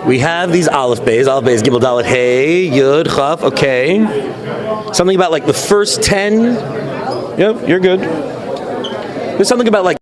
We have these Aleph Bays, Gimel Dalet Hey, Yud, Chaf, okay. Something about like the first 10. Yep, you're good. There's something about like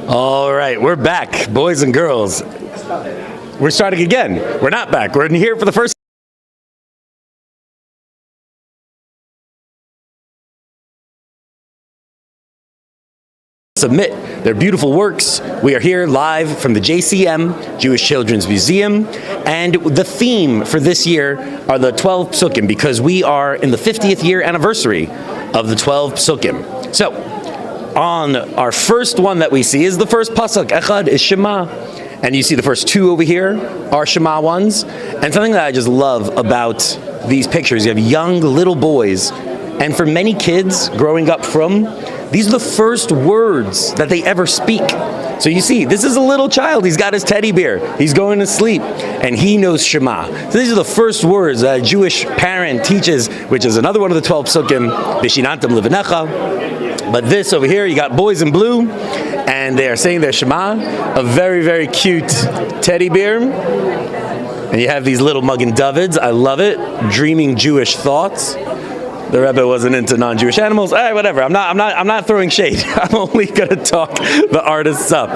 all right, we're back, boys and girls. We're starting again. We're not back. We're in here for the first. Submit their beautiful works. We are here live from the JCM, Jewish Children's Museum, and the theme for this year are the 12 Psukim, because we are in the 50th year anniversary of the 12 Psukim. So, on our first one that we see is the first pasuk. Echad is Shema, and you see the first two over here are Shema ones. And something that I just love about these pictures, you have young little boys, and for many kids growing up these are the first words that they ever speak. So you see, this is a little child. He's got his teddy bear. He's going to sleep, and he knows Shema. So these are the first words that a Jewish parent teaches, which is another one of the 12 psukim, V'shinantam levanecha. But this over here, you got boys in blue, and they are saying their Shema, a very, very cute teddy bear. And you have these little Magen Davids. I love it. Dreaming Jewish thoughts. The Rebbe wasn't into non-Jewish animals. All right, whatever. I'm not throwing shade. I'm only going to talk the artists up.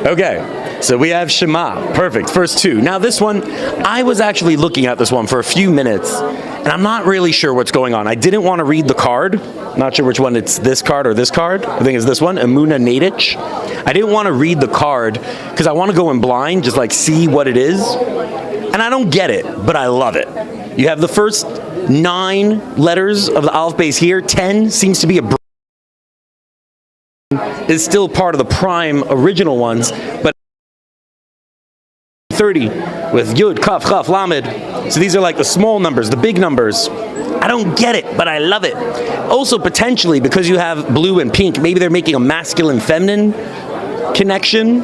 Okay, so we have Shema. Perfect. First two. Now this one, I was actually looking at this one for a few minutes, and I'm not really sure what's going on. I didn't want to read the card. Not sure which one it's this card or this card. I think it's this one, Emuna Nadich. I didn't want to read the card because I want to go in blind, just like see what it is. And I don't get it, but I love it. You have the first 9 letters of the Aleph base here. 10 seems to be is still part of the prime original ones, but 30 with Yud, Kaf, Chaf, Lamed. So these are like the small numbers, the big numbers. I don't get it, but I love it. Also, potentially, because you have blue and pink, maybe they're making a masculine-feminine connection.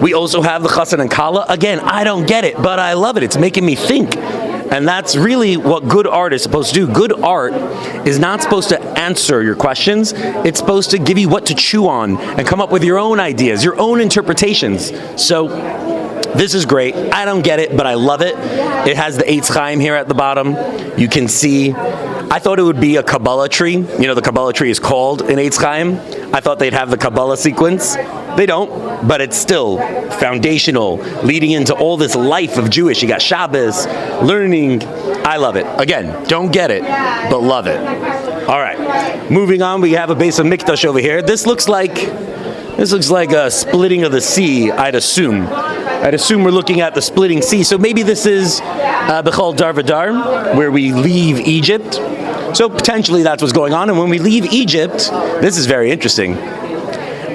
We also have the Chassan and Kala. Again, I don't get it, but I love it. It's making me think. And that's really what good art is supposed to do. Good art is not supposed to answer your questions. It's supposed to give you what to chew on and come up with your own ideas, your own interpretations. So this is great. I don't get it, but I love it. It has the Eitz Chaim here at the bottom. You can see, I thought it would be a Kabbalah tree. You know, the Kabbalah tree is called an Eitz Chaim. I thought they'd have the Kabbalah sequence. They don't, but it's still foundational, leading into all this life of Jewish. You got Shabbos, learning. I love it. Again, don't get it, but love it. All right, moving on, we have a base of Mikdash over here. This looks like a splitting of the sea, I'd assume. We're looking at the splitting sea. So maybe this is Bechol Dar V'Dar, where we leave Egypt. So potentially that's what's going on. And when we leave Egypt, this is very interesting.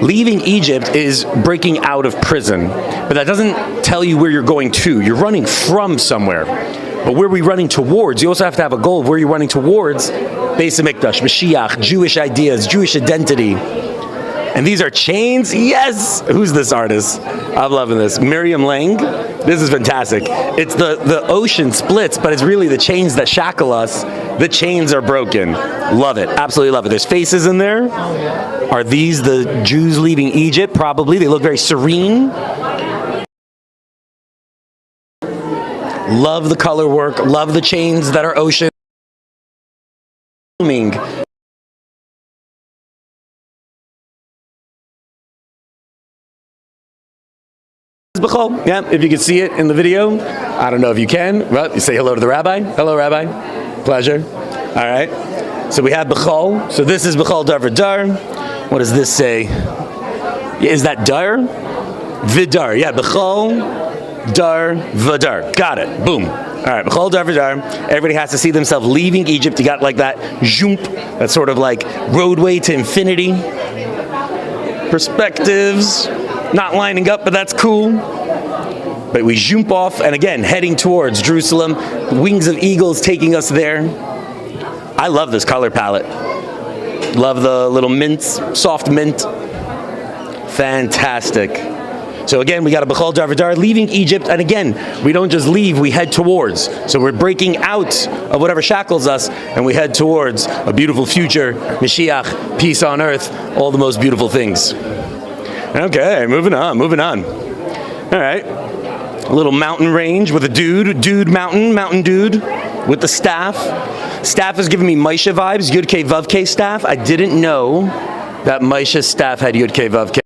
Leaving Egypt is breaking out of prison. But that doesn't tell you where you're going to. You're running from somewhere. But where are we running towards? You also have to have a goal of where you're running towards. Beis Hamikdash, Mashiach, Jewish ideas, Jewish identity. And these are chains? Yes! Who's this artist? I'm loving this. Miriam Lang. This is fantastic. It's the ocean splits, but it's really the chains that shackle us. The chains are broken. Love it. Absolutely love it. There's faces in there. Are these the Jews leaving Egypt? Probably. They look very serene. Love the color work. Love the chains that are ocean. Yeah, if you can see it in the video. I don't know if you can. Well, you say hello to the rabbi. Hello, rabbi. Pleasure. All right. So we have Bechol. So this is Bechol Dar V'Dar. What does this say? Is that Dar? Vidar. Yeah, Bechol Dar V'Dar. Got it. Boom. All right, Bechol Dar V'Dar. Everybody has to see themselves leaving Egypt. You got like that jump, that sort of like roadway to infinity. Perspectives. Not lining up, but that's cool. But we jump off, and again, heading towards Jerusalem. Wings of eagles taking us there. I love this color palette. Love the little mints, soft mint. Fantastic. So again, we got a Bechol Dar V'Dar leaving Egypt, and again, we don't just leave, we head towards. So we're breaking out of whatever shackles us, and we head towards a beautiful future, Mashiach, peace on earth, all the most beautiful things. Okay, moving on. All right. A little mountain range with a dude mountain dude with the staff. Staff is giving me Maisha vibes, Yud Kei Vav Kei staff. I didn't know that Maisha's staff had Yud Kei Vav Kei.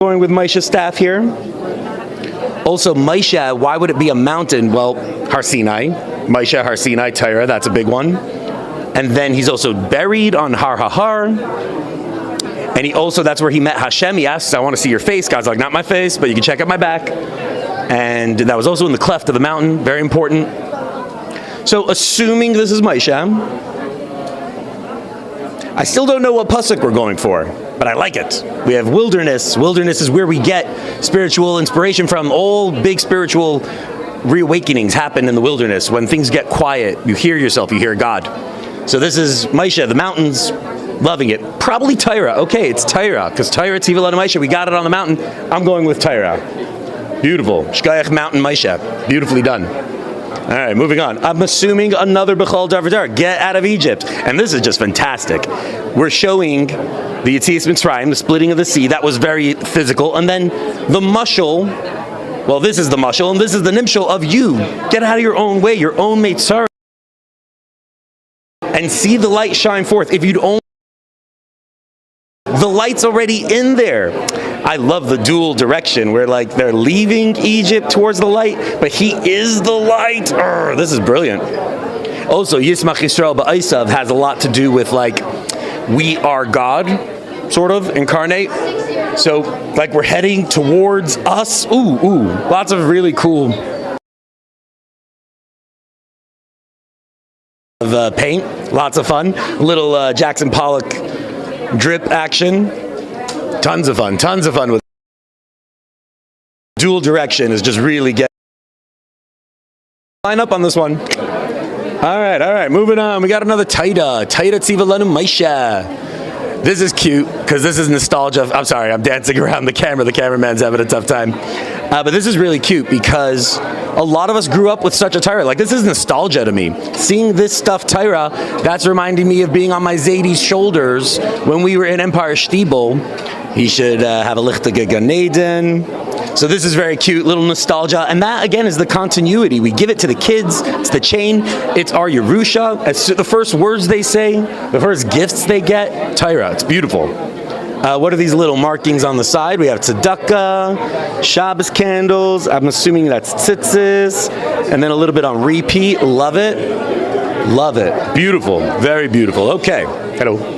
Going with Maisha's staff here. Also, Maisha, why would it be a mountain? Well, Har Sinai. Maisha, Har Sinai, Torah, that's a big one. And then he's also buried on Har HaHar. And he also, that's where he met Hashem. He asks, I want to see your face. God's like, not my face, but you can check out my back. And that was also in the cleft of the mountain. Very important. So assuming this is Maisha, I still don't know what pasuk we're going for, but I like it. We have wilderness. Wilderness is where we get spiritual inspiration from. All big spiritual reawakenings happen in the wilderness. When things get quiet, you hear yourself, you hear God. So this is Maisha, the mountains, loving it. Probably Tyra. Okay, it's Tyra, because Tyra, Tziva, Maisha, we got it on the mountain. I'm going with Tyra. Beautiful. Shkayach Mountain Maisha. Beautifully done. All right, moving on. I'm assuming another Bechol Dar V'Dar. Get out of Egypt. And this is just fantastic. We're showing the Yetzias Mitzrayim, the splitting of the sea. That was very physical. And then the mushal. Well, this is the mushal, and this is the nimshal of you. Get out of your own way, your own Meitzar. And see the light shine forth. If you'd only... The light's already in there. I love the dual direction where like they're leaving Egypt towards the light, but he is the light. This is brilliant. Also, Yismach Yisrael Ba'Isav has a lot to do with like, we are God, sort of, incarnate. So like we're heading towards us. Ooh, lots of really cool of paint, lots of fun. Little Jackson Pollock drip action. Tons of fun with dual direction is just really get line up on this one. All right, moving on. We got another Taita Tziva Lanu Maisha. This is cute because this is nostalgia. I'm sorry, I'm dancing around the camera. The cameraman's having a tough time. But this is really cute because a lot of us grew up with such a Torah. Like, this is nostalgia to me. Seeing this stuffed Torah, that's reminding me of being on my Zadie's shoulders when we were in Empire Stiebel. He should have a lichtige Gan Eden. So this is very cute, little nostalgia. And that, again, is the continuity. We give it to the kids. It's the chain. It's our Yerusha. It's the first words they say, the first gifts they get. Torah. It's beautiful. What are these little markings on the side? We have tzedakah, Shabbos candles. I'm assuming that's tzitzis. And then a little bit on repeat. Love it. Love it. Beautiful. Very beautiful. Okay. Hello.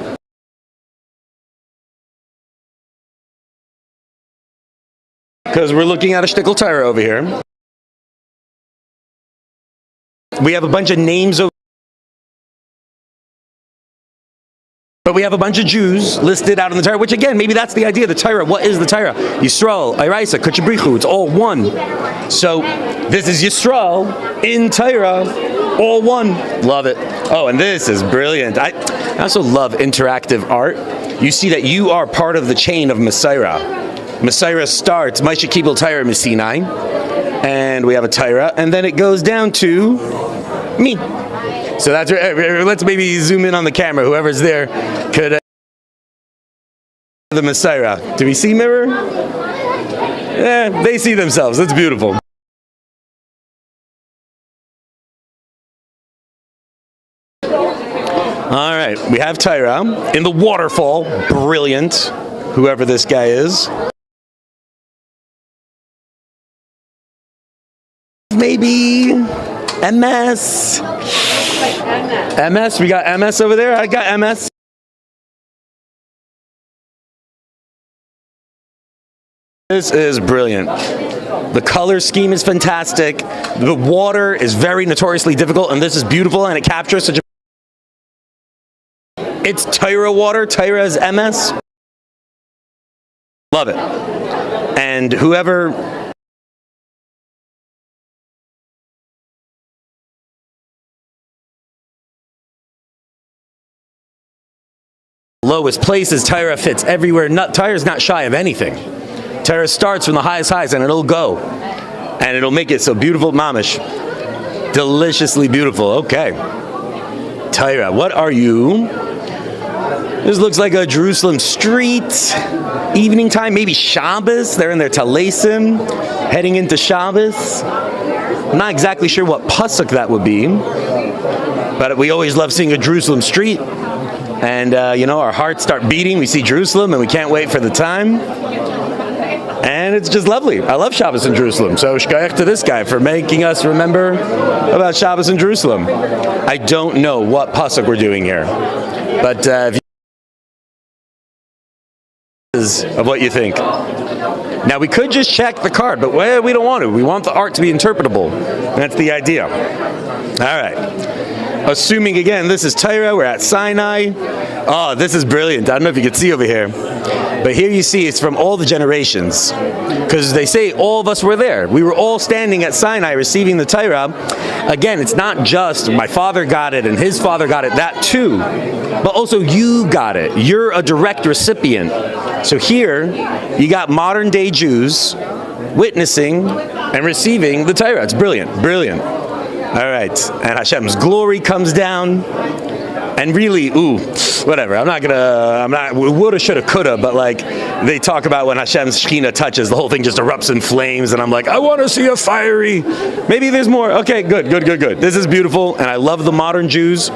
Because we're looking at a shtickle Torah over here. We have a bunch of names over. But we have a bunch of Jews listed out in the Torah, which again, maybe that's the idea of the Torah. What is the Torah? Yisrael, Iraisa, Kuchabrichu, it's all one. So this is Yisrael in Torah, all one. Love it. Oh, and this is brilliant. I also love interactive art. You see that you are part of the chain of Messiah. Messiah starts, Moshe Kibel Torah Missinai, and we have a Torah, and then it goes down to me. So that's let's maybe zoom in on the camera. Whoever's there could the Messiah. Do we see mirror? Yeah, they see themselves. That's beautiful. All right, we have Torah in the waterfall. Brilliant. Whoever this guy is. Maybe MS. MS, we got MS over there. I got MS. This is brilliant. The color scheme is fantastic. The water is very notoriously difficult, and this is beautiful, and it captures such a. It's Torah water. Torah is MS. Love it. And whoever. Lowest places, Torah fits everywhere. Torah's not shy of anything. Torah starts from the highest highs and it'll go. And it'll make it so beautiful, mamish. Deliciously beautiful. Okay. Torah, what are you? This looks like a Jerusalem street. Evening time, maybe Shabbos. They're in their talesim, heading into Shabbos. I'm not exactly sure what pasuk that would be. But we always love seeing a Jerusalem street. And, our hearts start beating. We see Jerusalem, and we can't wait for the time. And it's just lovely. I love Shabbos in Jerusalem. So, shkayach to this guy for making us remember about Shabbos in Jerusalem. I don't know what pasuk we're doing here. But if you of what you think. Now, we could just check the card, but we don't want to. We want the art to be interpretable. That's the idea. All right. Assuming, again, this is Torah, we're at Sinai. Oh, this is brilliant. I don't know if you can see over here. But here you see it's from all the generations. Because they say all of us were there. We were all standing at Sinai receiving the Torah. Again, it's not just my father got it and his father got it, that too. But also you got it. You're a direct recipient. So here, you got modern day Jews witnessing and receiving the Torah. It's brilliant, brilliant. All right, and Hashem's glory comes down, and really, whatever. I'm not, woulda, shoulda, coulda, but like, they talk about when Hashem's Shekhinah touches, the whole thing just erupts in flames, and I'm like, I want to see a fiery. Maybe there's more. Okay, good. This is beautiful, and I love the modern Jews.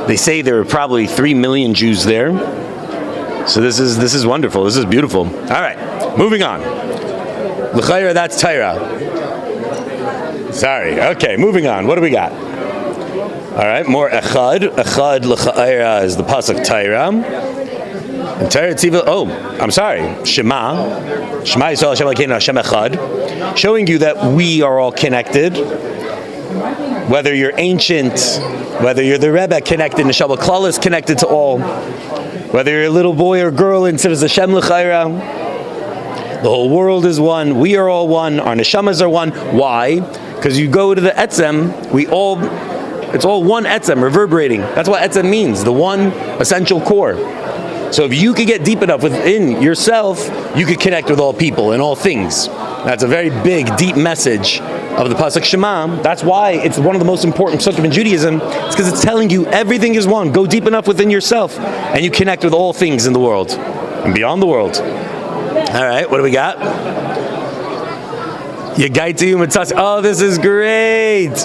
They say there are probably 3 million Jews there. So this is wonderful. This is beautiful. All right, moving on. L'chayra, that's Torah. Sorry. Okay, moving on. What do we got? All right, more echad. Echad l'chayra is the pasuk Torah. And Torah tzivah. Oh, I'm sorry. Shema. Shema Yisrael Hashem Elokeinu Hashem Echad. Showing you that we are all connected. Whether you're ancient, whether you're the Rebbe connected, Neshama Klal is connected to all. Whether you're a little boy or girl, instead of Hashem l'chayra. The whole world is one. We are all one. Our neshamas are one. Why? Because you go to the etzem, we all It's all one etzem, reverberating. That's what etzem means, the one essential core. So if you could get deep enough within yourself, you could connect with all people and all things. That's a very big, deep message of the Pasuk Shema. That's why it's one of the most important psukim in Judaism. It's because it's telling you everything is one. Go deep enough within yourself, and you connect with all things in the world and beyond the world. All right, what do we got? Yagaiti Umatzasi. Oh, this is great.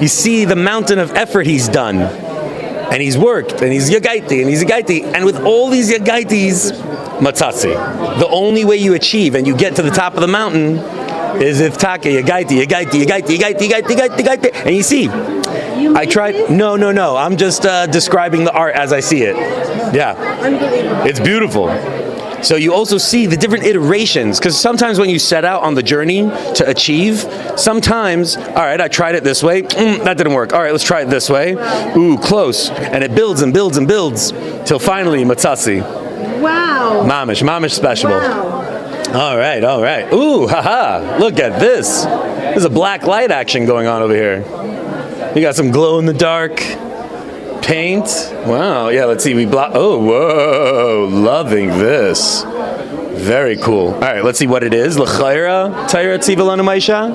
You see the mountain of effort he's done. And he's worked, and he's yagaiti, and he's yagaiti. And with all these yagaitis, matzatzi. The only way you achieve and you get to the top of the mountain is if take, yagaiti. And you see, I tried, no. I'm just describing the art as I see it. Yeah. Unbelievable. It's beautiful. So you also see the different iterations, because sometimes when you set out on the journey to achieve, sometimes, all right, I tried it this way, that didn't work. All right, let's try it this way. Ooh, close. And it builds and builds and builds till finally matzasi. Wow. Mamish special. Wow. All right. Ooh, haha, look at this. There's a black light action going on over here. You got some glow in the dark paint. Wow, yeah, let's see. Oh, whoa, loving this. Very cool. All right, let's see what it is. L'chayra, Taira Tzivalanu Maisha.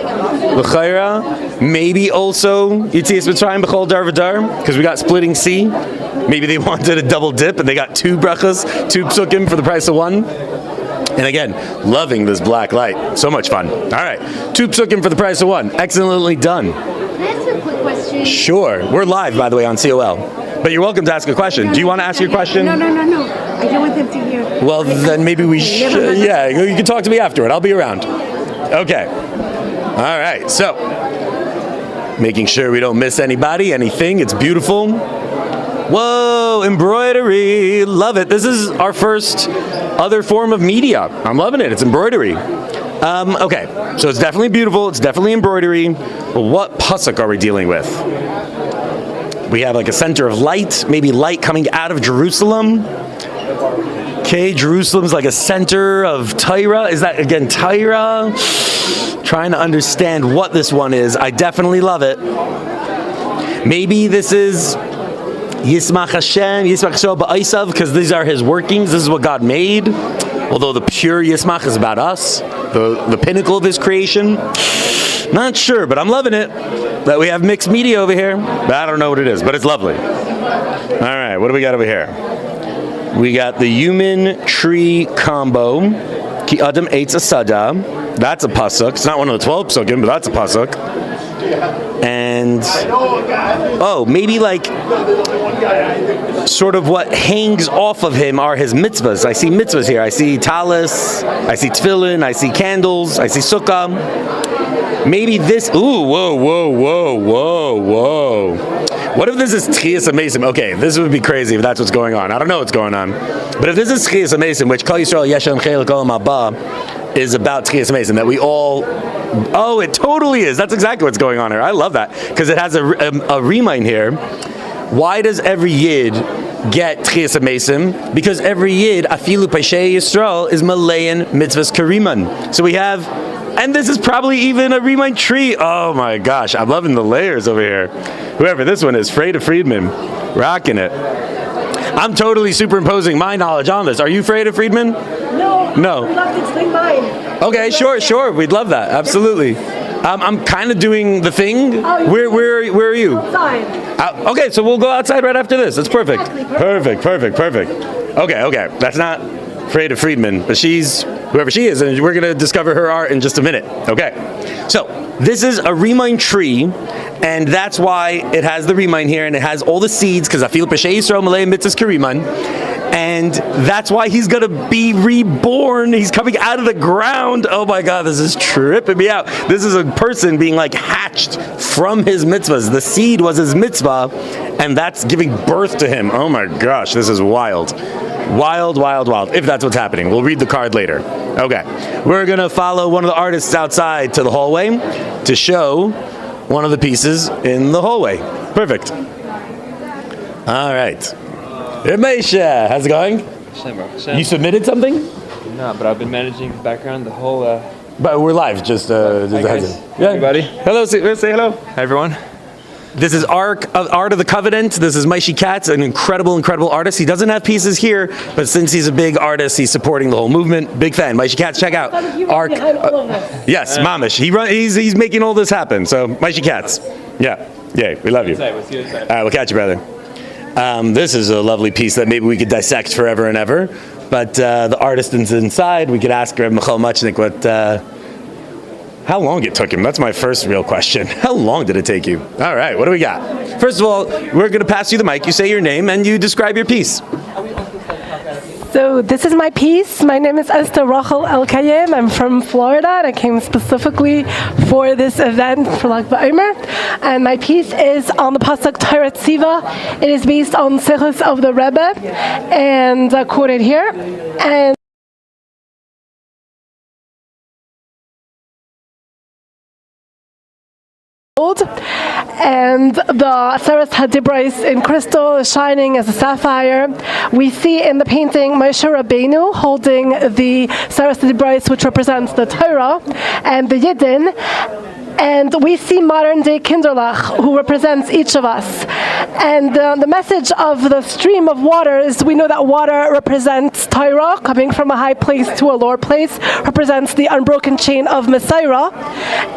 L'chayra, maybe also Yitzias Mitzrayim B'chol Dar V'Dar, because we got splitting sea. Maybe they wanted a double dip and they got 2 brachas, 2 psukim for the price of 1. And again, loving this black light. So much fun. All right, 2 psukim for the price of 1. Excellently done. Can I ask a quick question? Sure. We're live, by the way, on COL. But you're welcome to ask a question. Do you want to ask your question? No. I don't want them to hear. Well, then maybe we should. Yeah, you can talk to me afterward. I'll be around. Okay. All right. So, making sure we don't miss anybody, anything. It's beautiful. Whoa, embroidery. Love it. This is our first other form of media. I'm loving it. It's embroidery. Okay, so it's definitely beautiful. It's definitely embroidery. But what pasuk are we dealing with? We have like a center of light, maybe light coming out of Jerusalem. Okay, Jerusalem's like a center of Tyra. Is that, again, Tyra? Trying to understand what this one is. I definitely love it. Maybe this is Yismach Hashem, Yismach Hashem Ba'aisav, because these are his workings. This is what God made. Although the pure Yismach is about us, the pinnacle of his creation. Not sure, but I'm loving it that we have mixed media over here. But I don't know what it is, but it's lovely. All right, what do we got over here? We got the human tree combo. Ki Adam Eitz Asada. That's a pasuk. It's not one of the 12 psukim, but that's a pasuk. And maybe like sort of what hangs off of him are his mitzvahs. I see mitzvahs here. I see talis, I see tefillin, I see candles, I see sukkah. Maybe this. Ooh, whoa. What if this is Tchias Amesim? Okay, this would be crazy if that's what's going on. I don't know what's going on. But if this is Tchias Amesim, which Kol Yisrael Yeshem Chelik Olam Haba is about Tchias Amesim, that we all. Oh, it totally is. That's exactly what's going on here. I love that because it has a remind here. Why does every Yid get Tchias Amesim? Because every Yid, Afilu Peshay Yisrael, is Malayan Mitzvahs Kariman. So we have, and this is probably even a remind tree. Oh my gosh, I'm loving the layers over here. Whoever this one is, Freda Friedman, rocking it. I'm totally superimposing my knowledge on this. Are you Freda Friedman? No. I'd love to explain mine. Okay, sure. We'd love that. Absolutely. I'm kind of doing the thing. Where are you? Outside. Okay, so we'll go outside right after this. That's perfect. Exactly, Perfect. Okay. That's not Freda Friedman, but she's whoever she is, and we're going to discover her art in just a minute. Okay. So this is a remind tree, and that's why it has the remind here, and it has all the seeds, because Afil Peshay Yisrael Malay Mitzvahs Kariman. And that's why he's going to be reborn. He's coming out of the ground. Oh my God, this is tripping me out. This is a person being like hatched from his mitzvahs. The seed was his mitzvah, and that's giving birth to him. Oh my gosh, this is wild. Wild, if that's what's happening. We'll read the card later. Okay, we're going to follow one of the artists outside to the hallway to show one of the pieces in the hallway. Perfect. All right. Meisha, how's it going? Shem. You submitted something? No, but I've been managing the background the whole. But we're live. Just Hi guys. yeah. Everybody. Hello. Say hello. Hi everyone. This is Art of the Covenant. This is Maishi Katz, an incredible artist. He doesn't have pieces here, but since he's a big artist, he's supporting the whole movement. Big fan. Maishi Katz, check out Arc. Yes, Mamish. He's making all this happen. So Maishi Katz. Yeah. Yay. We love you. All right, we'll catch you, brother. This is a lovely piece that maybe we could dissect forever and ever. But the artist is inside. We could ask Reb Michal Muchnik how long it took him. That's my first real question. How long did it take you? All right, what do we got? First of all, we're going to pass you the mic. You say your name and you describe your piece. So this is my piece. My name is Esther Rachel El-Kayem. I'm from Florida, and I came specifically for this event for Lag BaOmer. And my piece is on the pasuk Torah Tziva. It is based on Sichos of the Rebbe, and quoted here. And and the Seres HaDibros in crystal is shining as a sapphire. We see in the painting Moshe Rabbeinu holding the Seres HaDibros, which represents the Torah, and the Yidden. And we see modern-day Kinderlach, who represents each of us. And the message of the stream of water is we know that water represents Torah, coming from a high place to a lower place, represents the unbroken chain of Messiah,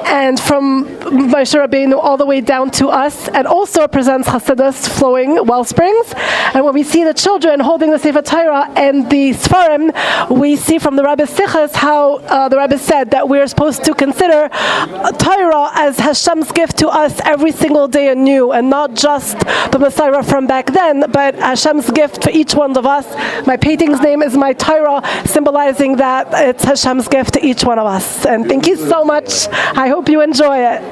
and from Moshe Rabbeinu all the way down to us, and also represents Chassidus, flowing well springs. And when we see the children holding the Sefer Torah and the Sfarim, we see from the Rebbe's Sichos how the Rebbe said that we are supposed to consider Torah as Hashem's gift to us every single day anew, and not just the Messiah from back then, but Hashem's gift for each one of us. My painting's name is My Torah, symbolizing that it's Hashem's gift to each one of us. And thank you so much. I hope you enjoy it.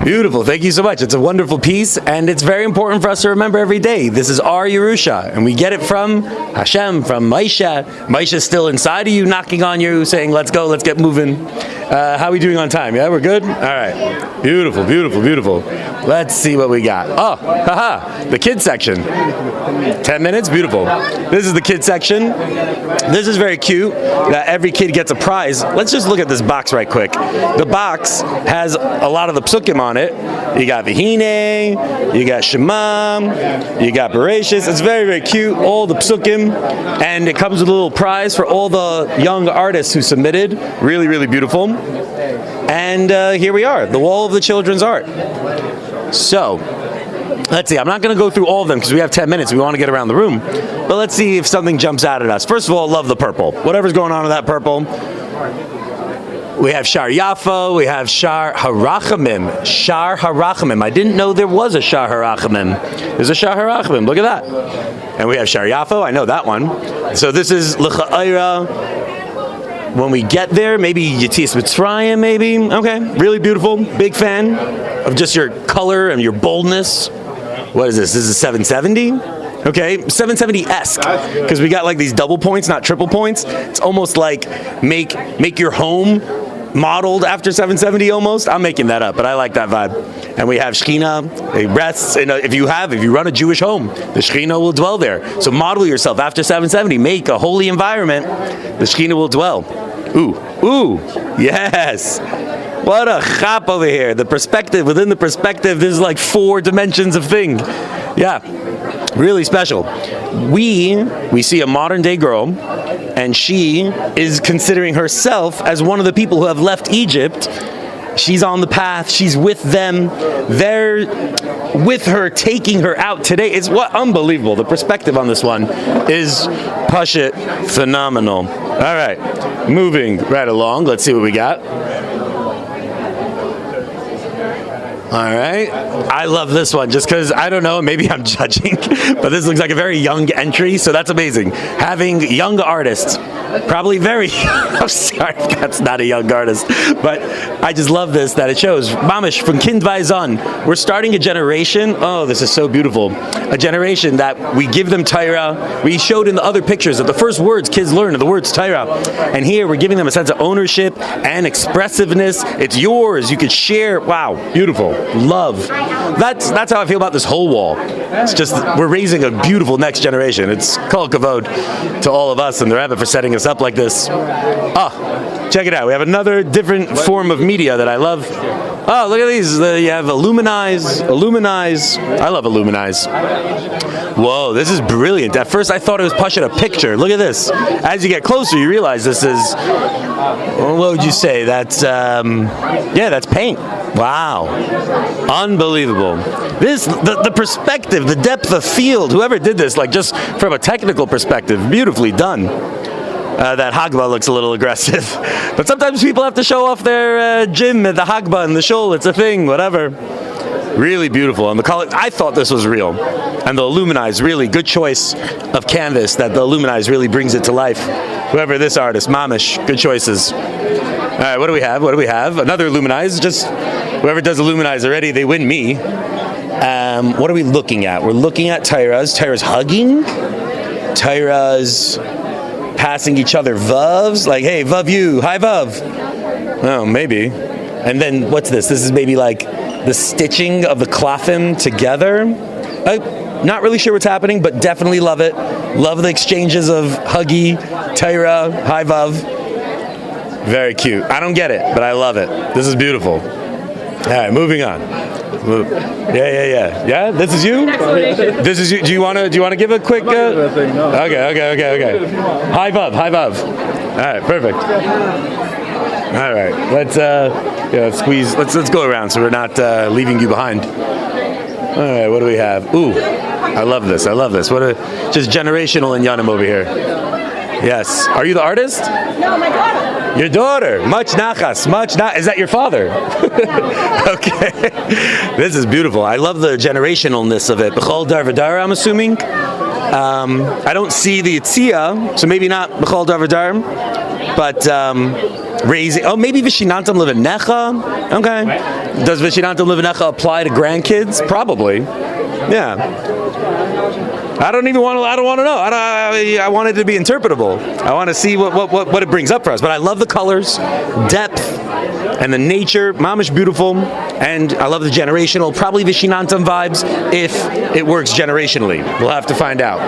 Beautiful. Thank you so much. It's a wonderful piece, and it's very important for us to remember every day. This is our Yerusha, and we get it from Hashem, from Maisha. Maisha's still inside of you, knocking on you, saying, let's go, let's get moving. How are we doing on time? Yeah, we're good? All right. Beautiful, beautiful, beautiful. Let's see what we got. Oh, haha, the kids section. 10 minutes? Beautiful. This is the kids section. This is very cute, that every kid gets a prize. Let's just look at this box right quick. The box has a lot of the psukim on it. You got Vihine, you got Shema, you got Bereshis. It's very, very cute, all the psukim, and it comes with a little prize for all the young artists who submitted. Really, really beautiful. And here we are, the wall of the children's art. So, let's see, I'm not going to go through all of them because we have 10 minutes. We want to get around the room. But let's see if something jumps out at us. First of all, love the purple. Whatever's going on with that purple. We have Shar Yafo, we have Shar Harachamim. Shar Harachamim. I didn't know there was a Shar Harachamim. There's a Shar Harachamim. Look at that. And we have Shar Yafo. I know that one. So this is L'cha'ira. When we get there, maybe Yetzias Mitzrayim, maybe. Okay, really beautiful. Big fan of just your color and your boldness. What is this? This is 770? Okay, 770-esque, because we got like these double points, not triple points. It's almost like make your home modeled after 770 almost. I'm making that up, but I like that vibe. And we have Shekhinah. It rests in if you run a Jewish home, the Shekhinah will dwell there. So model yourself after 770. Make a holy environment. The Shekhinah will dwell. Ooh, yes. What a chap over here. The perspective, within the perspective, there's like 4 dimensions of thing. Yeah, really special. We see a modern day girl, and she is considering herself as one of the people who have left Egypt. She's on the path. She's with them. They're with her, taking her out today. It's unbelievable. The perspective on this one is Pashit phenomenal. All right, moving right along. Let's see what we got. All right. I love this one just because, I don't know, maybe I'm judging, but this looks like a very young entry, so that's amazing. Having young artists, probably very, I'm sorry, that's not a young artist, but I just love this, that it shows, Mamish, from Kind Vaizan, we're starting a generation, oh, this is so beautiful, a generation that we give them Torah. We showed in the other pictures that the first words kids learn are the words Torah, and here we're giving them a sense of ownership and expressiveness. It's yours, you could share, wow, beautiful. Love. That's how I feel about this whole wall. It's just, we're raising a beautiful next generation. It's kol kavod to all of us and the Rebbe for setting us up like this. Check it out. We have another different form of media that I love. Oh, look at these. You have Illuminize. I love Illuminize. Whoa, this is brilliant. At first I thought it was pushing a picture. Look at this. As you get closer, you realize this is, what would you say? That's, that's paint. Wow. Unbelievable. The perspective, the depth of field, whoever did this, like just from a technical perspective, beautifully done. That Hagba looks a little aggressive. But sometimes people have to show off their gym at the Hagba and the shul. It's a thing, whatever. Really beautiful. And the color, I thought this was real. And the Illuminize, really good choice of canvas that the Illuminize really brings it to life. Whoever this artist, Mamish, good choices. All right, what do we have? Another Illuminize. Just whoever does Illuminize already, they win me. What are we looking at? We're looking at Tyra's. Tyra's hugging. Tyra's passing each other vuvs. Like, hey, vuv you. Hi, vuv. Oh, maybe. And then what's this? This is maybe like the stitching of the klafim together. Not really sure what's happening, but definitely love it. Love the exchanges of huggy, Tyra, hi, vuv. Very cute. I don't get it, but I love it. This is beautiful. All right, moving on. Yeah. This is you. This is you. Do you want to give a quick? Okay. Hi, vuv. All right, perfect. All right, let's squeeze. Let's go around so we're not leaving you behind. All right, what do we have? Ooh, I love this. What a just generational in Yanim over here. Yes. Are you the artist? No, my daughter. Your daughter. Much nachas. Is that your father? Okay. This is beautiful. I love the generationalness of it. B'chol dar v'dar, I'm assuming. I don't see the Yitzia, so maybe not B'chol dar v'dar, but raising. Oh, maybe Vishinantam Levanecha. Okay. Does Vishinantam Levanecha apply to grandkids? Probably. Yeah. I don't want to know. I want it to be interpretable. I want to see what it brings up for us. But I love the colors, depth, and the nature. Mamish beautiful. And I love the generational, probably Vishinantam vibes if it works generationally. We'll have to find out.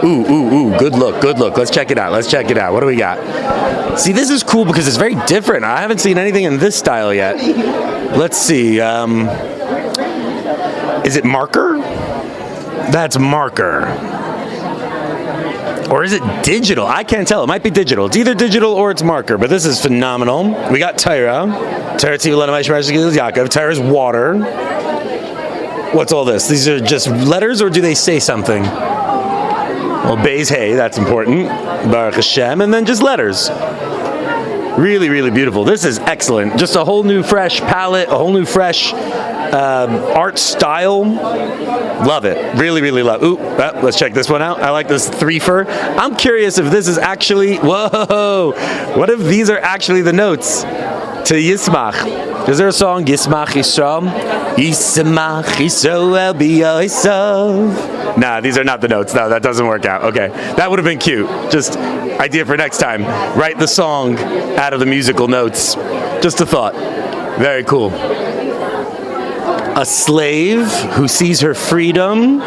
Ooh. Good look. Let's check it out. What do we got? See, this is cool because it's very different. I haven't seen anything in this style yet. Let's see. Is it marker? That's marker. Or is it digital? I can't tell. It might be digital. It's either digital or it's marker, but this is phenomenal. We got Tyra. Tyra's water. What's all this? These are just letters, or do they say something? Well, Beis Hey, that's important. Baruch Hashem, and then just letters. Really, really beautiful. This is excellent. Just a whole new fresh palette, a whole new fresh art style. Love it. Really, really love it. Ooh, let's check this one out. I like this threefer. I'm curious if this is actually, whoa, what if these are actually the notes to Yismach? Is there a song, Yismach Yisrael? Yismach Yisrael b'Yosef. Nah, these are not the notes. No, that doesn't work out. Okay, that would have been cute. Just idea for next time. Write the song out of the musical notes. Just a thought. Very cool. A slave who sees her freedom.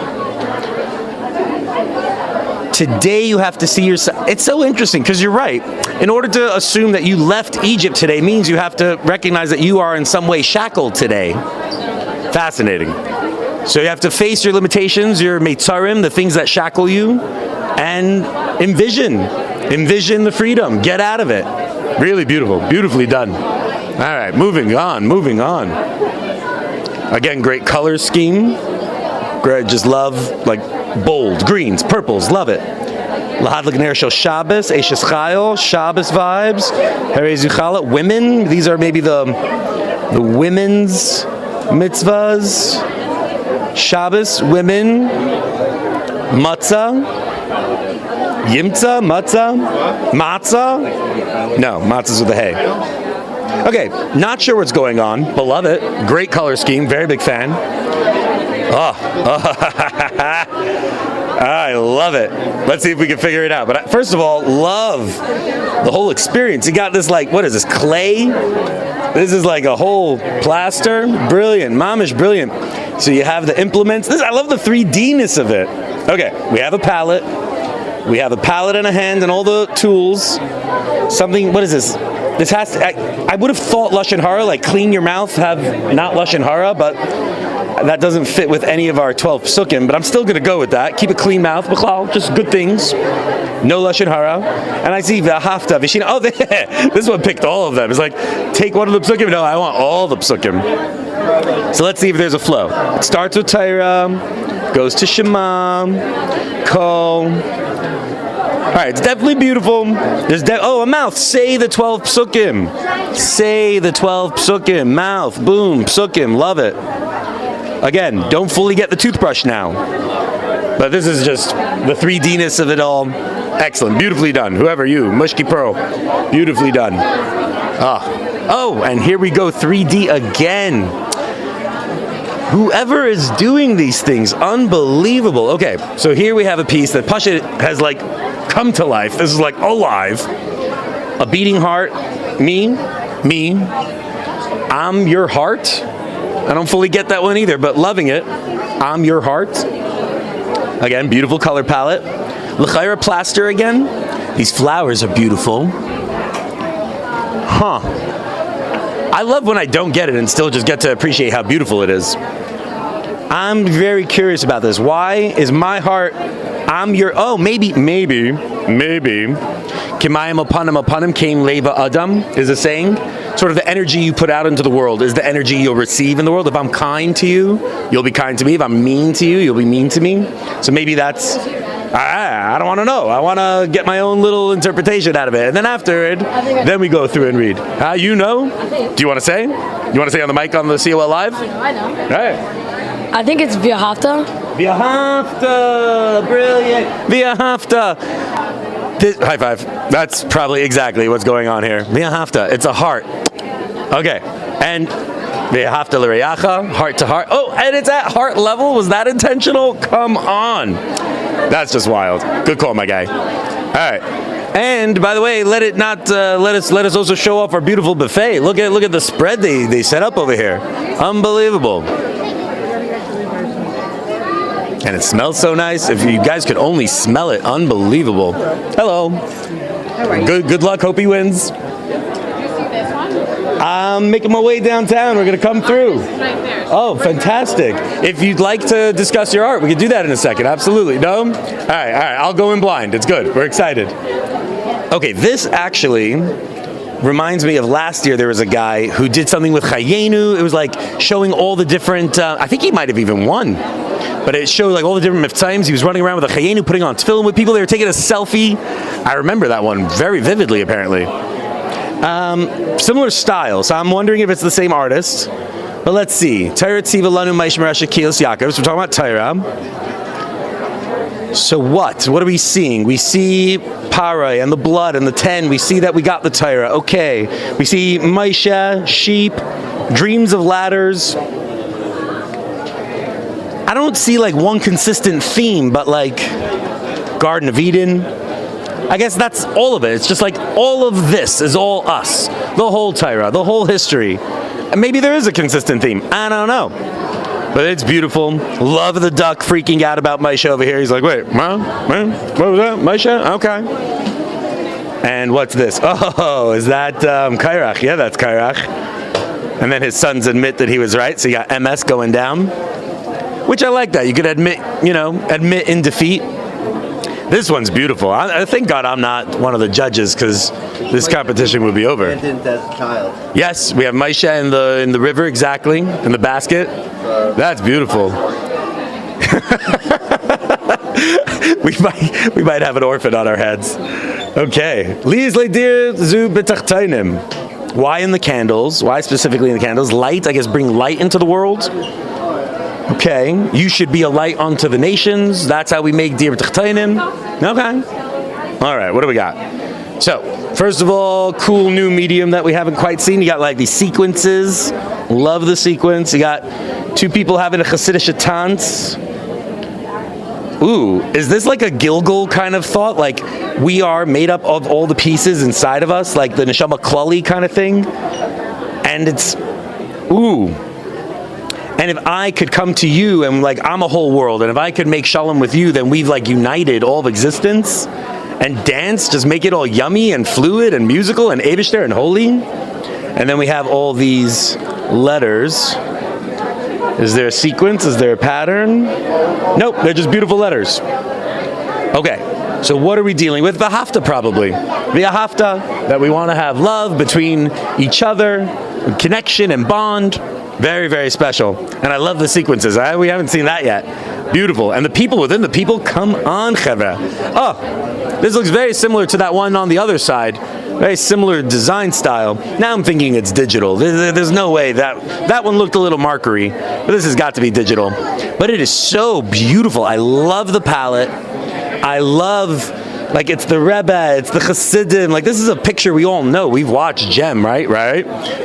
Today you have to see yourself. It's so interesting because you're right. In order to assume that you left Egypt today means you have to recognize that you are in some way shackled today. Fascinating. So you have to face your limitations, your meitzarim, the things that shackle you, and envision the freedom. Get out of it. Really beautiful. Beautifully done. All right, moving on. Again, great color scheme. Great, just love, like bold, greens, purples, love it. Lahad l'gner shel Shabbos, Eishes Chayil, Shabbos vibes. Harei Zuchala, women. These are maybe the women's mitzvahs. Shabbos, women. Matzah. Yimtza, matzah. No, matzah's with a hay. Okay, not sure what's going on, but love it. Great color scheme, very big fan. I love it. Let's see if we can figure it out. But first of all, love the whole experience. You got this, like, what is this, clay? This is like a whole plaster. Brilliant, mamish brilliant. So you have the implements. I love the 3D-ness of it. Okay, we have a palette. We have a palette in a hand and all the tools. Something, what is this? This has to, I would have thought Lashon Hara, like clean your mouth, have not Lashon Hara, but that doesn't fit with any of our 12 psukim, but I'm still going to go with that. Keep a clean mouth, b'chlal, just good things. No Lashon Hara. And I see V'ahavta, V'shina. Oh, this one picked all of them. It's like, take one of the psukim. No, I want all the psukim. So let's see if there's a flow. It starts with Torah, goes to Shema, Kol. All right, it's definitely beautiful. There's a mouth. Say the 12 psukim. Say the 12 psukim. Mouth, boom, psukim. Love it. Again, don't fully get the toothbrush now. But this is just the 3D-ness of it all. Excellent. Beautifully done. Whoever you, Mushki Pro. Beautifully done. Oh, and here we go, 3D again. Whoever is doing these things, unbelievable. Okay, so here we have a piece that Pasha has like come to life. This is like alive. A beating heart. Me. I'm your heart. I don't fully get that one either, but loving it. I'm your heart. Again, beautiful color palette. L'chaira plaster again. These flowers are beautiful. I love when I don't get it and still just get to appreciate how beautiful it is. I'm very curious about this. Why is my heart, I'm your, maybe. Kimayim upanim came leva adam is a saying. Sort of the energy you put out into the world is the energy you'll receive in the world. If I'm kind to you, you'll be kind to me. If I'm mean to you, you'll be mean to me. So maybe that's, I don't want to know. I want to get my own little interpretation out of it. And then after it, then we go through and read. You know? Do you want to say? You want to say on the mic on the COL Live? I know. All right. I think it's V'ahavta. V'ahavta, brilliant. V'ahavta. High five. That's probably exactly what's going on here. V'ahavta. It's a heart. Okay. And v'ahavta l'reyacha, heart to heart. Oh, and it's at heart level. Was that intentional? Come on. That's just wild. Good call, my guy. All right. And by the way, let us also show off our beautiful buffet. Look at the spread they set up over here. Unbelievable. And it smells so nice. If you guys could only smell it, unbelievable. Hello. Good luck. Hope he wins. I'm making my way downtown. We're going to come through. Oh, fantastic. If you'd like to discuss your art, we can do that in a second. Absolutely. No? All right. I'll go in blind. It's good. We're excited. Okay, this actually reminds me of last year. There was a guy who did something with Chayenu. It was like showing all the different, I think he might have even won. But it showed like all the different miftaim. He was running around with a chayenu, putting on tefillin with people. They were taking a selfie. I remember that one very vividly, apparently. Similar style. So I'm wondering if it's the same artist. But let's see. Torah tziva lanu ma'ishmer Kios Yaakov. So we're talking about Torah. So what? What are we seeing? We see Parai and the blood and the 10. We see that we got the Torah. Okay. We see Maisha, sheep, dreams of ladders. I don't see like one consistent theme, but like Garden of Eden. I guess that's all of it. It's just like all of this is all us. The whole Torah, the whole history. And maybe there is a consistent theme. I don't know. But it's beautiful. Love the duck freaking out about Maisha over here. He's like, wait, what was that? Maisha? Okay. And what's this? Oh, is that Kairach? Yeah, that's Kairach. And then his sons admit that he was right. So you got MS going down. Which I like that. You could admit in defeat. This one's beautiful. I thank God I'm not one of the judges because this competition would be over. As a child. Yes, we have Maisha in the river, exactly, in the basket. That's beautiful. we might have an orphan on our heads. Okay. Why in the candles? Why specifically in the candles? Light, I guess, bring light into the world. Okay, you should be a light unto the nations. That's how we make Dir B'Tachtainim. Okay. All right, what do we got? So, first of all, cool new medium that we haven't quite seen. You got like these sequences. Love the sequence. You got two people having a Chassidish dance. Ooh, is this like a Gilgal kind of thought? Like we are made up of all the pieces inside of us, like the Neshama Klali kind of thing? And it's, ooh. And if I could come to you and like I'm a whole world, and if I could make shalom with you, then we've like united all of existence. and dance, just make it all yummy and fluid and musical and Eibishter and holy. And then we have all these letters. Is there a sequence? Is there a pattern? Nope, they're just beautiful letters. Okay, so what are we dealing with? V'ahavta, probably. V'ahavta, that we want to have love between each other, connection and bond. Very, very special. And I love the sequences. We haven't seen that yet. Beautiful. And the people within the people, come on, chevra. Oh, this looks very similar to that one on the other side. Very similar design style. Now I'm thinking it's digital. There's no way. That one looked a little markery, but this has got to be digital. But it is so beautiful. I love the palette. I love, like, it's the Rebbe, it's the Chassidim. Like, this is a picture we all know. We've watched Gem, right?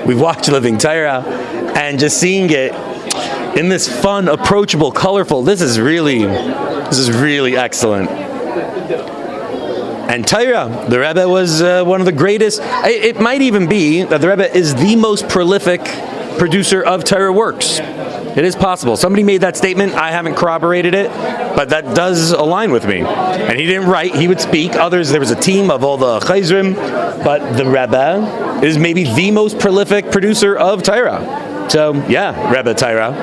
We've watched Living Torah, and just seeing it in this fun, approachable, colorful, this is really excellent. And Torah, the Rebbe was one of the greatest. It might even be that the Rebbe is the most prolific producer of Torah works. It is possible. Somebody made that statement. I haven't corroborated it, but that does align with me. And he didn't write, he would speak. Others, there was a team of all the Chayzrim, but the Rebbe is maybe the most prolific producer of Torah. So, yeah, Rebbe Torah.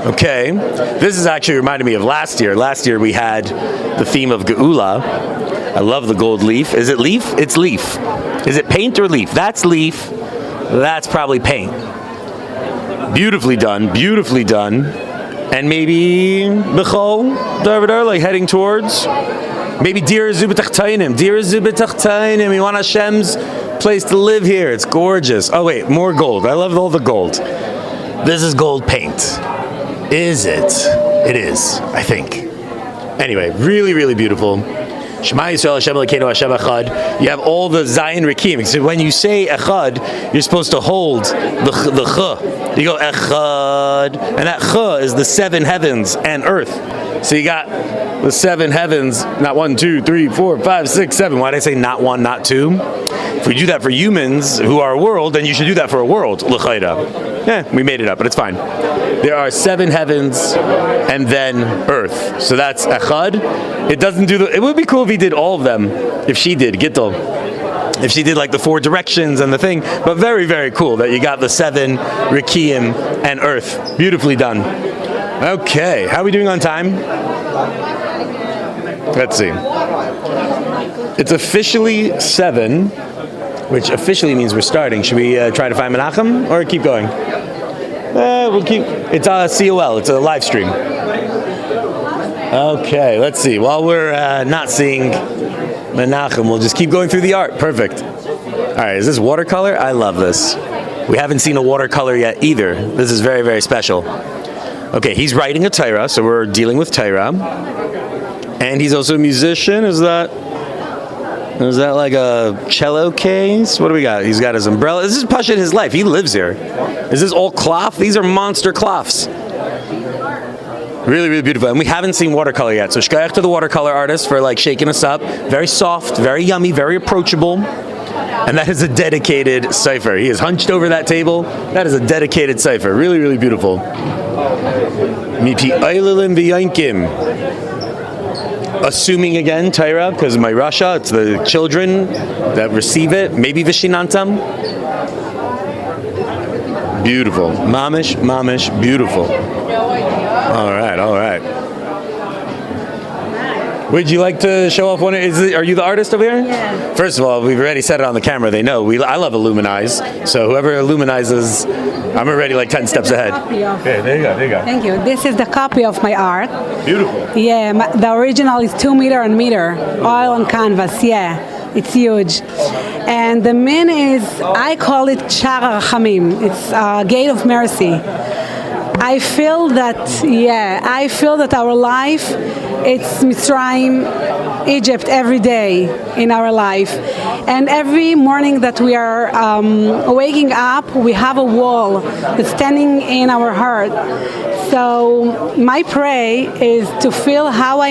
Okay, this is actually reminded me of last year. Last year we had the theme of Geula. I love the gold leaf. Is it leaf? It's leaf. Is it paint or leaf? That's leaf. That's probably paint. Beautifully done, beautifully done. And maybe Bechol, like heading towards. Maybe Dir Zubetachtainim. Dir Zubetachtainim. We want Hashem's place to live here. It's gorgeous. Oh wait, more gold. I love all the gold. This is gold paint. Is it? It is, I think. Anyway, really, really beautiful. Shema Yisrael Hashem Elokeinu Hashem Echad. You have all the Zayin Rikim. So when you say Echad, you're supposed to hold the Ch. You go Echad, and that Ch is the seven heavens and earth. So you got the seven heavens, not 1, 2, 3, 4, 5, 6, 7. Why did I say not 1, not 2? If we do that for humans who are a world, then you should do that for a world. L'chayda. We made it up, but it's fine. There are 7 heavens and then earth. So that's Echad. It doesn't do it would be cool if he did all of them. If she did, Gittel. If she did like the 4 directions and the thing. But very, very cool that you got the 7 Rikiim and earth. Beautifully done. Okay, how are we doing on time? Let's see. It's officially 7, which officially means we're starting. Should we try to find Menachem or keep going? We'll keep. It's a COL. It's a live stream. Okay, let's see. While we're not seeing Menachem, we'll just keep going through the art. Perfect. All right, is this watercolor? I love this. We haven't seen a watercolor yet either. This is very, very special. Okay, he's writing a Torah, so we're dealing with Torah. And he's also a musician. Is that like a cello case? What do we got? He's got his umbrella. This is Pashat his life. He lives here. Is this all cloth? These are monster cloths. Really, really beautiful. And we haven't seen watercolor yet. So shkayach to the watercolor artist for like shaking us up. Very soft, very yummy, very approachable. And that is a dedicated cipher. He is hunched over that table. That is a dedicated cipher. Really, really beautiful. Mipi Eilelim v'yankim. Assuming again, Torah, because of my Rasha, it's the children that receive it. Maybe Vishinantam. Beautiful. Mamish, mamish, beautiful. All right, all right. Would you like to show off one? Are you the artist over here? Yeah. First of all, we've already said it on the camera. They know. I love Illuminize. So whoever Illuminizes, I'm already like 10 steps ahead. Okay, there you go, there you go. thank you. This is the copy of my art. Beautiful. Yeah, the original is 2 meter on meter, oil on canvas. Yeah, it's huge. And the min is, I call it Shar HaRachamim. It's a gate of mercy. I feel that our life, it's Mitzrayim, Egypt every day in our life. And every morning that we are waking up, we have a wall that's standing in our heart. So my prayer is to feel how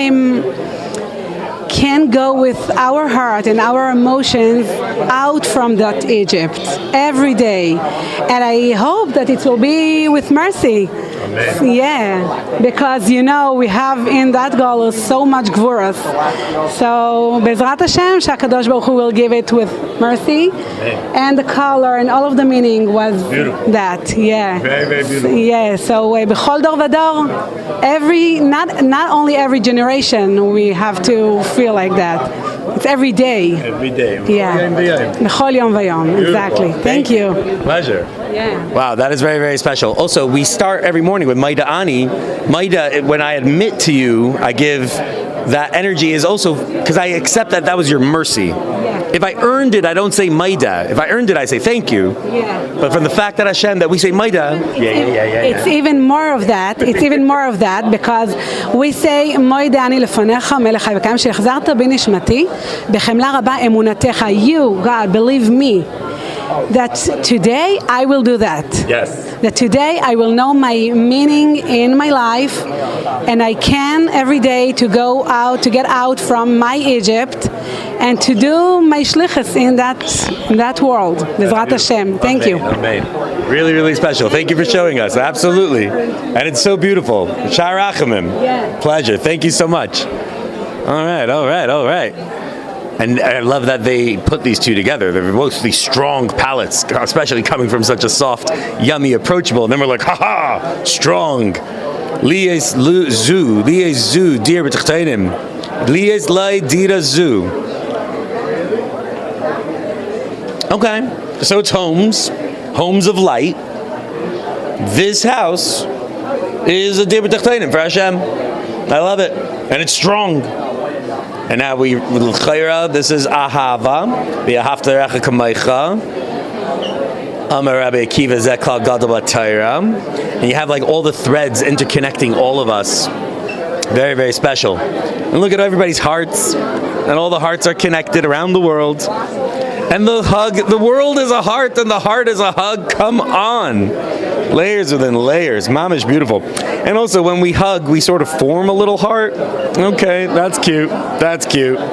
can go with our heart and our emotions out from that Egypt every day. And I hope that it will be with mercy. Yeah, because we have in that galus so much gvuras. So Bezrat Hashem, Shakadosh Baruch Hu will give it with mercy, and the color and all of the meaning was beautiful. That. Yeah, Very, very beautiful. Yeah. So Bechol Dor Vador, not only every generation we have to feel like that. It's every day. Every day. Yeah. Bechol Yom Vayom. Exactly. Thank you. Pleasure. Yeah. Wow, that is very, very special. Also, we start every morning with Maida Ani. Maida, when I admit to you, I give that energy is also because I accept that that was your mercy. If I earned it, I don't say Maida. If I earned it, I say thank you. Yeah. But from the fact that Hashem, that we say Maida, It's even more of that. It's even more of that because we say Moida ani lefanecha melech chai v'kayim she'achzarta bi nishmati b'chemla raba emunatecha. You, God, believe me that today I will do that. yes. That today I will know my meaning in my life, and I can every day to go out, to get out from my Egypt, and to do my shlichus in that world. Bezrat Hashem. Thank you. Amen. Really, really special. Thank you for showing us. Absolutely. And it's so beautiful. Shar Rachamim. Yeah. Pleasure. Thank you so much. All right. And I love that they put these two together. They're mostly strong palates, especially coming from such a soft, yummy, approachable. And then we're like, ha, strong. Lies zu, dir b'tchteinim. Lies lai dira zu. Okay, so it's homes of light. This house is a dir b'tchteinim for Hashem. I love it. And it's strong. And now this is Ahava, V'ahavta recha kamaycha, Amar Rabbi Akiva Zekla Gadol B'Torah. And you have like all the threads interconnecting all of us. Very, very special. And look at everybody's hearts, and all the hearts are connected around the world. And the world is a heart, and the heart is a hug. Come on. Layers within layers. Mama's beautiful. And also, when we hug, we sort of form a little heart. Okay, that's cute. That's cute. All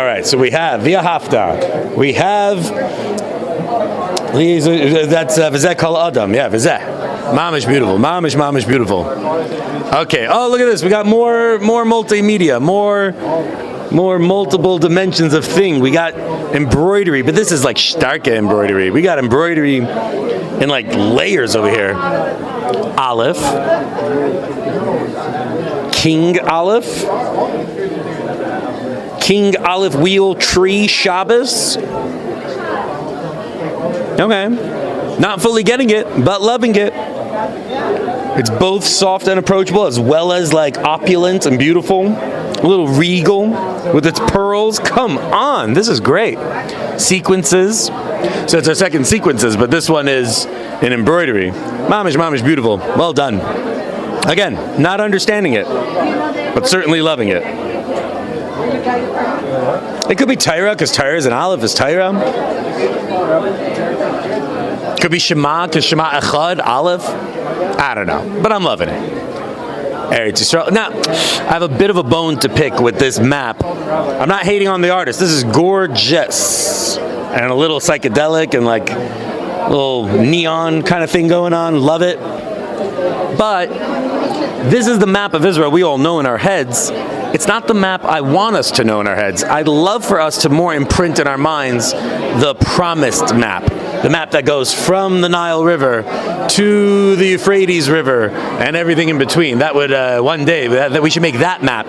right, so we have Via Hafta. We have that's Vizeh Kol Adam. Yeah, Vizeh. Mama's beautiful. Mama's beautiful. Okay. Oh, look at this. We got more multimedia. More multiple dimensions of thing. We got embroidery, but this is like starke embroidery. We got embroidery in like layers over here. Aleph, King Aleph wheel tree Shabbos. Okay, not fully getting it, but loving it. It's both soft and approachable, as well as like opulent and beautiful. A little regal with its pearls. Come on, this is great. Sequences. So it's our second sequences, but this one is in embroidery. Mamish beautiful. Well done. Again, not understanding it, but certainly loving it. It could be Tyra, because Tyra is an Aleph, is Tyra. Could be Shema, because Shema Echad, Aleph. I don't know, but I'm loving it. Eretz Yisrael. Now, I have a bit of a bone to pick with this map. I'm not hating on the artist. This is gorgeous. And a little psychedelic and like a little neon kind of thing going on. Love it. But this is the map of Israel we all know in our heads. It's not the map I want us to know in our heads. I'd love for us to more imprint in our minds the promised map. The map that goes from the Nile River to the Euphrates River and everything in between. That would one day, that we should make that map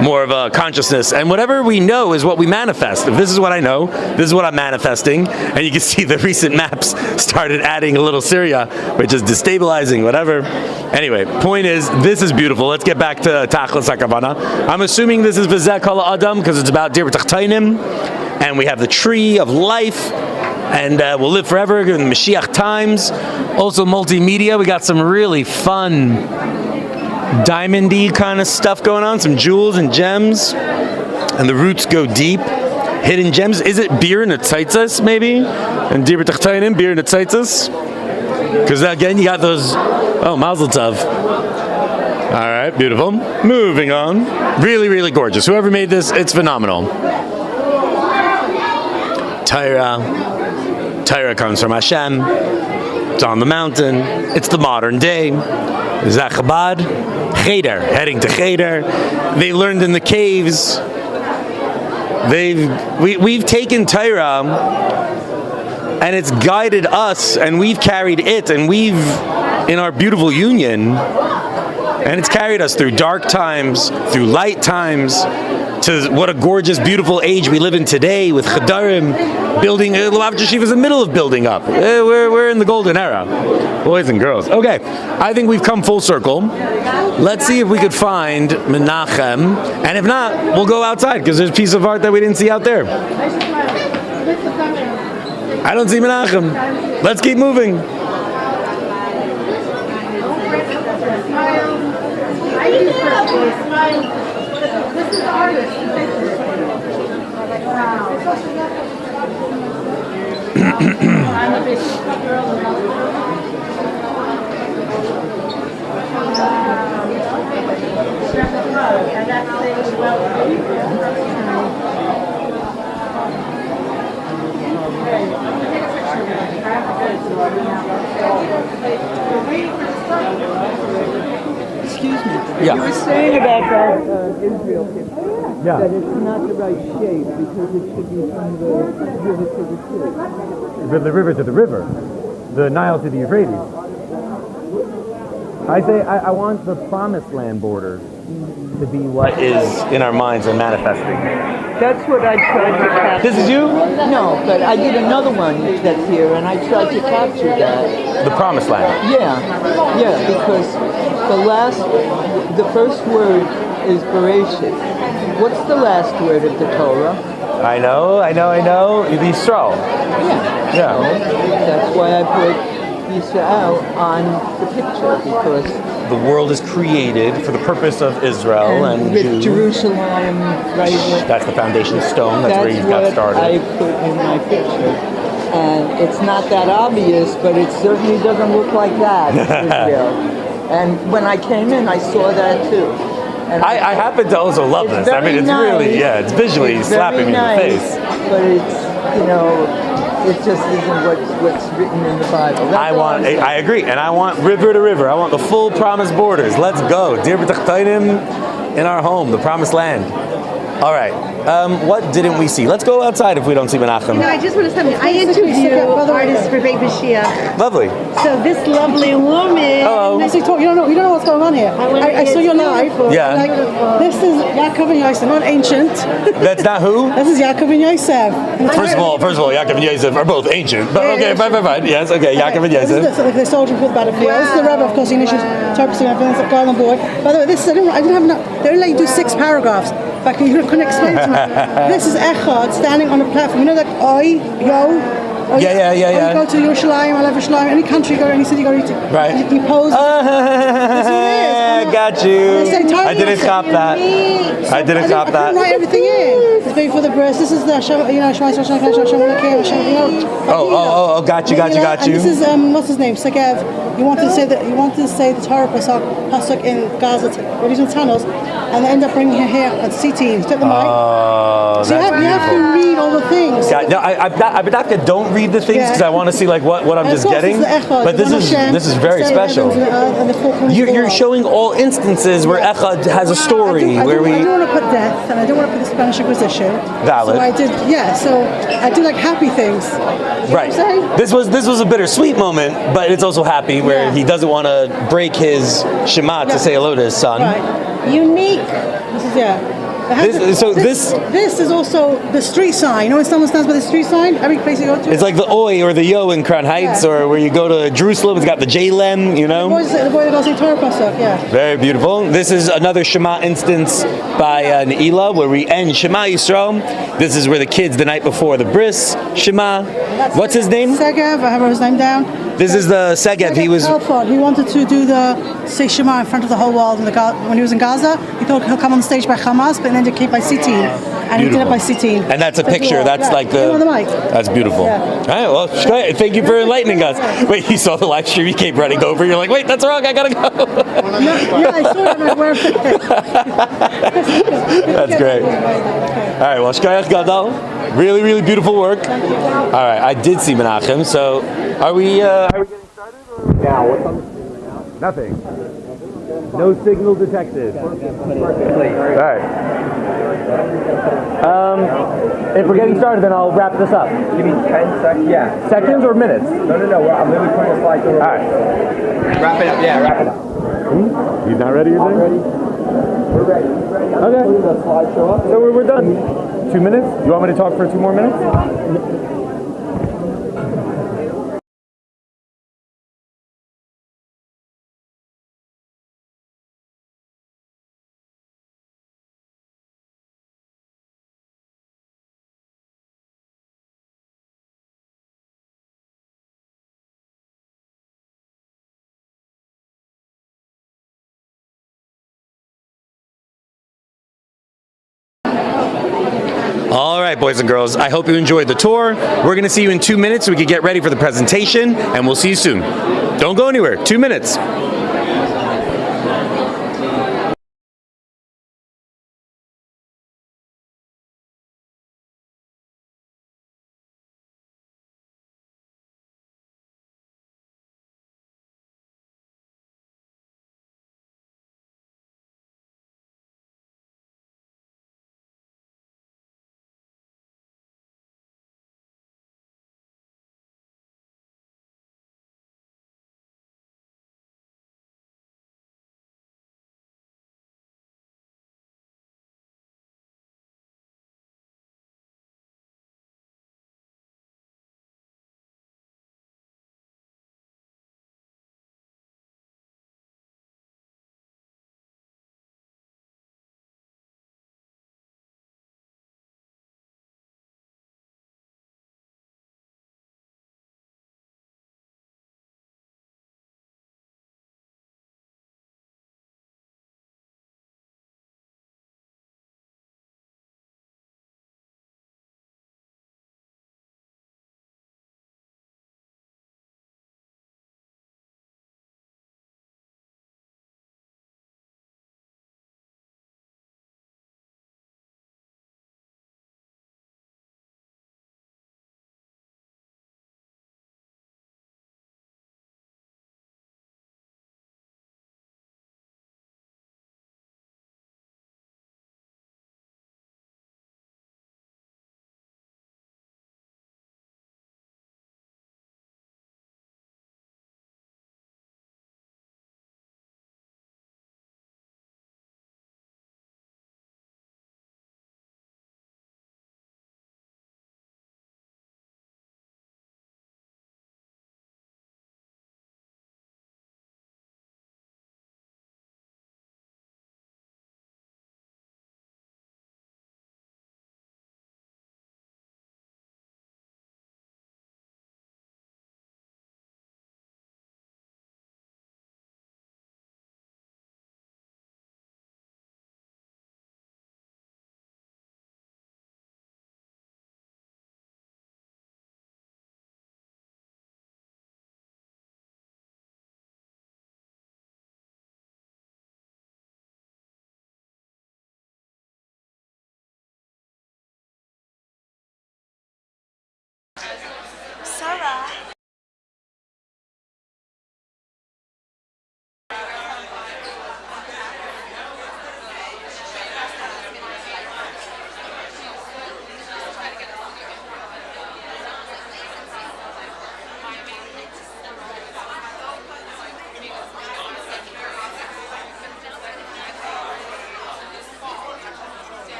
more of a consciousness. And whatever we know is what we manifest. If this is what I know, this is what I'm manifesting. And you can see the recent maps started adding a little Syria, which is destabilizing, whatever. Anyway, point is, this is beautiful. Let's get back to Tachlis HaKavana. I'm assuming this is V'zeh Kol Adam because it's about Dir B'Tachtainim. And we have the tree of life. And we'll live forever in Mashiach times. Also multimedia. We got some really fun diamondy kind of stuff going on. Some jewels and gems. And the roots go deep. Hidden gems. Is it beer and tzaitzas maybe? And Dir B'Tachtainim, beer and tzaitzas? Because again, you got those. Oh, Mazel Tov. All right, beautiful. Moving on. Really, really gorgeous. Whoever made this, it's phenomenal. Tyra comes from Hashem. It's on the mountain. It's the modern day. Is that Chabad? Cheder, heading to Cheder. They learned in the caves. We've taken Torah, and it's guided us, and we've carried it, and we've, in our beautiful union, and it's carried us through dark times, through light times, to what a gorgeous, beautiful age we live in today with Chadarim, building, Lulav Yeshiva is in the middle of building up. We're in the golden era, boys and girls. Okay, I think we've come full circle. Let's see if we could find Menachem, and if not, we'll go outside, because there's a piece of art that we didn't see out there. I don't see Menachem. Let's keep moving. Excuse me. Yeah. You were saying about that Israel picture, that it's not the right shape because it should be from the river to the sea. The river to the river, the Nile to the Euphrates. I say I want the promised land borders to be what is in our minds and manifesting. That's what I tried to capture. This is you? No, but I did another one that's here, and I tried to capture that. The promised land. Yeah, because the first word is Bereshit. What's the last word of the Torah? I know. The Yisrael. Yeah. That's why I put Yisrael on the picture, because The world is created for the purpose of Israel and with Jews. Jerusalem right That's the foundation stone. That's where he got what started. I put in my picture. And it's not that obvious, but it certainly doesn't look like that. Israel. And when I came in, I saw that too. And I happen to also love it's this. I mean, very it's nice. really, it's visually It's slapping me very in the nice, face. But it's, it just isn't what's written in the Bible. That's all I'm saying. I agree, and I want river to river. I want the full promised borders. Let's go. Dir b'tachtainim in our home, the promised land. All right. What didn't we see? Let's go outside if we don't see Menachem. No, I just want to say, I interview artists for Beit Mashiach. Lovely. So this lovely woman. Hello. Nice to talk. You don't know what's going on here. I saw you live. Yeah. Like, this is Yaakov and Yosef, not ancient. That's not who? This is Yaakov and Yosef. First of all, Yaakov and Yosef are both ancient. But okay, fine. Yes, okay, Yaakov and This Yosef. is the soldier for the battlefield. This is the Rebbe, of course, English is interpreting everything that's going on board. By the way, this I didn't have enough. They only let you do 6 paragraphs. In fact, you couldn't explain it to me. This is Echad standing on a platform. You know that Yeah. You go to Yerushalayim, I love Yerushalayim, any country you go, any city you go to. Right. You pose. Got you. I didn't cop that. I didn't cop I that. couldn't write everything in. It's before the breast. This is the Oh, got you. And this is what's his name? Segev. You wanted to say the Torah pasuk in Gaza. We're using tunnels, and they end up bringing her here at CT. Took the mic. Oh, So you have to read all the things. Yeah, no, I don't read the things because I want to see like what I'm And just of course, getting. it's the Echad, But the this is very Hashem, special. the heavens and the four corners of the You're world. showing all instances where Echad has a story I where we. don't want to put death, and I don't want to put the Spanish Inquisition. Valid. So I did, so I do like happy things. You know what Right. I'm saying? This was a bittersweet moment, but it's also happy where Yeah. he doesn't want to break his Shema to say hello to his son. Right. Unique. This is This is also the street sign. You know when someone stands by the street sign? Every place you go to. It's like the Oi or the Yo in Crown Heights, or where you go to Jerusalem, it's got the J-Lem, you know? The boy that goes in Torah pasuk, yeah. Very beautiful. This is another Shema instance by Ne'ilah, where we end Shema Yisrael. This is where the kids, the night before the bris, Shema. What's his name? Segev, I have his name down. This is the Segev. He was. He wanted to do the say Shema in front of the whole world when he was in Gaza. He thought he'll come on stage by Hamas, but then they came by Sittin. And he did it by Sittin. And that's a picture. That's like the. On the mic. That's beautiful. Yeah. All right. Well, thank you for enlightening us. Wait, you saw the live stream. You came running over. You're like, wait, that's wrong. I gotta go. Yeah, I saw it. That's great. All right. Well, Shkayach Gadol. Really, really beautiful work. All right. I did see Menachem. So, are we getting started? Now, what's on the screen right now? Nothing. No signal detected. All right. If we're getting started, then I'll wrap this up. Give me 10 seconds. Yeah. Seconds or minutes? No. I'm literally putting a slide through. All right. Wrap it up. Yeah, wrap it up. He's not ready, you're saying? Ready? We're ready. Okay. The slideshow up. So we're done. 2 minutes? You want me to talk for 2 more minutes? All right, boys and girls, I hope you enjoyed the tour. We're going to see you in 2 minutes so we can get ready for the presentation, and we'll see you soon. Don't go anywhere. 2 minutes.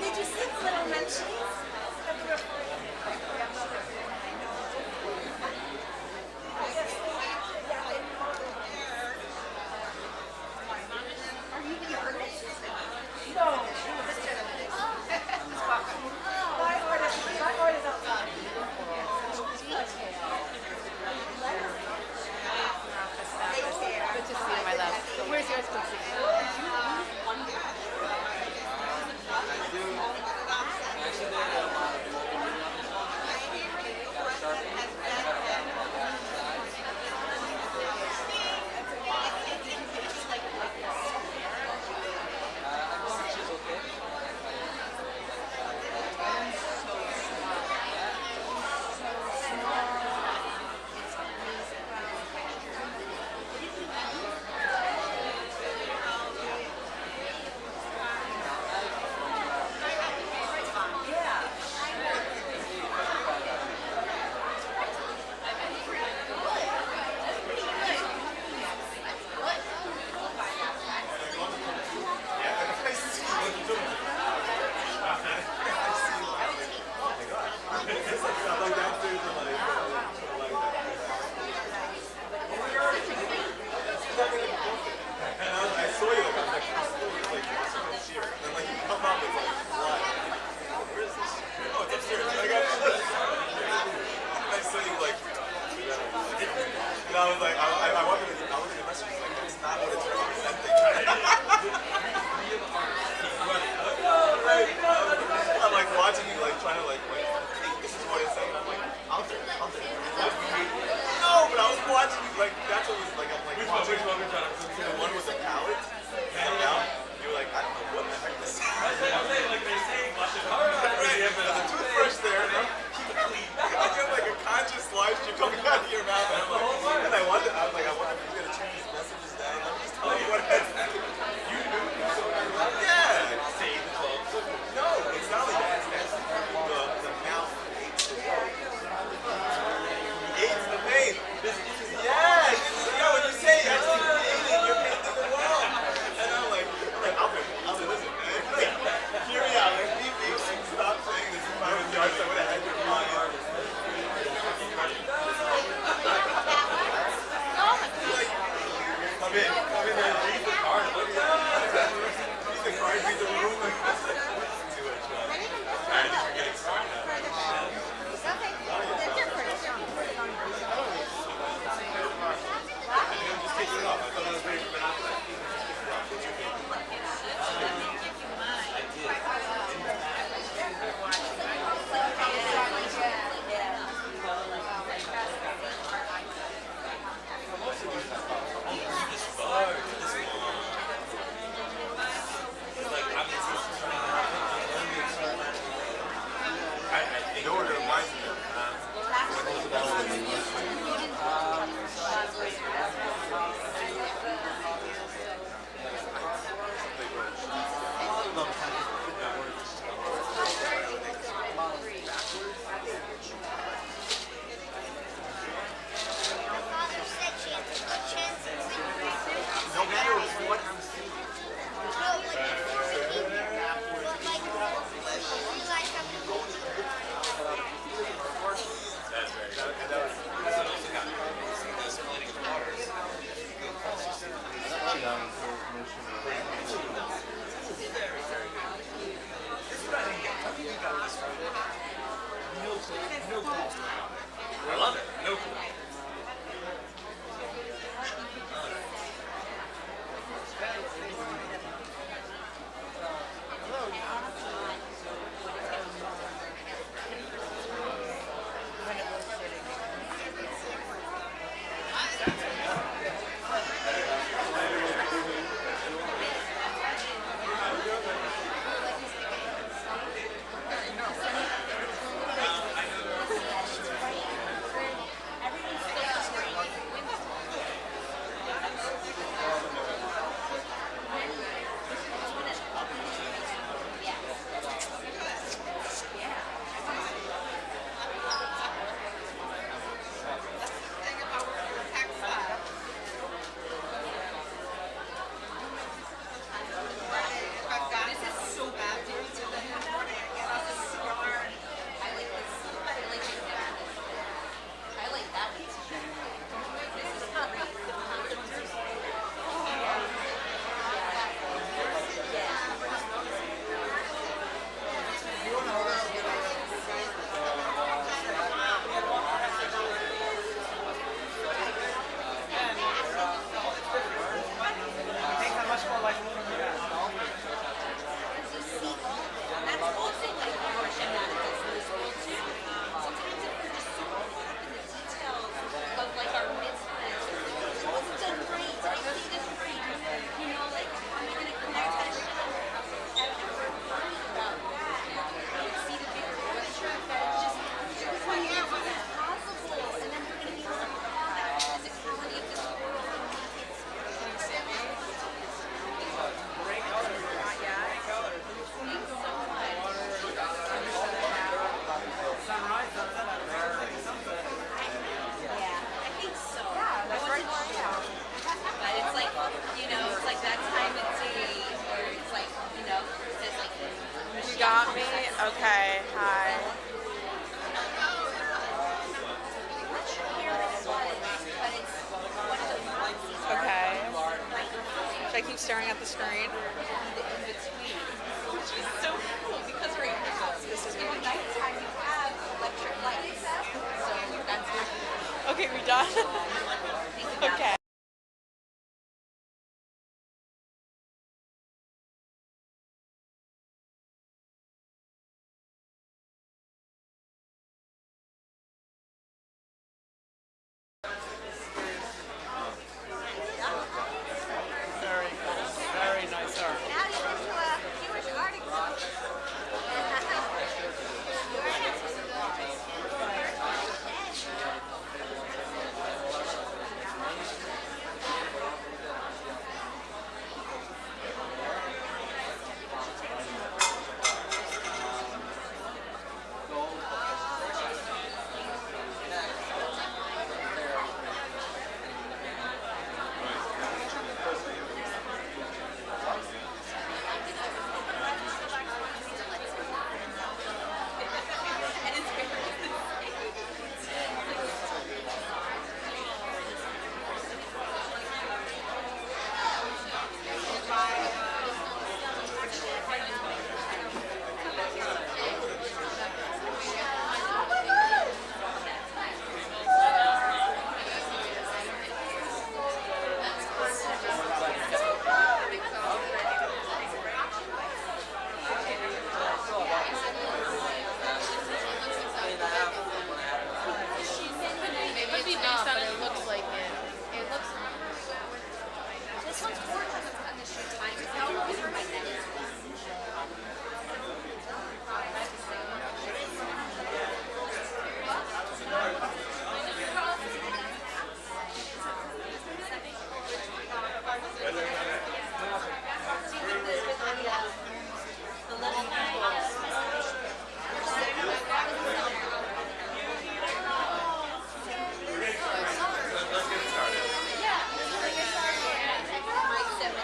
Did you see the little mentions? I was like, I wanted to get messages like that's not what it's representing. I'm like watching you, like trying to like this is what it's saying. I'm like, I'll do it. No, but I was watching you, like that's what was like. I'm like watching the one with the palette. And now you're like, I don't know what the heck this is. Like they say, the toothbrush there. Keep it clean. I get like a conscious live stream coming out of your mouth, and I'm like, and I wonder if he's gonna turn these messages down. I'm just telling you what it is. You knew. Yeah. Save the club. No, it's not like that. It's the mouth hates the world. Hates the pain. Yes. Yeah, when you say actually painting, you're painting the world. And I'm like, I'll be listen, man. Hear me out. Like, stop saying this is my own yard. So what the heck are you doing? Come in there and read the card. Look at that. Read the card, read the room. Too much fun. Alright, I think we're getting started I'm just taking it off. I thought I was ready for binoculars. You know what it reminds me of? No matter what I'm seeing. That's very good. And also got the splitting of waters. Very, very good. This is what I didn't get. How did you got this from? No clue. No clue what's going on there. I love it. No clue. Okay, hi. Okay. Should I keep staring at the screen? She's so cool because her this is really nighttime. You have electric lights. So that's good. Okay, we done? Okay. Very nice art. Now you're into a Jewish art exhibit.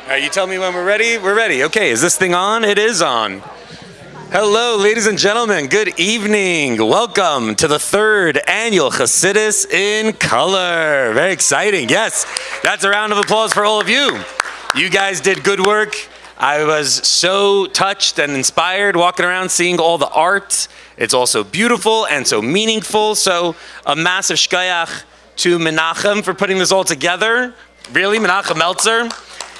All right, you tell me when we're ready. We're ready. Okay, is this thing on? It is on. Hello, ladies and gentlemen. Good evening. Welcome to the third annual Chassidus in Color. Very exciting. Yes, that's a round of applause for all of you. You guys did good work. I was so touched and inspired walking around seeing all the art. It's also beautiful and so meaningful. So a massive shkayach to Menachem for putting this all together. Really, Menachem Meltzer.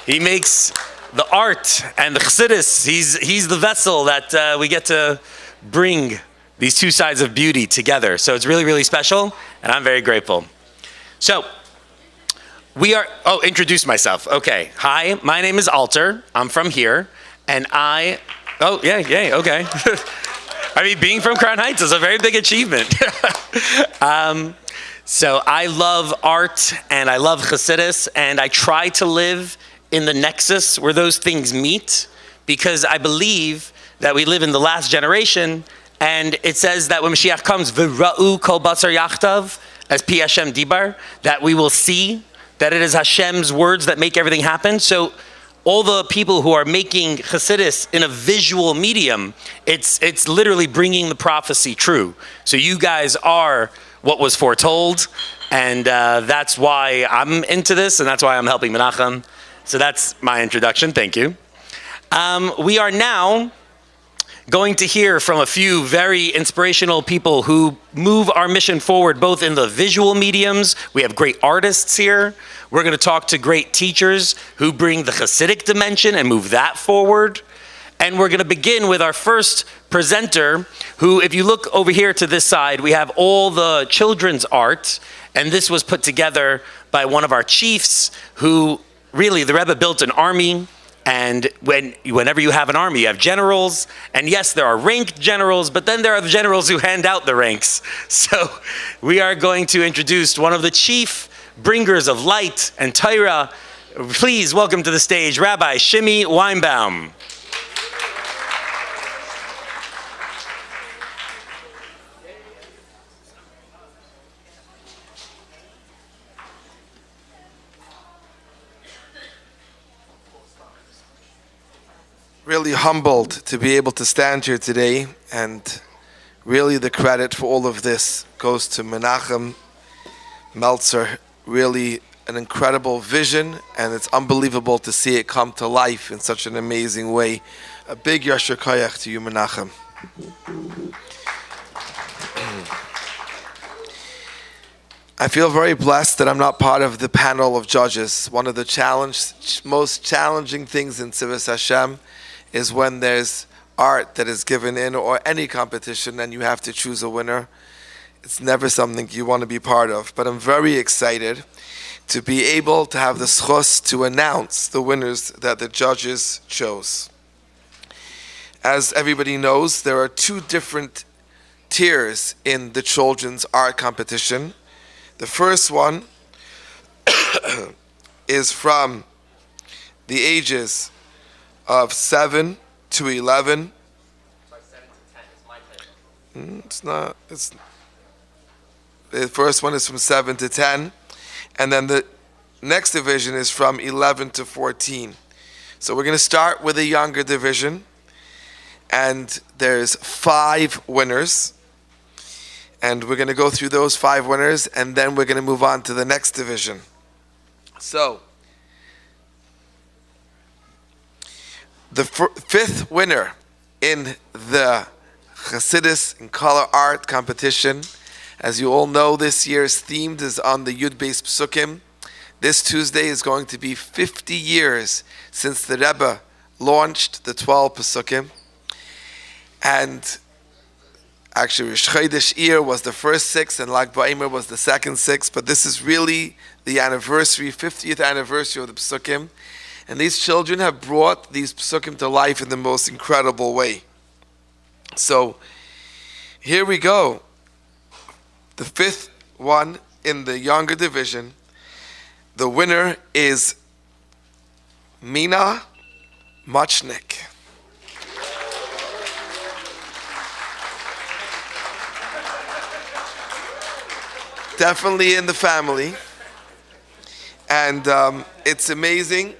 He makes the art and the Chassidus. He's the vessel that we get to bring these two sides of beauty together. So it's really, really special, and I'm very grateful. So introduce myself. Okay, hi, my name is Alter. I'm from here, and okay. I mean, being from Crown Heights is a very big achievement. So I love art, and I love Chassidus, and I try to live in the nexus where those things meet, because I believe that we live in the last generation, and it says that when Mashiach comes, v'ra'u kol basar yachtav, as Pi Hashem dibar, that we will see that it is Hashem's words that make everything happen. So all the people who are making Chassidus in a visual medium, it's literally bringing the prophecy true. So you guys are what was foretold, and that's why I'm into this, and that's why I'm helping Menachem. So that's my introduction. Thank you. We are now going to hear from a few very inspirational people who move our mission forward, both in the visual mediums. We have great artists here. We're going to talk to great teachers who bring the Hasidic dimension and move that forward. And we're going to begin with our first presenter, who, if you look over here to this side, we have all the children's art. And this was put together by one of our chiefs who, really, the Rebbe built an army, and whenever you have an army, you have generals, and yes, there are ranked generals, but then there are the generals who hand out the ranks. So we are going to introduce one of the chief bringers of light and Torah. Please welcome to the stage Rabbi Shimi Weinbaum. really humbled to be able to stand here today, and really the credit for all of this goes to Menachem Meltzer. Really an incredible vision, and it's unbelievable to see it come to life in such an amazing way. A big Yasher Koyach to you, Menachem. I feel very blessed that I'm not part of the panel of judges. One of the most challenging things in Tzivos Hashem is when there's art that is given in, or any competition, and you have to choose a winner. It's never something you want to be part of. But I'm very excited to be able to have the schos to announce the winners that the judges chose. As everybody knows, there are two different tiers in the children's art competition. The first one is from the ages of 7 to 11. The first one is from 7 to 10. And then the next division is from 11 to 14. So we're going to start with a younger division. And there's 5 winners. And we're going to go through those 5 winners, and then we're going to move on to the next division. So, the 5th winner in the Chassidus in color art competition, as you all know, this year's theme is on the Yud Beis Psukim. This Tuesday is going to be 50 years since the Rebbe launched the 12 Psukim. And actually, Rosh Chodesh Iyar was the first 6, and Lag BaOmer was the second 6. But this is really the anniversary, 50th anniversary of the Psukim. And these children have brought these Psukim to life in the most incredible way. So, here we go. The 5th one in the younger division. The winner is Mina Muchnik. Definitely in the family. And it's amazing.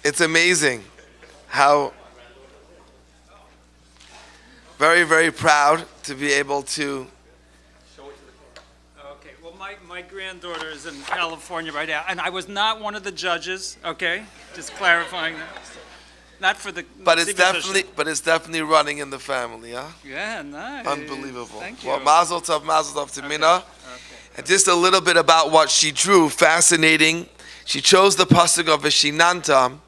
It's amazing how very, very proud to be able to. Okay, well, my granddaughter is in California right now, and I was not one of the judges, okay? Just clarifying that. Not for the. But it's definitely running in the family, huh? Yeah, nice. Unbelievable. Thank you. Well, mazel tov to Mina. Okay. And just a little bit about what she drew. Fascinating. She chose the pasuk of Veshinantam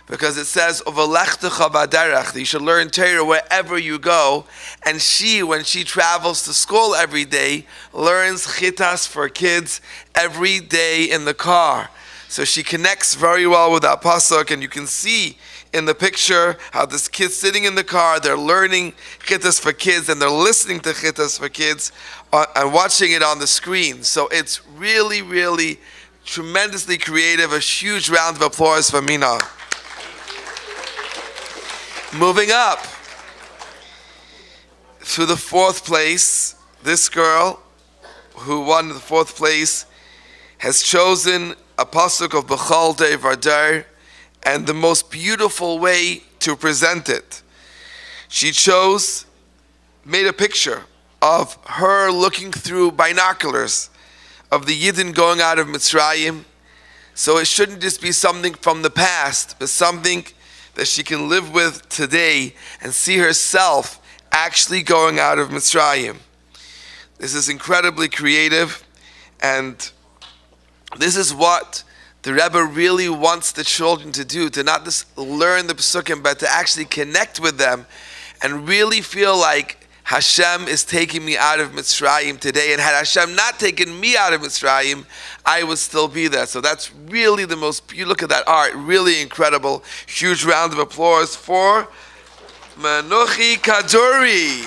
because it says Uvalechtecha b'derech, that you should learn Torah wherever you go. And she, when she travels to school every day, learns chitas for kids every day in the car. So she connects very well with that pasuk, and you can see in the picture how this kid's sitting in the car, they're learning chitas for kids, and they're listening to chitas for kids and watching it on the screen. So it's really, really tremendously creative. A huge round of applause for Mina. Moving up to the 4th place, this girl who won the 4th place has chosen a pasuk of B'chol Dei Vardar, and the most beautiful way to present it. She made a picture of her looking through binoculars of the Yidden going out of Mitzrayim. So it shouldn't just be something from the past, but something that she can live with today and see herself actually going out of Mitzrayim. This is incredibly creative, and this is what the Rebbe really wants the children to do, to not just learn the Pesukim, but to actually connect with them and really feel like Hashem is taking me out of Mitzrayim today. And had Hashem not taken me out of Mitzrayim, I would still be there. So that's really the most, you look at that art, really incredible. Huge round of applause for Menuchi Kaduri.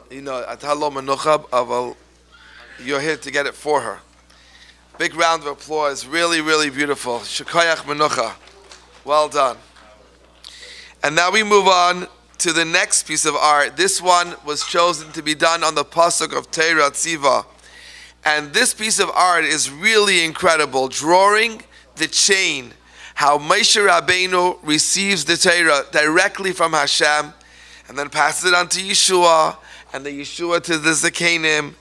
You know, Atalo Menucha, you're here to get it for her. Big round of applause. Really, really beautiful. Shekayach Menucha. Well done. And now we move on to the next piece of art. This one was chosen to be done on the pasuk of Teira Tziva. And this piece of art is really incredible, drawing the chain, how Moshe Rabbeinu receives the Torah directly from Hashem, and then passes it on to Yeshua, and the Yeshua to the Zakenim,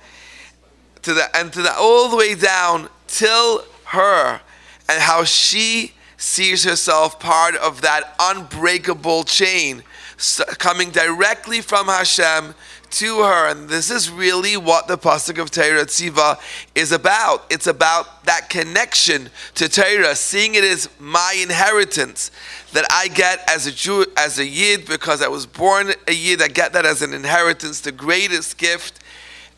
to the all the way down till her, and how she sees herself part of that unbreakable chain coming directly from Hashem to her. And this is really what the Pasuk of Torah Tziva is about. It's about that connection to Torah, seeing it as my inheritance that I get as a Jew, as a Yid, because I was born a Yid. I get that as an inheritance, the greatest gift.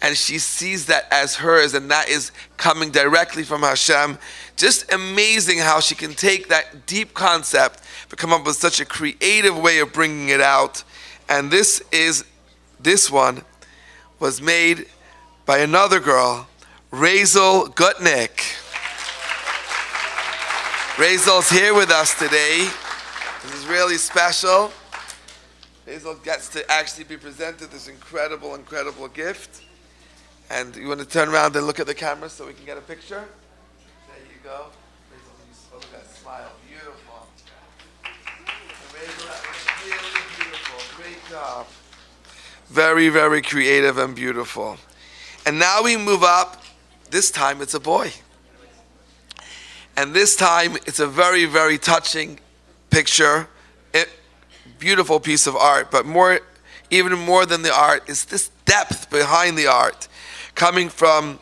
And she sees that as hers, and that is coming directly from Hashem. Just amazing how she can take that deep concept but come up with such a creative way of bringing it out. And this one was made by another girl, Razel Gutnick. Razel's here with us today. This is really special. Razel gets to actually be presented this incredible, incredible gift. And you want to turn around and look at the camera so we can get a picture? There you go. Razel, look at that smile. Beautiful. Razel, that was really beautiful. Great job. Very, very creative and beautiful. And now we move up. This time it's a boy. And this time it's a very, very touching picture. Beautiful piece of art. But even more than the art is this depth behind the art, coming from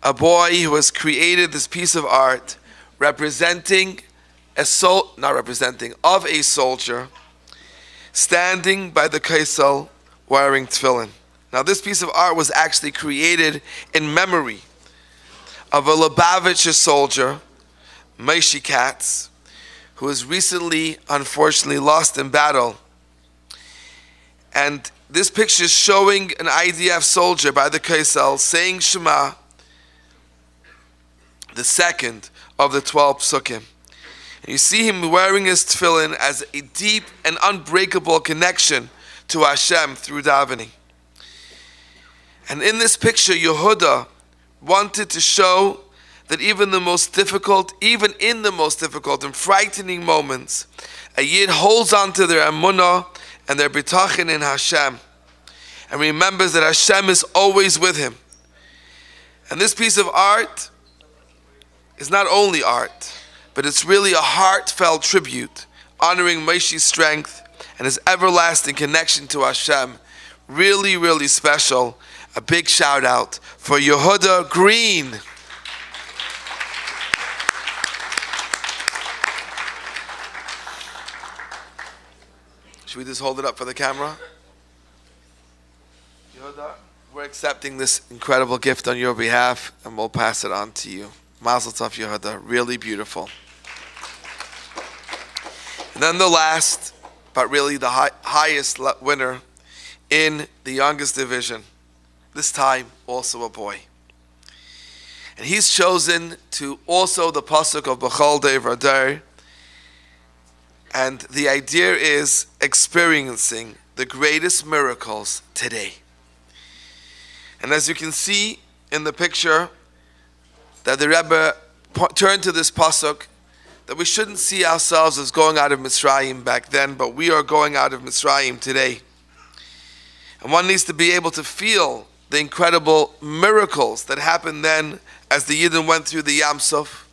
a boy who has created this piece of art representing of a soldier standing by the kaisel wearing tefillin. Now this piece of art was actually created in memory of a Lubavitcher soldier, Moshe Katz, who was recently, unfortunately, lost in battle. And this picture is showing an IDF soldier by the kaisel saying Shema, the second of the 12 psukim. And you see him wearing his tefillin as a deep and unbreakable connection to Hashem through davening. And in this picture, Yehuda wanted to show that even in the most difficult and frightening moments, a Yid holds on to their emunah and their bitachon in Hashem, and remembers that Hashem is always with him. And this piece of art is not only art, but it's really a heartfelt tribute, honoring Moshe's strength and his everlasting connection to Hashem. Really, really special. A big shout out for Yehuda Green. Should we just hold it up for the camera? Yehuda, we're accepting this incredible gift on your behalf, and we'll pass it on to you. Mazel tov, Yehuda. Really beautiful. And then the last, but really the highest winner in the youngest division, this time also a boy. And he's chosen to also the pasuk of B'chol Devar Dar. And the idea is experiencing the greatest miracles today. And as you can see in the picture, that the Rebbe turned to this pasuk, that we shouldn't see ourselves as going out of Mitzrayim back then, but we are going out of Mitzrayim today. And one needs to be able to feel the incredible miracles that happened then as the Yidden went through the Yam Suf.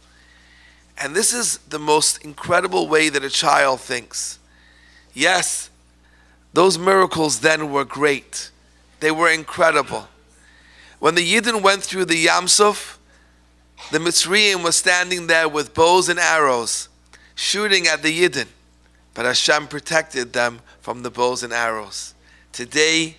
And this is the most incredible way that a child thinks. Yes, those miracles then were great. They were incredible. When the Yidden went through the Yam Suf, the Mitzrayim was standing there with bows and arrows, shooting at the Yidden. But Hashem protected them from the bows and arrows. Today,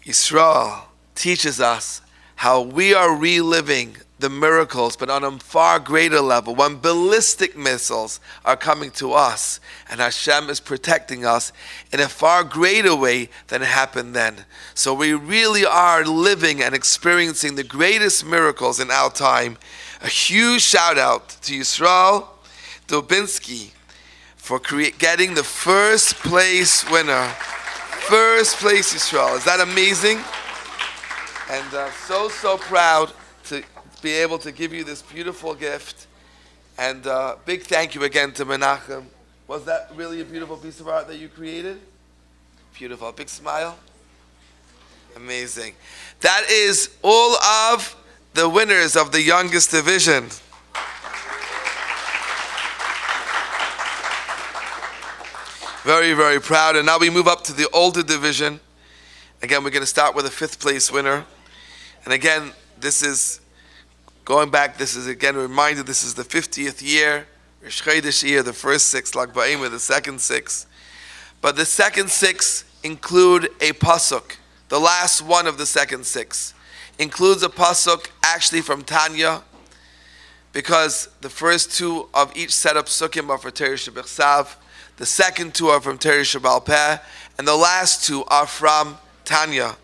Yisrael teaches us how we are reliving the miracles, but on a far greater level, when ballistic missiles are coming to us, and Hashem is protecting us in a far greater way than it happened then. So we really are living and experiencing the greatest miracles in our time. A huge shout out to Yisrael Dubinsky for getting the first place winner First place, Yisrael. Is that amazing? And so proud to be able to give you this beautiful gift. And big thank you again to Menachem. Was that really a beautiful piece of art that you created? Beautiful. Big smile. Amazing. That is all of the winners of the youngest division. Very, very proud. And now we move up to the older division. Again, we're going to start with a 5th place winner. And again, this is going back. This is again a reminder. This is the 50th year, Rosh Chodesh year, the first 6, Lag BaOmer, the second 6. But the second 6 include a pasuk. The last one of the second 6 includes a pasuk actually from Tanya, because the first 2 of each set of psukim are for Torah Shebechsav, the second 2 are from Torah Shebal Peh, and the last 2 are from Tanya.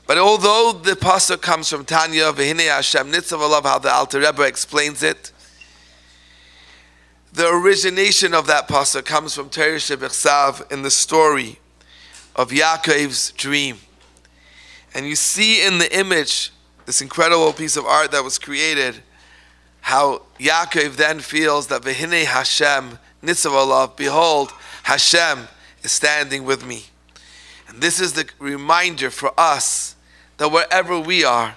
But although the pasuk comes from Tanya, V'hinei Hashem Nitzav Alav, how the Alter Rebbe explains it, the origination of that pasuk comes from Torah Shebechsav in the story of Yaakov's dream. And you see in the image, this incredible piece of art that was created, how Yaakov then feels that V'hinei Hashem Nitzav Alav, behold, Hashem is standing with me. And this is the reminder for us that wherever we are,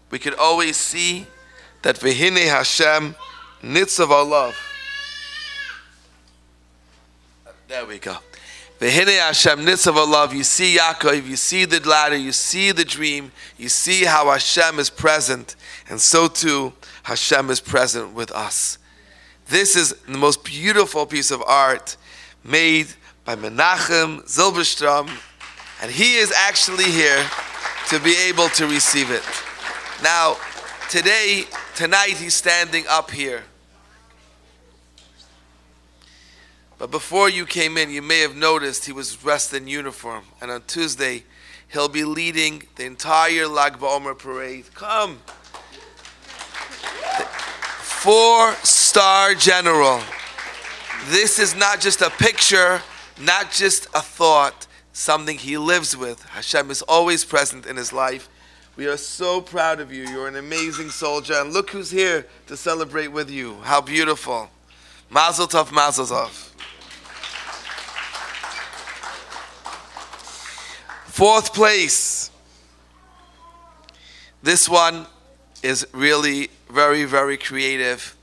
we can always see that V'hinei Hashem Nitzav Alav. There we go. V'hinei Hashem Nitzav Alav. You see Yaakov, you see the ladder, you see the dream, you see how Hashem is present, and so too Hashem is present with us. This is the most beautiful piece of art made by Menachem Zilberstrom, and he is actually here to be able to receive it. Now, tonight he's standing up here. But before you came in, you may have noticed he was dressed in uniform, and on Tuesday he'll be leading the entire Lag BaOmer parade. Come. 4-star general. This is not just a picture, not just a thought, something he lives with. Hashem is always present in his life. We are so proud of you. You're an amazing soldier. And look who's here to celebrate with you. How beautiful. Mazel tov, mazel tov. 4th place. This one is really very, very creative.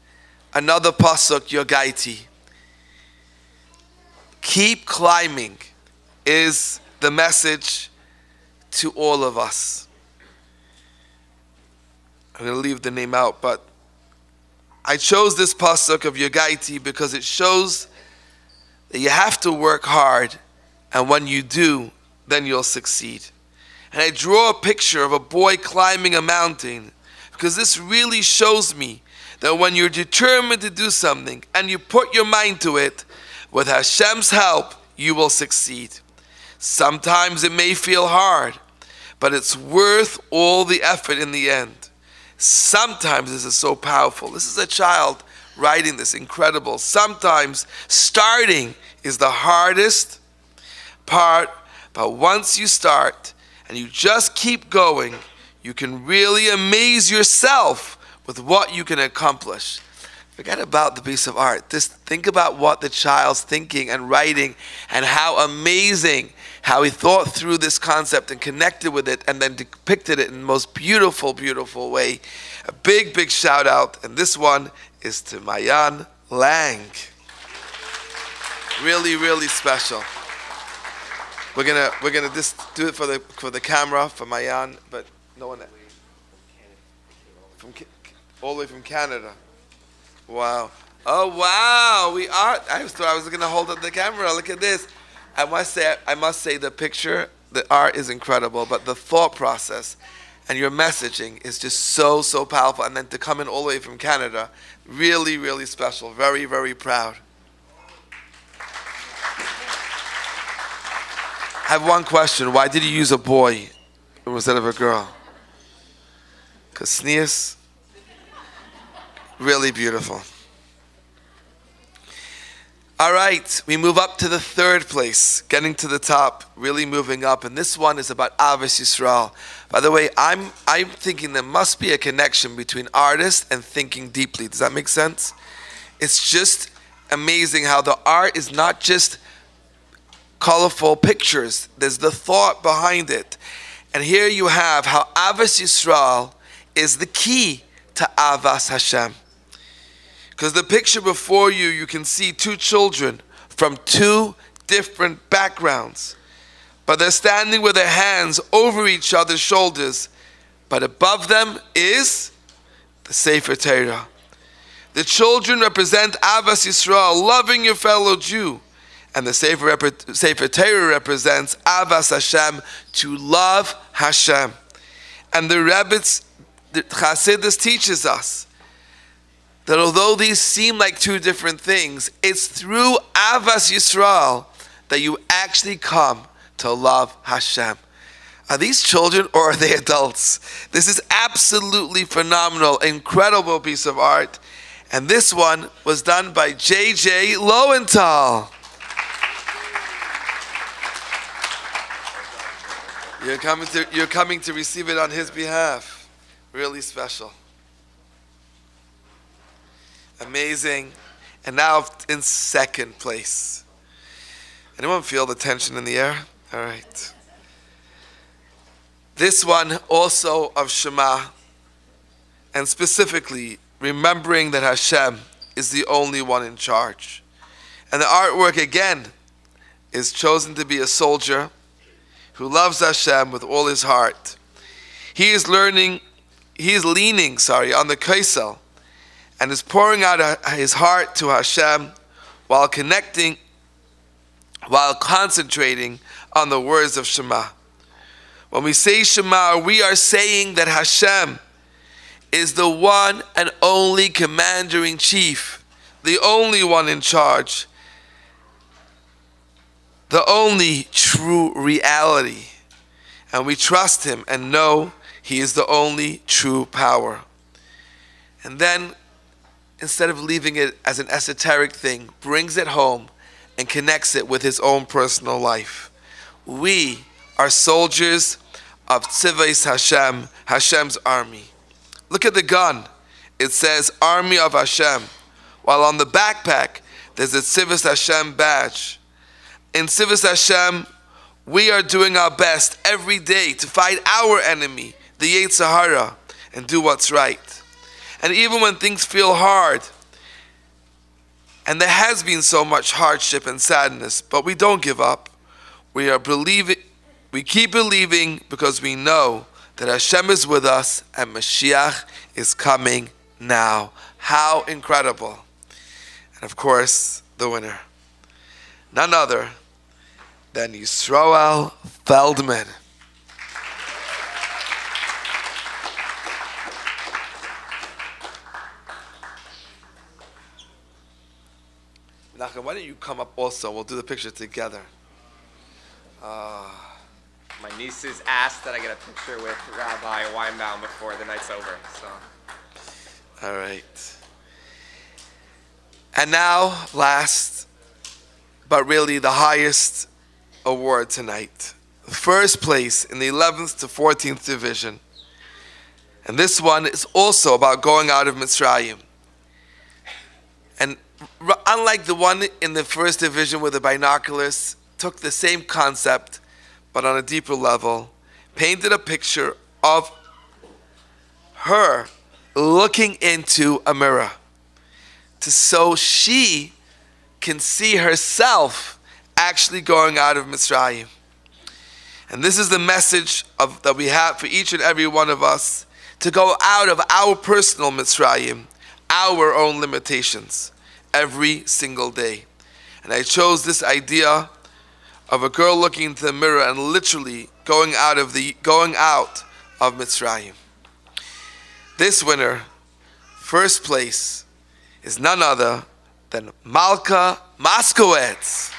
Another pasuk, Yogaiti. Keep climbing is the message to all of us. I'm going to leave the name out, but I chose this pasuk of Yogaiti because it shows that you have to work hard, and when you do, then you'll succeed. And I draw a picture of a boy climbing a mountain, because this really shows me that when you're determined to do something and you put your mind to it, with Hashem's help, you will succeed. Sometimes it may feel hard, but it's worth all the effort in the end. Sometimes this is so powerful. This is a child writing this, incredible. Sometimes starting is the hardest part, but once you start and you just keep going, you can really amaze yourself with what you can accomplish. Forget about the piece of art. Just think about what the child's thinking and writing, and how amazing how he thought through this concept and connected with it and then depicted it in the most beautiful, beautiful way. A big, big shout out. And this one is to Mayan Lang. Really, really special. We're gonna just do it for the camera for Mayan, but no one from all the way from Canada. Wow. Oh wow, we are. I thought I was going to hold up the camera. Look at this. I must say the picture, the art is incredible, but the thought process and your messaging is just so, so powerful. And then to come in all the way from Canada, really, really special. Very, very proud. I have one question. Why did you use a boy instead of a girl? Because Sneas, really beautiful. All right, we move up to the third place, getting to the top, really moving up. And this one is about Avos Yisrael. By the way, I'm thinking there must be a connection between artists and thinking deeply. Does that make sense? It's just amazing how the art is not just colorful pictures. There's the thought behind it. And here you have how Avos Yisrael is the key to Avas Hashem. Because the picture before you, you can see two children from two different backgrounds. But they're standing with their hands over each other's shoulders. But above them is the Sefer Torah. The children represent Avas Yisrael, loving your fellow Jew. And the Sefer Torah represents Avas Hashem, to love Hashem. And the Chassidus teaches us that although these seem like two different things, it's through Avas Yisrael that you actually come to love Hashem. Are these children or are they adults? This is absolutely phenomenal, incredible piece of art. And this one was done by J.J. Lowenthal. You're coming to receive it on his behalf. Really special. Amazing. And now in second place. Anyone feel the tension in the air? All right. This one also of Shema, and specifically remembering that Hashem is the only one in charge. And the artwork again is chosen to be a soldier who loves Hashem with all his heart. He is leaning on the kaisel and is pouring out his heart to Hashem while concentrating on the words of Shema. When we say Shema, we are saying that Hashem is the one and only commander-in-chief, the only one in charge, the only true reality. And we trust him and know he is the only true power. And then, instead of leaving it as an esoteric thing, brings it home and connects it with his own personal life. We are soldiers of Tzivos Hashem, Hashem's army. Look at the gun. It says Army of Hashem, while on the backpack there's a Tzivos Hashem badge. In Tzivos Hashem, we are doing our best every day to fight our enemy, the Yetzer Hara, and do what's right. And even when things feel hard, and there has been so much hardship and sadness, but we don't give up. We keep believing because we know that Hashem is with us and Mashiach is coming now. How incredible. And of course, the winner. None other than Yisroel Feldman. Nachum, why don't you come up also? We'll do the picture together. My nieces asked that I get a picture with Rabbi Weinbaum before the night's over. So. All right. And now, last, but really the highest award tonight. First place in the 11th to 14th division. And this one is also about going out of Mitzrayim. And unlike the one in the first division with the binoculars, took the same concept, but on a deeper level, painted a picture of her looking into a mirror, so she can see herself actually going out of Mitzrayim. And this is the message that we have for each and every one of us, to go out of our personal Mitzrayim, our own limitations, every single day. And I chose this idea of a girl looking into the mirror and literally going out of Mitzrayim. This winner, first place, is none other than Malka Moskowitz.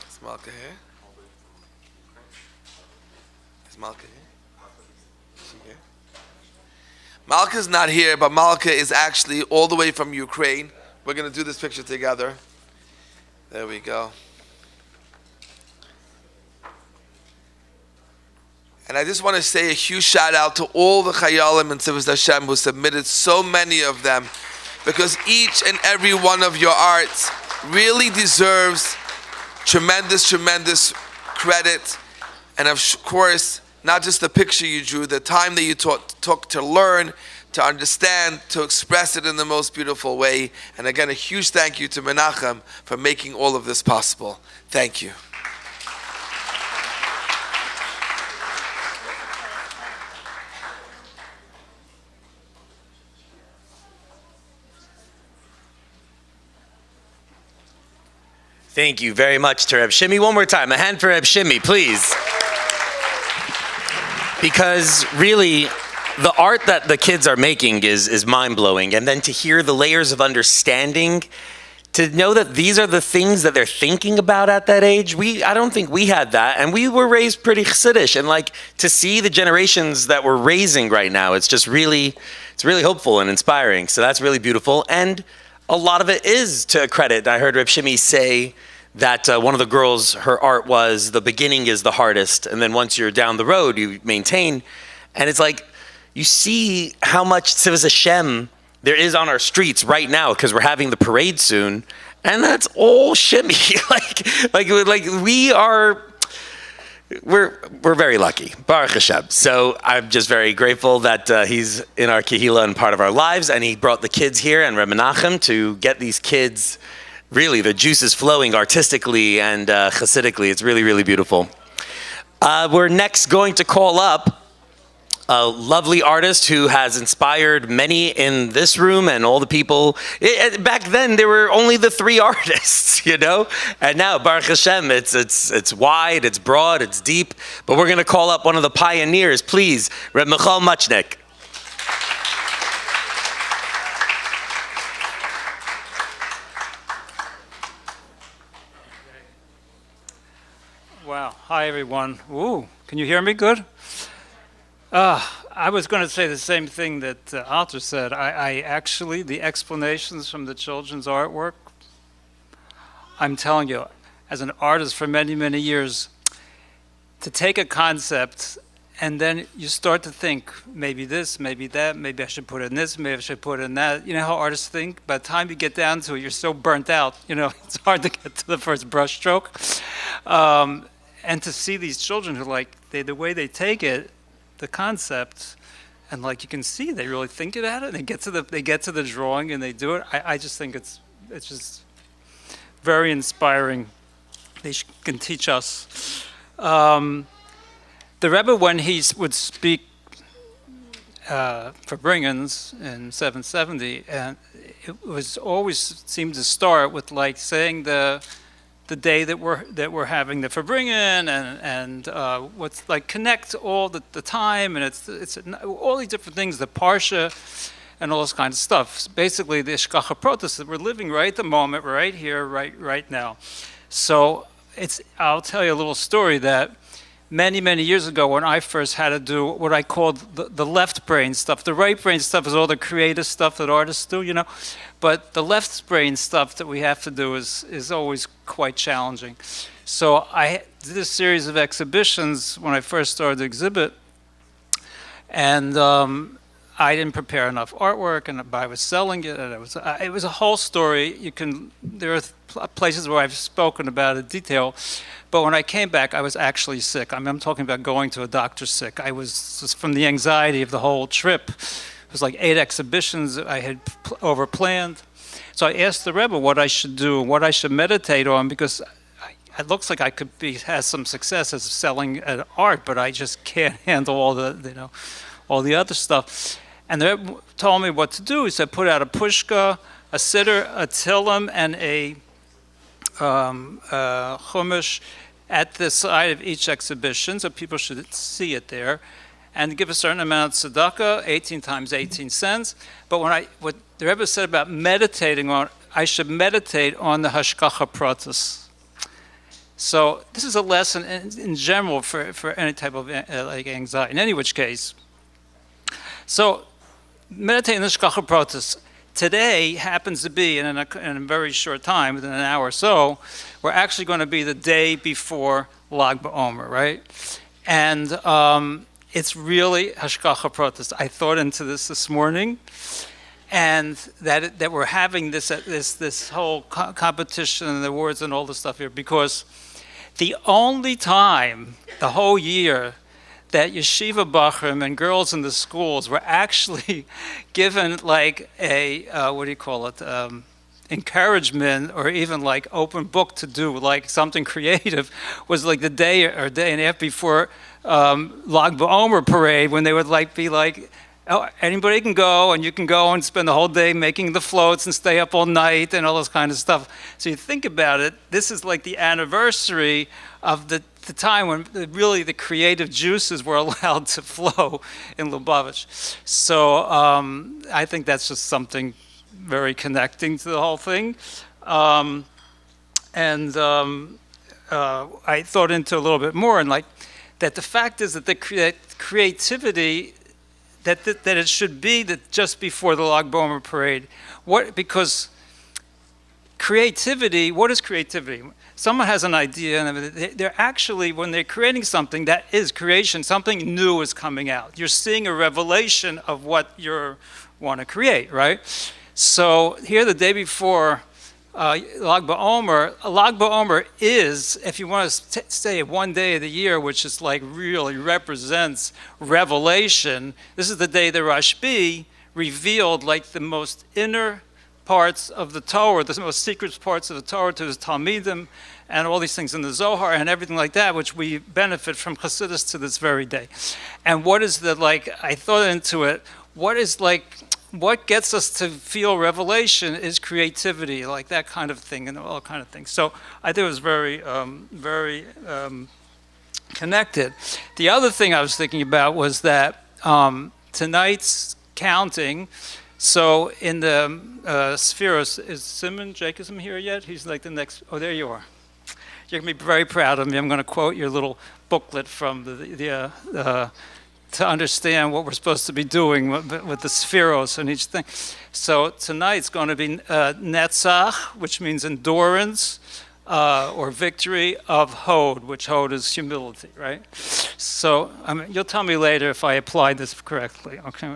Is Malka here? Is Malka here? Is she here? Malka's not here, but Malka is actually all the way from Ukraine. We're going to do this picture together. There we go. And I just want to say a huge shout out to all the Chayalim and Tzivos Hashem who submitted, so many of them, because each and every one of your arts really deserves tremendous, tremendous credit. And of course, not just the picture you drew, the time that you took to learn, to understand, to express it in the most beautiful way. And again, a huge thank you to Menachem for making all of this possible. Thank you. Thank you very much to Reb Shimi. One more time, a hand for Reb Shimi, please. Because really, the art that the kids are making is mind-blowing. And then to hear the layers of understanding, to know that these are the things that they're thinking about at that age, I don't think we had that. And we were raised pretty Chassidish. And like, to see the generations that we're raising right now, it's just really, it's really hopeful and inspiring. So that's really beautiful. And a lot of it is to credit. I heard Reb Shimi say that one of the girls, her art was, the beginning is the hardest, and then once you're down the road, you maintain. And it's like, you see how much Tzivos Hashem there is on our streets right now, because we're having the parade soon, and that's all shimmy. like we're very lucky, Baruch Hashem. So I'm just very grateful that he's in our Kehila and part of our lives, and he brought the kids here and Reb Menachem to get these kids, really, the juice is flowing artistically and Chassidically. It's really, really beautiful. We're next going to call up a lovely artist who has inspired many in this room and all the people. Back then, there were only the three artists, you know? And now, Baruch Hashem, it's wide, it's broad, it's deep. But we're going to call up one of the pioneers, please, Reb Michal Machnik. Wow. Hi, everyone. Ooh, can you hear me good? I was going to say the same thing that Alter said. I actually, the explanations from the children's artwork, I'm telling you, as an artist for many, many years, to take a concept and then you start to think, maybe this, maybe that, maybe I should put in this, maybe I should put in that. You know how artists think? By the time you get down to it, you're so burnt out. You know, it's hard to get to the first brush stroke. And to see these children who, like, the way they take it, the concept, and like you can see, they really think about it. They get to the drawing and they do it. I just think it's just very inspiring. They can teach us. The Rebbe, when he would speak for Bringens in 770, and it was always seemed to start with like saying the day that we're having the Farbringen and what's like connect all the time, and it's all these different things, the Parsha and all this kind of stuff. Basically, the Ishkacha Protos that we're living right at the moment, right here, right now. So I'll tell you a little story that many, many years ago when I first had to do what I called the left brain stuff. The right brain stuff is all the creative stuff that artists do, you know. But the left brain stuff that we have to do is always quite challenging. So I did a series of exhibitions when I first started to exhibit. And I didn't prepare enough artwork, and I was selling it, and it was a whole story. There are places where I've spoken about it in detail. But when I came back, I was actually sick. I mean, I'm talking about going to a doctor sick. I was just from the anxiety of the whole trip. It was like 8 exhibitions I had overplanned. So I asked the Rebbe what I should do, what I should meditate on, because it looks like I could have some success as selling art, but I just can't handle all the other stuff. And the Rebbe told me what to do. He said, put out a pushka, a siddur, a tillim, and a chumash at the side of each exhibition, so people should see it there, and give a certain amount of tzedakah, 18 times 18 cents. But what the Rebbe said about meditating on, I should meditate on the hashkacha pratis. So this is a lesson in general for any type of like anxiety. In any which case, so meditate in the Hashgacha Pratis. Today happens to be, in a very short time, within an hour or so, we're actually going to be the day before Lag BaOmer, right? And it's really Hashgacha Pratis. I thought into this morning, and that we're having this whole competition and the awards and all this stuff here, because the only time the whole year that yeshiva bachrim and girls in the schools were actually given like a what do you call it, encouragement, or even like open book to do like something creative, was like the day or day and a half before Lag BaOmer parade, when they would like be like, oh, anybody can go, and you can go and spend the whole day making the floats and stay up all night and all this kind of stuff. So you think about it, this is like the anniversary of the time when really the creative juices were allowed to flow in Lubavitch. So I think that's just something very connecting to the whole thing. I thought into a little bit more, and like that the fact is that the creativity, that it should be that just before the Lag BaOmer parade. Because creativity, what is creativity? Someone has an idea, and they're actually, when they're creating something, that is creation, something new is coming out. You're seeing a revelation of what you want to create, right? So here, the day before Lag BaOmer is, if you want to say one day of the year, which is like really represents revelation, this is the day the Rashbi revealed like the most inner parts of the Torah, the most secret parts of the Torah to his Talmidim, and all these things in the Zohar and everything like that, which we benefit from Chassidus to this very day. And what is the, like, I thought into it, what gets us to feel revelation is creativity, like that kind of thing and all kind of things. So I think it was very connected. The other thing I was thinking about was that tonight's counting, so in the Spheros, is Simon Jacobson here yet? He's like the next, oh, there you are. You're going to be very proud of me. I'm going to quote your little booklet from to understand what we're supposed to be doing with the Spheros and each thing. So tonight's going to be Netzach, which means endurance, or victory, of Hod, which Hod is humility, right? So you'll tell me later if I applied this correctly, okay?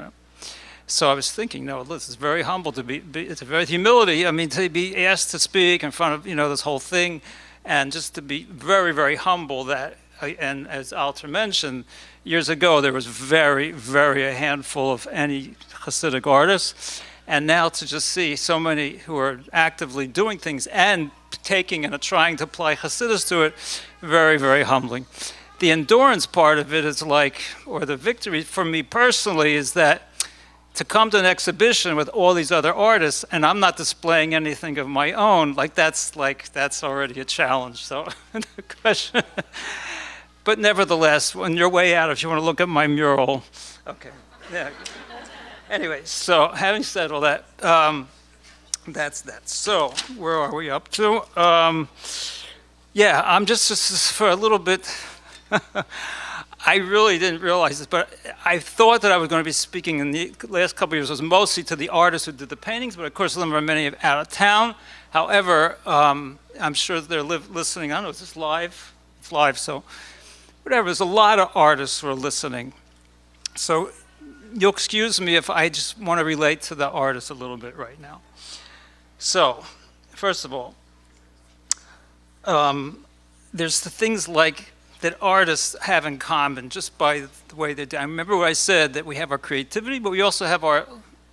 So I was thinking, no, this is very humble to be it's a very humility. I mean, to be asked to speak in front of, this whole thing, and just to be very, very humble that, and as Alter mentioned, years ago, there was very, very a handful of any Hasidic artists, and now to just see so many who are actively doing things and taking and trying to apply Hasidus to it, very, very humbling. The endurance part of it is like, or the victory for me personally, is that to come to an exhibition with all these other artists, and I'm not displaying anything of my own, that's already a challenge. So the question, but nevertheless, on your way out, if you want to look at my mural, okay, yeah. Anyway, so having said all that, that's that. So where are we up to? Yeah, I'm just for a little bit. I really didn't realize this, but I thought that I was going to be speaking in the last couple of years. It was mostly to the artists who did the paintings, but of course, there are many out of town. However, I'm sure they're listening. I don't know, is this live? It's live, so whatever. There's a lot of artists who are listening. So you'll excuse me if I just want to relate to the artists a little bit right now. So, first of all, there's the things like that artists have in common just by the way they do. I remember what I said, that we have our creativity, but we also have our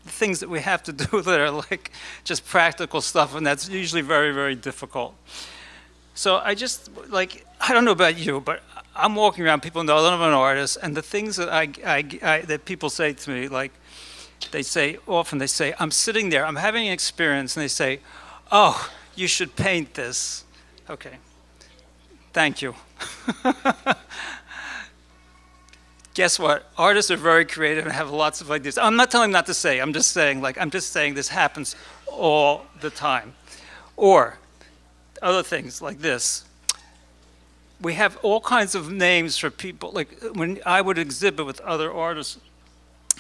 things that we have to do that are like just practical stuff, and that's usually very, very difficult. So I just, like, I don't know about you, but I'm walking around, people know that I'm an artist, and the things that that people say to me, like, often they say, I'm sitting there, I'm having an experience, and they say, oh, you should paint this. Okay, thank you. Guess what? Artists are very creative and have lots of ideas. I'm not telling them not to say. I'm just saying this happens all the time. Or other things like this. We have all kinds of names for people. Like when I would exhibit with other artists,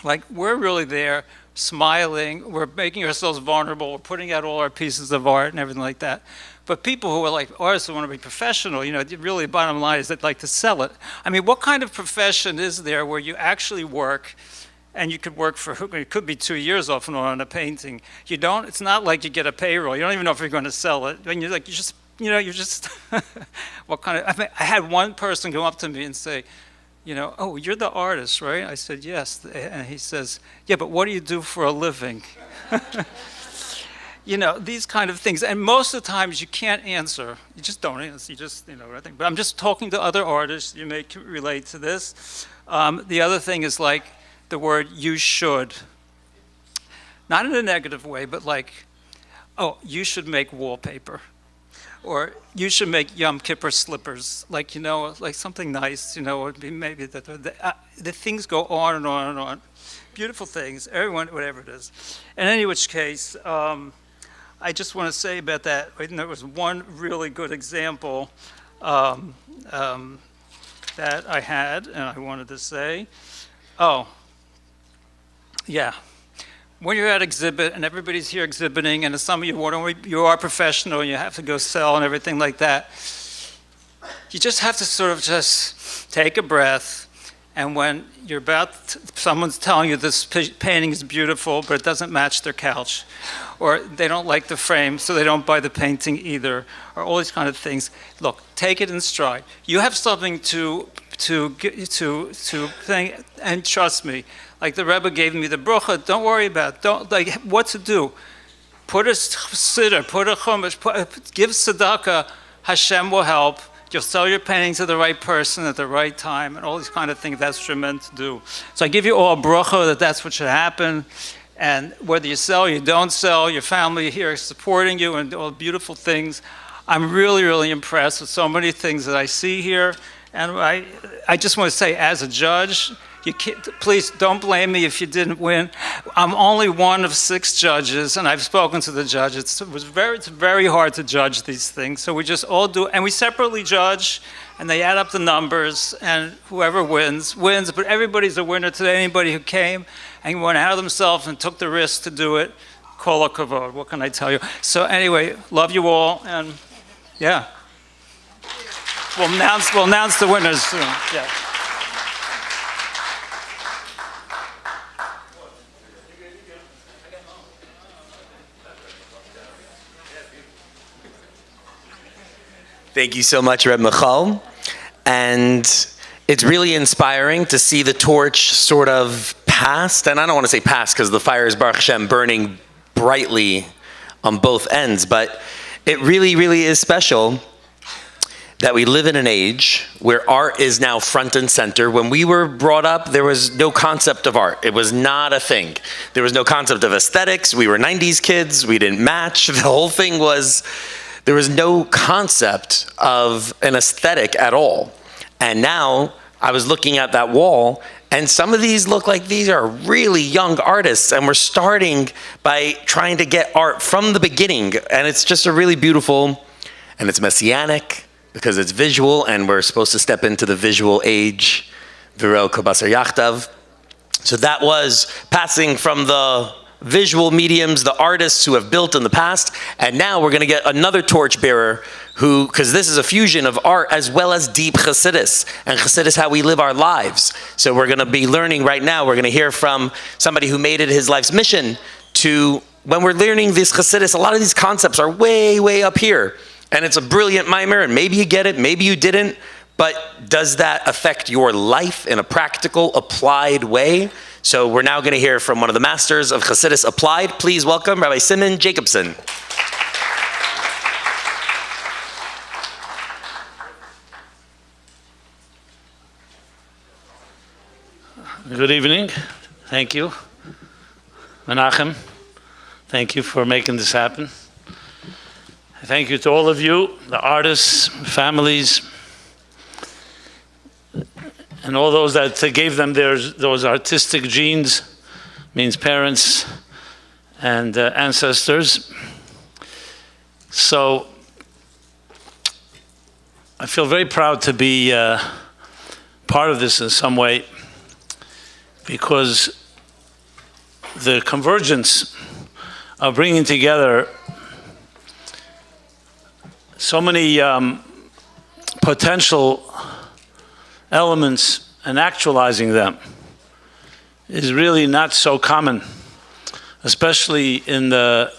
like we're really there smiling, we're making ourselves vulnerable, we're putting out all our pieces of art and everything like that. But people who are like artists who want to be professional, really bottom line is they'd like to sell it. I mean, what kind of profession is there where you actually work and you could work for, it could be 2 years off and on a painting. It's not like you get a payroll. You don't even know if you're going to sell it. And you're just, what kind of, I had one person come up to me and say, oh, you're the artist, right? I said, yes. And he says, yeah, but what do you do for a living? These kind of things. And most of the times you can't answer. You just don't answer. You just, everything. But I'm just talking to other artists. You may relate to this. The other thing is like the word you should. Not in a negative way, but like, oh, you should make wallpaper. Or you should make Yom Kippur slippers, like something nice, maybe the things go on and on and on. Beautiful things, everyone, whatever it is. In any which case, I just want to say about that, there was one really good example that I had, and I wanted to say, yeah. When you're at exhibit and everybody's here exhibiting, and some of you are professional and you have to go sell and everything like that, you just have to sort of just take a breath. And when you're someone's telling you this painting is beautiful, but it doesn't match their couch, or they don't like the frame, so they don't buy the painting either, or all these kind of things. Look, take it in stride. You have something to think, and trust me. Like the Rebbe gave me the bracha, don't worry about it. What to do. Put a siddur, put a chumash, give tzedakah, Hashem will help. You'll sell your painting to the right person at the right time, and all these kind of things. That's what you're meant to do. So I give you all a bracha that's what should happen. And whether you sell or you don't sell, your family here is supporting you and all the beautiful things. I'm really, really impressed with so many things that I see here. And I just want to say, as a judge, please don't blame me if you didn't win. I'm only one of 6 judges, and I've spoken to the judge. It's very hard to judge these things. So we just all do, and we separately judge, and they add up the numbers, and whoever wins. But everybody's a winner today. Anybody who came and went out of themselves and took the risk to do it, kol hakavod. What can I tell you? So anyway, love you all, and yeah. We'll announce the winners soon. Yeah. Thank you so much, Reb Michal. And it's really inspiring to see the torch sort of passed. And I don't want to say passed because the fire is, Baruch Hashem, burning brightly on both ends. But it really, really is special that we live in an age where art is now front and center. When we were brought up, there was no concept of art. It was not a thing. There was no concept of aesthetics. We were 90s kids. We didn't match. The whole thing was, there was no concept of an aesthetic at all. And now I was looking at that wall, and some of these look like these are really young artists, and we're starting by trying to get art from the beginning. And it's just a really beautiful, and it's messianic, because it's visual, and we're supposed to step into the visual age, Virel Kobasar Yachtav. So that was passing from the visual mediums, the artists who have built in the past, and now we're going to get another torchbearer who, because this is a fusion of art as well as deep Chassidus, and Chassidus how we live our lives. So we're going to be learning right now, we're going to hear from somebody who made it his life's mission to, when we're learning this Chassidus, a lot of these concepts are way, way up here. And it's a brilliant mimer, and maybe you get it, maybe you didn't, but does that affect your life in a practical, applied way? So we're now going to hear from one of the masters of Chassidus Applied. Please welcome Rabbi Simon Jacobson. Good evening. Thank you. Menachem, thank you for making this happen. Thank you to all of you, the artists, families, and all those that gave them those artistic genes, means parents and ancestors. So I feel very proud to be part of this in some way, because the convergence of bringing together so many potential elements and actualizing them is really not so common, especially in the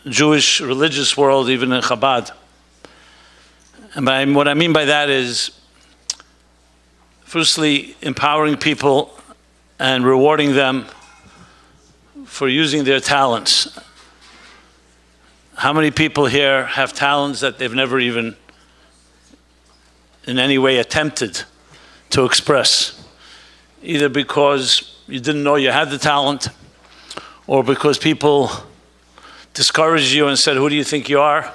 Jewish religious world, even in Chabad. And what I mean by that is, firstly, empowering people and rewarding them for using their talents. How many people here have talents that they've never even in any way attempted to express? Either because you didn't know you had the talent, or because people discouraged you and said, who do you think you are?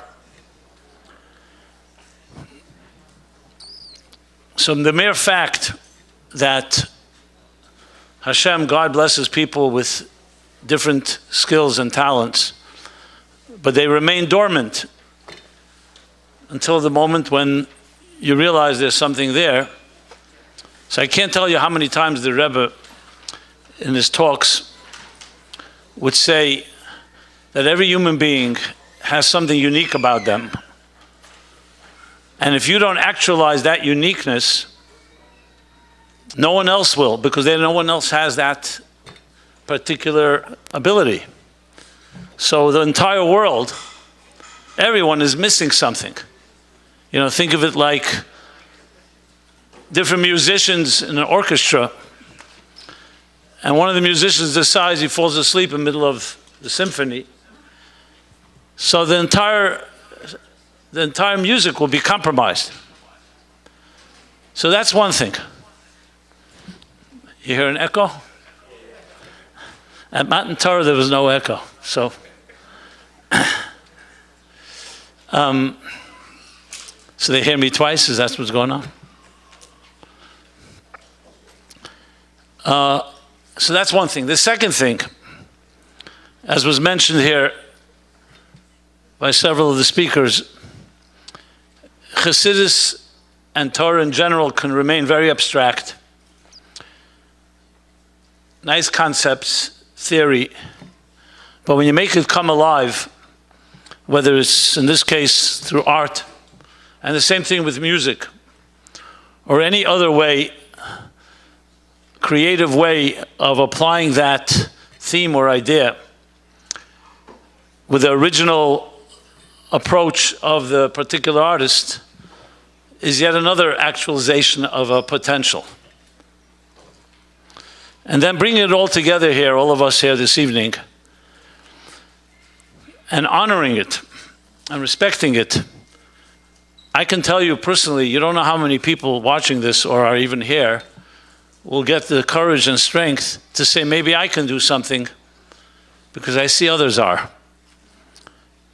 So the mere fact that Hashem, God blesses people with different skills and talents, but they remain dormant until the moment when you realize there's something there. So I can't tell you how many times the Rebbe in his talks would say that every human being has something unique about them. And if you don't actualize that uniqueness, no one else will, because no one else has that particular ability. So the entire world, everyone is missing something. You know, think of it like different musicians in an orchestra, and one of the musicians decides he falls asleep in the middle of the symphony. So the entire music will be compromised. So that's one thing. You hear an echo? At Matan Torah there was no echo. So so they hear me twice, is that what's going on? So that's one thing. The second thing, as was mentioned here by several of the speakers, Chassidus and Torah in general can remain very abstract. Nice concepts, theory, but when you make it come alive, whether it's in this case through art, and the same thing with music, or any other way, creative way of applying that theme or idea with the original approach of the particular artist, is yet another actualization of a potential. And then bringing it all together here, all of us here this evening, and honoring it and respecting it. I can tell you personally, you don't know how many people watching this or are even here will get the courage and strength to say, maybe I can do something because I see others are.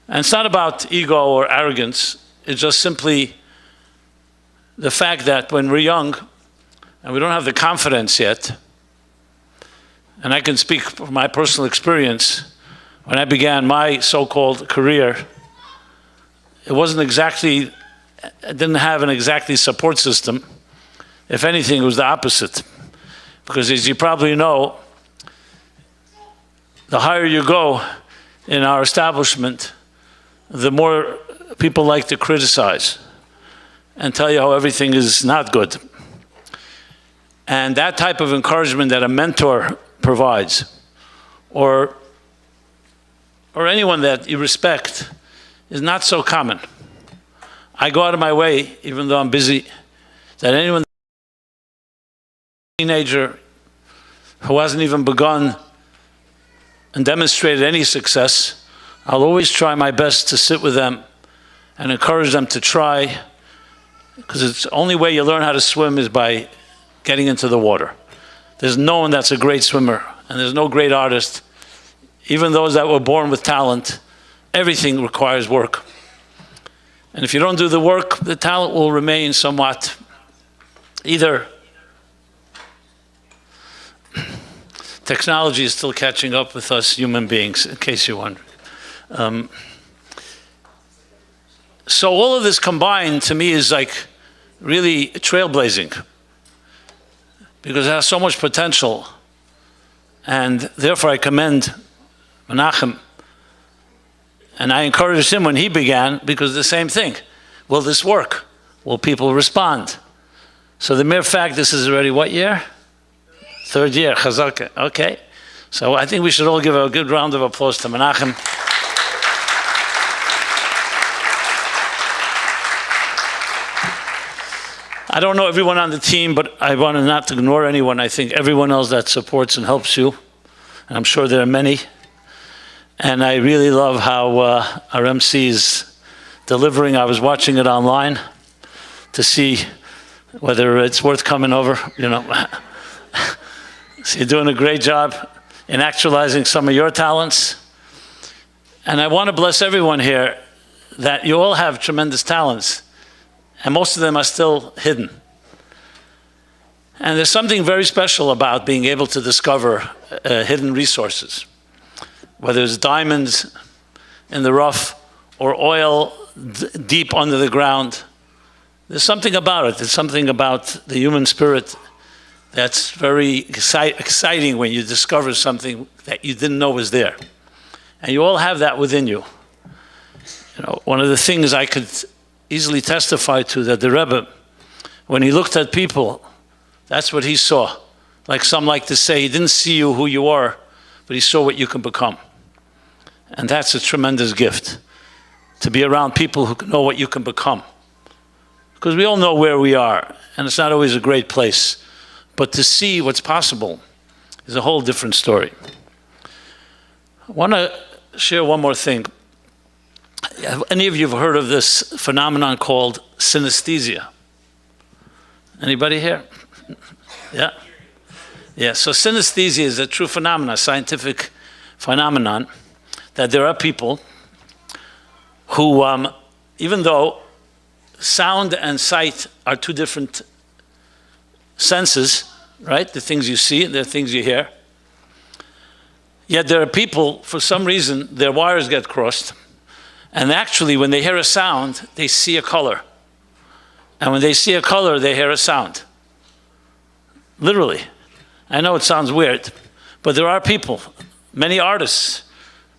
And it's not about ego or arrogance. It's just simply the fact that when we're young and we don't have the confidence yet, and I can speak from my personal experience, when I began my so-called career, it wasn't exactly, I didn't have an exactly support system. If anything, it was the opposite. Because as you probably know, the higher you go in our establishment, the more people like to criticize and tell you how everything is not good. And that type of encouragement that a mentor provides, or anyone that you respect, is not so common. I go out of my way, even though I'm busy, that anyone, teenager who hasn't even begun and demonstrated any success, I'll always try my best to sit with them and encourage them to try, because it's the only way you learn how to swim is by getting into the water. There's no one that's a great swimmer, and there's no great artist. Even those that were born with talent, everything requires work. And if you don't do the work, the talent will remain somewhat either. Technology is still catching up with us human beings, in case you're wondering. So all of this combined to me is like really trailblazing, because it has so much potential. And therefore I commend Menachem, and I encouraged him when he began, because the same thing. Will this work? Will people respond? So the mere fact this is already what year? Third year, Chazaka. Okay. So I think we should all give a good round of applause to Menachem. I don't know everyone on the team, but I want to not ignore anyone. I think everyone else that supports and helps you, and I'm sure there are many. And I really love how our MC is delivering. I was watching it online to see whether it's worth coming over, you know. So you're doing a great job in actualizing some of your talents. And I want to bless everyone here that you all have tremendous talents, and most of them are still hidden. And there's something very special about being able to discover hidden resources, whether it's diamonds in the rough or oil deep under the ground. There's something about it. There's something about the human spirit that's very exciting when you discover something that you didn't know was there. And you all have that within you. You know, one of the things I could easily testify to, that the Rebbe, when he looked at people, that's what he saw. Like some like to say, he didn't see you who you are, but he saw what you can become. And that's a tremendous gift, to be around people who know what you can become. Because we all know where we are, and it's not always a great place. But to see what's possible is a whole different story. I want to share one more thing. Have any of you have heard of this phenomenon called synesthesia? Anybody here? Yeah? Yeah, so synesthesia is a true phenomenon, a scientific phenomenon, that there are people who, even though sound and sight are two different senses, right? The things you see and the things you hear. Yet there are people, for some reason, their wires get crossed. And actually, when they hear a sound, they see a color. And when they see a color, they hear a sound. Literally. I know it sounds weird, but there are people, many artists.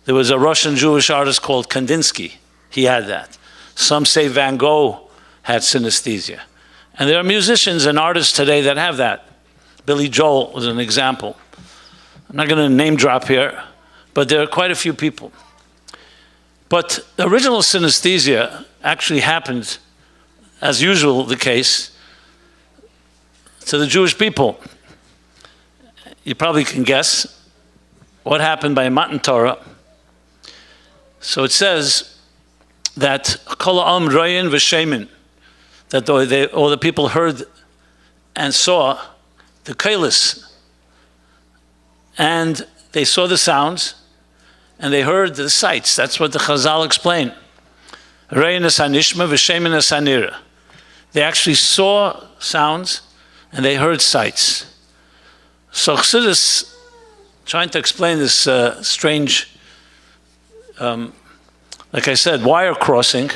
There was a Russian Jewish artist called Kandinsky. He had that. Some say Van Gogh had synesthesia. And there are musicians and artists today that have that. Billy Joel was an example. I'm not going to name drop here, but there are quite a few people. But the original synesthesia actually happened, as usual the case, to the Jewish people. You probably can guess what happened by Matan Torah. So it says that Kol ha'am royin v'shemin, that all the people heard and saw the kailis, and they saw the sounds, and they heard the sights. That's what the Chazal explain. Royin es hanishma v'shemin es hanira. They actually saw sounds, and they heard sights. So Chassidus, trying to explain this strange, like I said, wire crossing,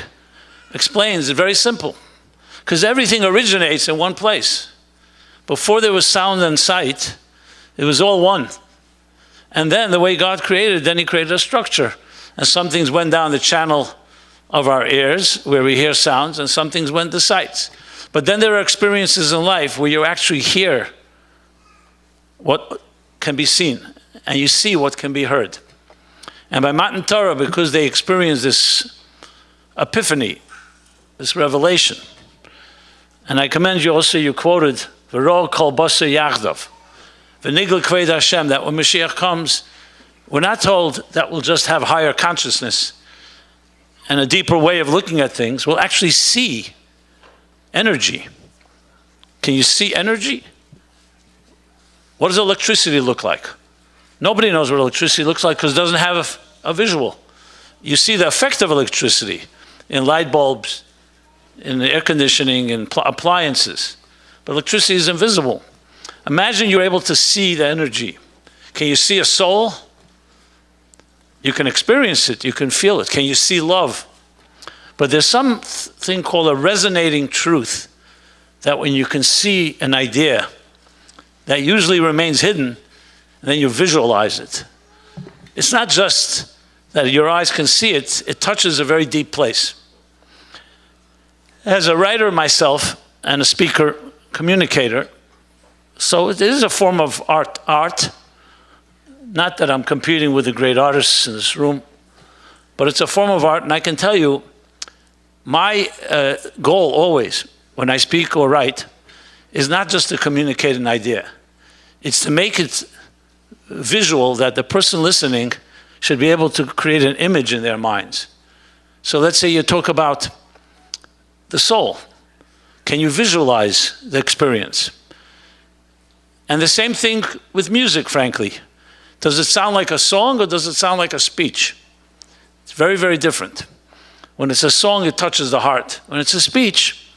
explains it very simple. Because everything originates in one place. Before there was sound and sight, it was all one. And then the way God created, then he created a structure. And some things went down the channel of our ears, where we hear sounds, and some things went to sights. But then there are experiences in life where you actually hear what can be seen, and you see what can be heard. And by Matan Torah, because they experienced this epiphany, this revelation, and I commend you also, you quoted, V'ro kol basar yachdav, v'nigla kved Hashem, that when Mashiach comes, we're not told that we'll just have higher consciousness and a deeper way of looking at things. We'll actually see energy. Can you see energy? What does electricity look like? Nobody knows what electricity looks like because it doesn't have a visual. You see the effect of electricity in light bulbs, in air conditioning, in appliances. But electricity is invisible. Imagine you're able to see the energy. Can you see a soul? You can experience it, you can feel it. Can you see love? But there's something called a resonating truth, that when you can see an idea that usually remains hidden, and then you visualize it. It's not just that your eyes can see it, it touches a very deep place. As a writer myself and a speaker, communicator, so it is a form of art. Not that I'm competing with the great artists in this room, but it's a form of art, and I can tell you, my goal always, when I speak or write, is not just to communicate an idea. It's to make it visual that the person listening should be able to create an image in their minds. So let's say you talk about the soul. Can you visualize the experience? And the same thing with music, frankly. Does it sound like a song or does it sound like a speech? It's very, very different. When it's a song, it touches the heart. When it's a speech,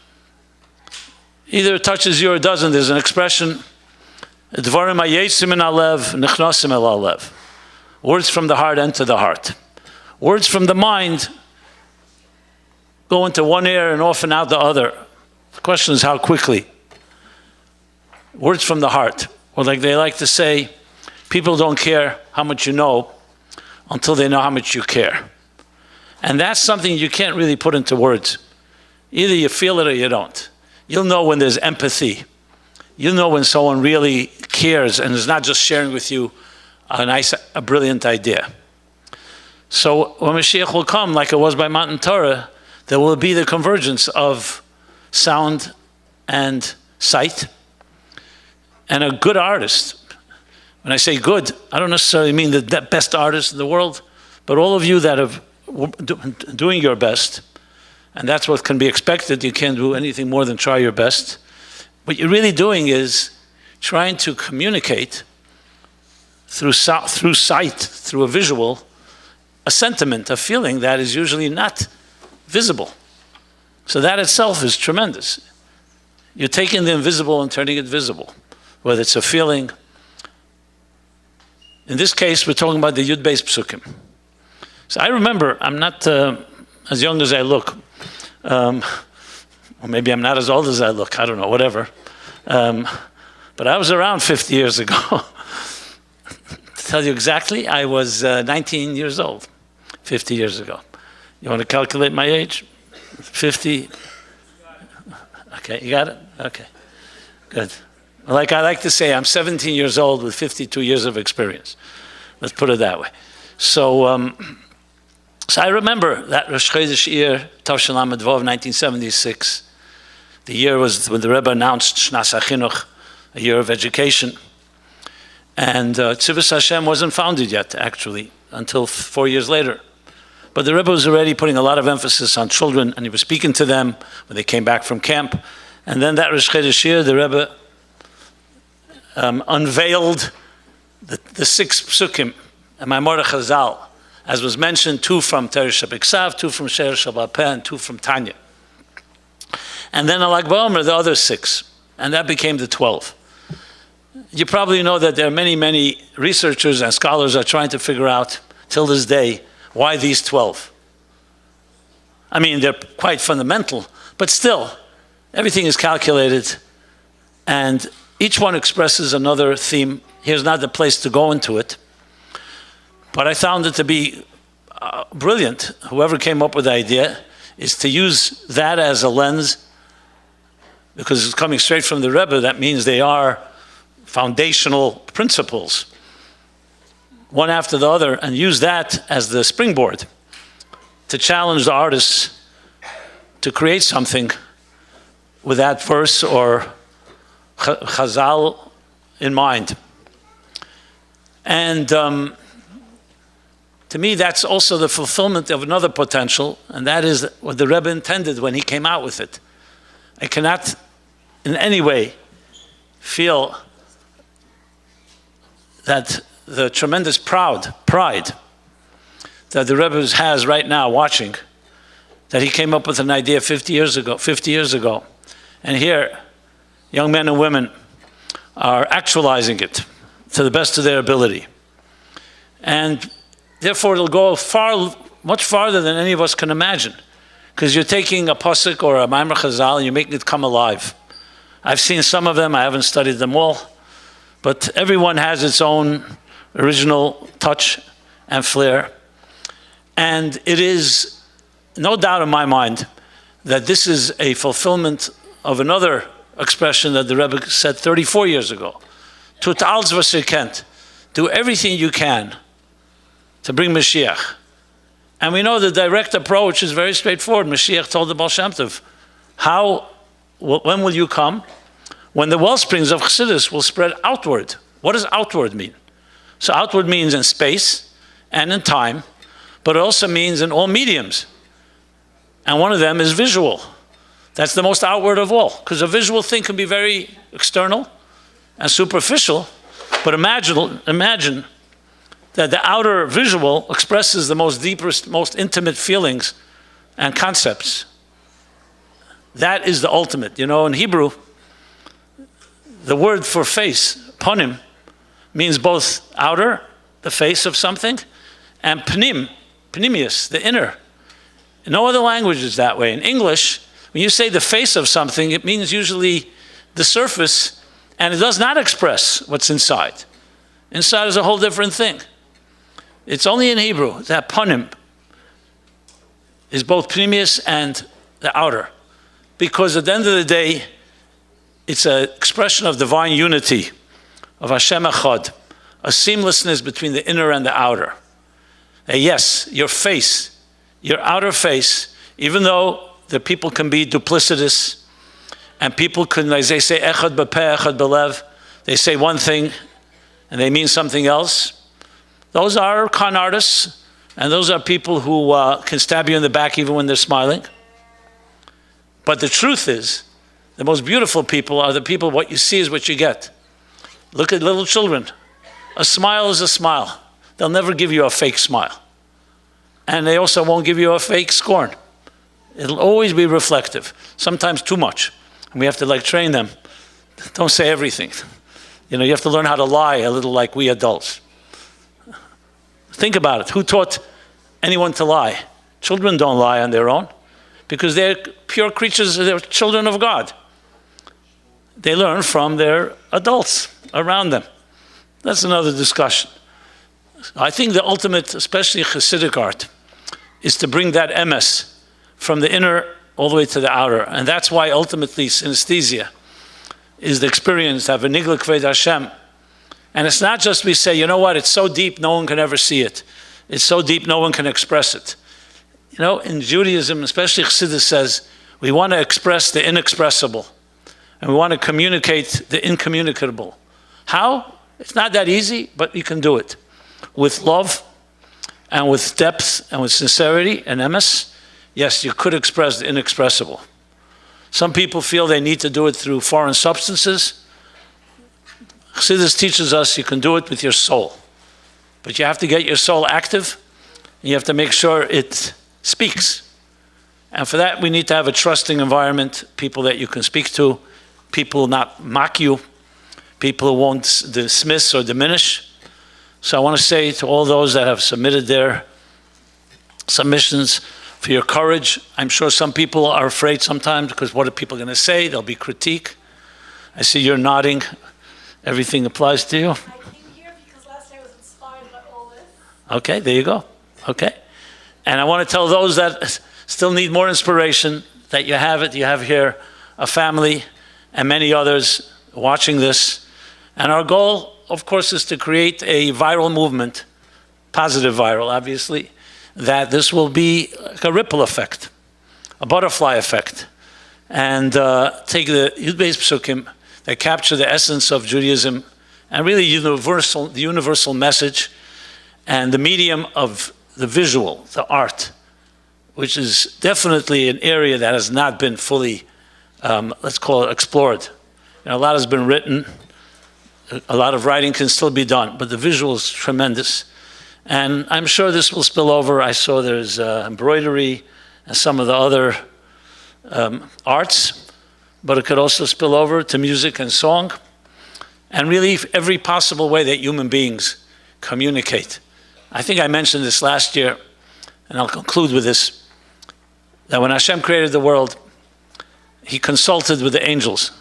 either it touches you or it doesn't. There's an expression, Dvarim hayetzim min halev, nichnasim el halev. Words from the heart enter the heart. Words from the mind go into one ear and off and out the other. The question is how quickly. Words from the heart. Or like they like to say, people don't care how much you know until they know how much you care. And that's something you can't really put into words. Either you feel it or you don't. You'll know when there's empathy. You'll know when someone really cares and is not just sharing with you a brilliant idea. So when Mashiach will come, like it was by Matan Torah, there will be the convergence of sound and sight. And a good artist, when I say good, I don't necessarily mean the best artist in the world, but all of you that are doing your best, and that's what can be expected. You can't do anything more than try your best. What you're really doing is trying to communicate through sight, through a visual, a sentiment, a feeling that is usually not visible. So that itself is tremendous. You're taking the invisible and turning it visible, whether it's a feeling. In this case, we're talking about the Yud Beis Psukim. So I remember, I'm not as young as I look, or maybe I'm not as old as I look, I don't know, whatever. But I was around 50 years ago. To tell you exactly, I was 19 years old, 50 years ago. You want to calculate my age? 50? Okay, you got it? Okay, good. Like I like to say, I'm 17 years old with 52 years of experience. Let's put it that way. So, so I remember that Rosh Chodesh year, Tavshin Lamed Vov, 1976. The year was when the Rebbe announced Shnas HaChinuch, a year of education. And Tzivus Hashem wasn't founded yet, actually, until 4 years later. But the Rebbe was already putting a lot of emphasis on children, and he was speaking to them when they came back from camp. And then that Rosh Chodesh year, the Rebbe unveiled the 6 psukim, and Maimor Chazal, as was mentioned, 2 from Teresh B'Ksav, 2 from She'er Shabbat Peh, and 2 from Tanya. And then Lag BaOmer, the other 6, and that became the 12. You probably know that there are many, many researchers and scholars are trying to figure out, till this day, why these 12. I mean, they're quite fundamental, but still, everything is calculated, and each one expresses another theme. Here's not the place to go into it, but I found it to be brilliant. Whoever came up with the idea is to use that as a lens, because it's coming straight from the Rebbe. That means they are foundational principles, one after the other, and use that as the springboard to challenge the artists to create something with that verse or Chazal in mind. And to me, that's also the fulfillment of another potential, and that is what the Rebbe intended when he came out with it. I cannot in any way feel that the tremendous pride that the Rebbe has right now watching, that he came up with an idea 50 years ago. And here, young men and women are actualizing it to the best of their ability. And therefore, it'll go much farther than any of us can imagine. Because you're taking a pasuk or a Maimar Chazal and you're making it come alive. I've seen some of them, I haven't studied them all, but everyone has its own original touch and flair. And it is no doubt in my mind that this is a fulfillment of another expression that the Rebbe said 34 years ago. Tut alles was ihr kennt. Do everything you can to bring Mashiach. And we know the direct approach is very straightforward. Mashiach told the Baal Shem Tov, when will you come? When the wellsprings of Chassidus will spread outward. What does outward mean? So outward means in space and in time, but it also means in all mediums. And one of them is visual. That's the most outward of all, because a visual thing can be very external and superficial, but imagine that the outer visual expresses the most deepest, most intimate feelings and concepts. That is the ultimate. You know, in Hebrew, the word for face, panim, means both outer, the face of something, and panim, panimius, the inner. In no other language is that way. In English, when you say the face of something, it means usually the surface, and it does not express what's inside. Inside is a whole different thing. It's only in Hebrew that panim is both panimius and the outer. Because at the end of the day, it's an expression of divine unity, of Hashem Echad, a seamlessness between the inner and the outer. And yes, your face, your outer face, even though the people can be duplicitous, and people can, as they say, Echad b'peh, Echad b'lev, they say one thing and they mean something else. Those are con artists, and those are people who can stab you in the back even when they're smiling. But the truth is, the most beautiful people are the people, what you see is what you get. Look at little children. A smile is a smile. They'll never give you a fake smile. And they also won't give you a fake scorn. It'll always be reflective, sometimes too much. And we have to train them. Don't say everything. You know, you have to learn how to lie a little like we adults. Think about it. Who taught anyone to lie? Children don't lie on their own because they're pure creatures, they're children of God. They learn from their adults around them. That's another discussion. I think the ultimate, especially Hasidic art, is to bring that emes from the inner all the way to the outer. And that's why ultimately synesthesia is the experience of a nigla kved Hashem. And it's not just we say, you know what, it's so deep no one can ever see it. It's so deep no one can express it. You know, in Judaism, especially Chassidus says, we want to express the inexpressible. And we want to communicate the incommunicable. How? It's not that easy, but you can do it. With love, and with depth, and with sincerity, and emes, yes, you could express the inexpressible. Some people feel they need to do it through foreign substances. Chassidus teaches us you can do it with your soul. But you have to get your soul active, and you have to make sure it speaks. And for that, we need to have a trusting environment, people that you can speak to, people not mock you, people who won't dismiss or diminish. So I want to say to all those that have submitted their submissions for your courage. I'm sure some people are afraid sometimes because what are people going to say? There'll be critique. I see you're nodding. Everything applies to you. I came here because last night I was inspired by all this. Okay, there you go. Okay. And I want to tell those that still need more inspiration that you have it. You have here a family and many others watching this. And our goal, of course, is to create a viral movement, positive viral, obviously, that this will be like a ripple effect, a butterfly effect, and take the Yud Beis Psukim that capture the essence of Judaism and really the universal message and the medium of the visual, the art, which is definitely an area that has not been fully, let's call it, explored. You know, a lot has been written, a lot of writing can still be done, but the visual is tremendous. And I'm sure this will spill over. I saw there's embroidery and some of the other arts, but it could also spill over to music and song, and really every possible way that human beings communicate. I think I mentioned this last year, and I'll conclude with this, that when Hashem created the world, he consulted with the angels.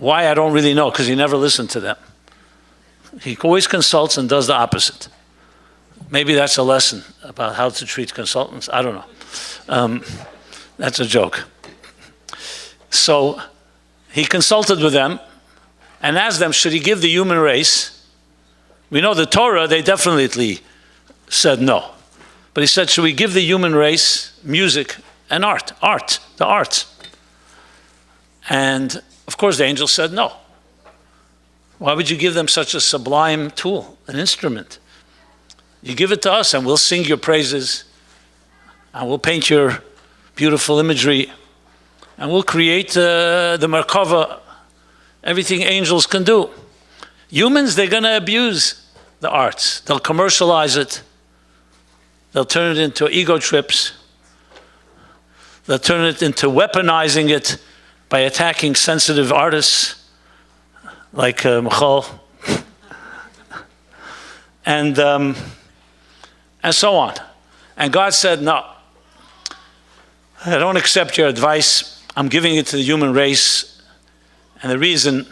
Why, I don't really know, because he never listened to them. He always consults and does the opposite. Maybe that's a lesson about how to treat consultants. I don't know. That's a joke. So he consulted with them and asked them, should he give the human race? We know the Torah, they definitely said no. But he said, should we give the human race music and art, the arts? And of course the angel said no. Why would you give them such a sublime tool, an instrument? You give it to us and we'll sing your praises and we'll paint your beautiful imagery and we'll create the Merkava, everything angels can do. Humans, they're going to abuse the arts. They'll commercialize it. They'll turn it into ego trips. They'll turn it into weaponizing it by attacking sensitive artists like Michal, and so on. And God said, no, I don't accept your advice. I'm giving it to the human race. And the reason,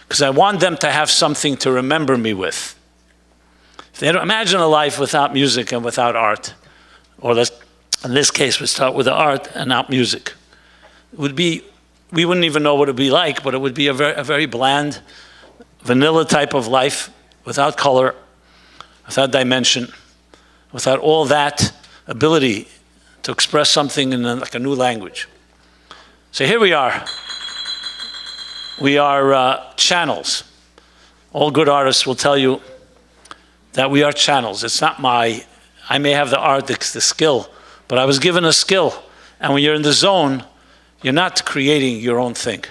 because I want them to have something to remember me with. If they don't imagine a life without music and without art, or let's, in this case, we start with the art and not music. It would be, we wouldn't even know what it would be like, but it would be a very bland, vanilla type of life, without color, without dimension, without all that ability to express something in like a new language. So here we are. We are channels. All good artists will tell you that we are channels. It's not I may have the art, the skill, but I was given a skill. And when you're in the zone, you're not creating your own thing.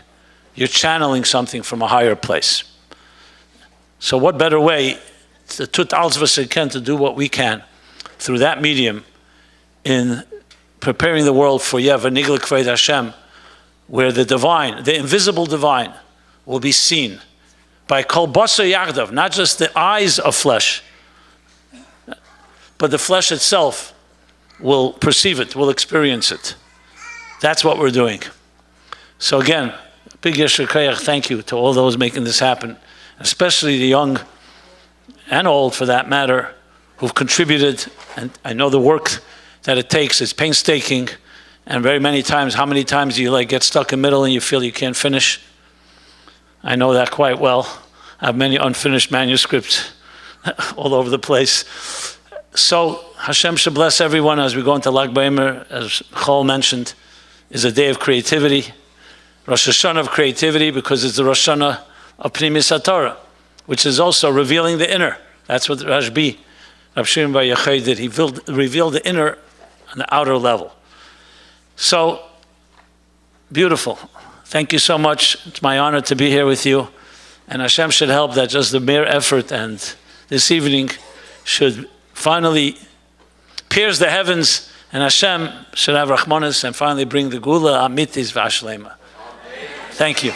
You're channeling something from a higher place. So what better way to do what we can through that medium in preparing the world for Yev and Nigla Kved Hashem, where the divine, the invisible divine, will be seen by Kol Basar Yachdav, not just the eyes of flesh, but the flesh itself will perceive it, will experience it. That's what we're doing. So again, big Yeshur Koyach, thank you to all those making this happen, especially the young and old, for that matter, who've contributed. And I know the work that it takes is painstaking, and very many times, how many times do you get stuck in the middle and you feel you can't finish? I know that quite well. I have many unfinished manuscripts all over the place. So Hashem should bless everyone as we go into Lag BaOmer, as Chol mentioned, is a day of creativity, Rosh Hashanah of creativity, because it's the Rosh Hashanah of Pnimis HaTorah, which is also revealing the inner. That's what Rashbi, Rav Shimon Bar Yochai did. He revealed the inner and the outer level. So, beautiful. Thank you so much. It's my honor to be here with you. And Hashem should help that just the mere effort and this evening should finally pierce the heavens, and Hashem should have Rahmanas and finally bring the Gula Amitis V'Ashlema. Thank you.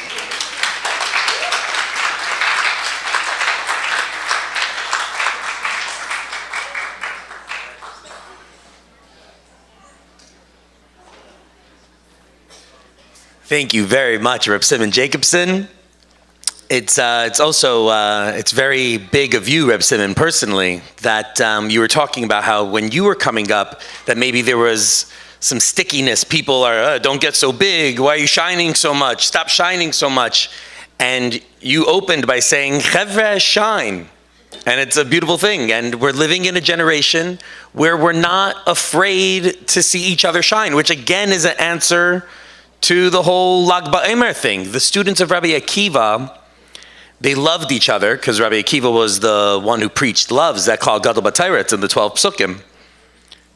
Thank you very much, Reb Simon Jacobson. It's also it's very big of you, Reb Simon, personally, that you were talking about how when you were coming up, that maybe there was some stickiness. People are, don't get so big. Why are you shining so much? Stop shining so much. And you opened by saying, Chevre, shine. And it's a beautiful thing. And we're living in a generation where we're not afraid to see each other shine, which again is an answer to the whole Lag BaOmer thing. The students of Rabbi Akiva, they loved each other because Rabbi Akiva was the one who preached love, Zekal Gadol B'Torah, in the 12 Psukim.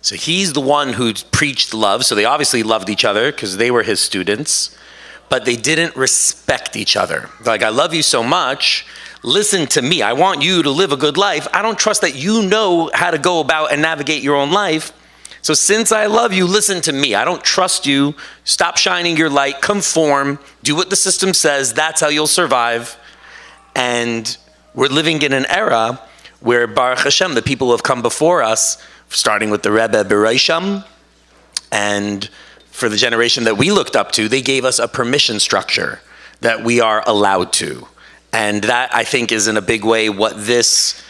So he's the one who preached love, so they obviously loved each other because they were his students, but they didn't respect each other. Like, I love you so much, listen to me, I want you to live a good life. I don't trust that you know how to go about and navigate your own life. So since I love you, listen to me. I don't trust you. Stop shining your light, conform, do what the system says. That's how you'll survive. And we're living in an era where Baruch Hashem, the people who have come before us, starting with the Rebbe Bereisham, and for the generation that we looked up to, they gave us a permission structure that we are allowed to. And that, I think, is in a big way what this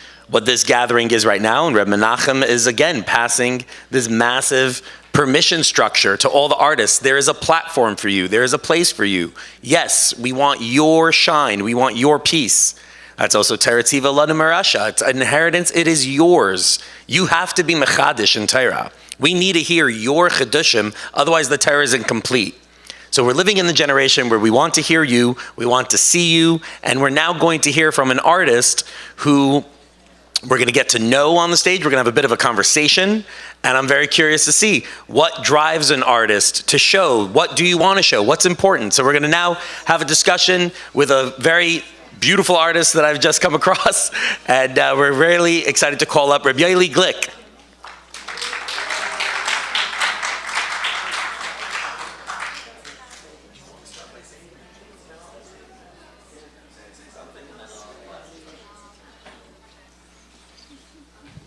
gathering is right now. And Reb Menachem is, again, passing this massive permission structure to all the artists. There is a platform for you. There is a place for you. Yes, we want your shine. We want your piece. That's also Teretziva Lanu Marasha. It's an inheritance. It is yours. You have to be mechadish in Torah. We need to hear your chedushim, otherwise the Torah is incomplete. So we're living in the generation where we want to hear you, we want to see you, and we're now going to hear from an artist who we're going to get to know on the stage. We're going to have a bit of a conversation, and I'm very curious to see what drives an artist to show. What do you want to show? What's important? So we're going to now have a discussion with a very beautiful artist that I've just come across, and we're really excited to call up Reb Yaeli Glick.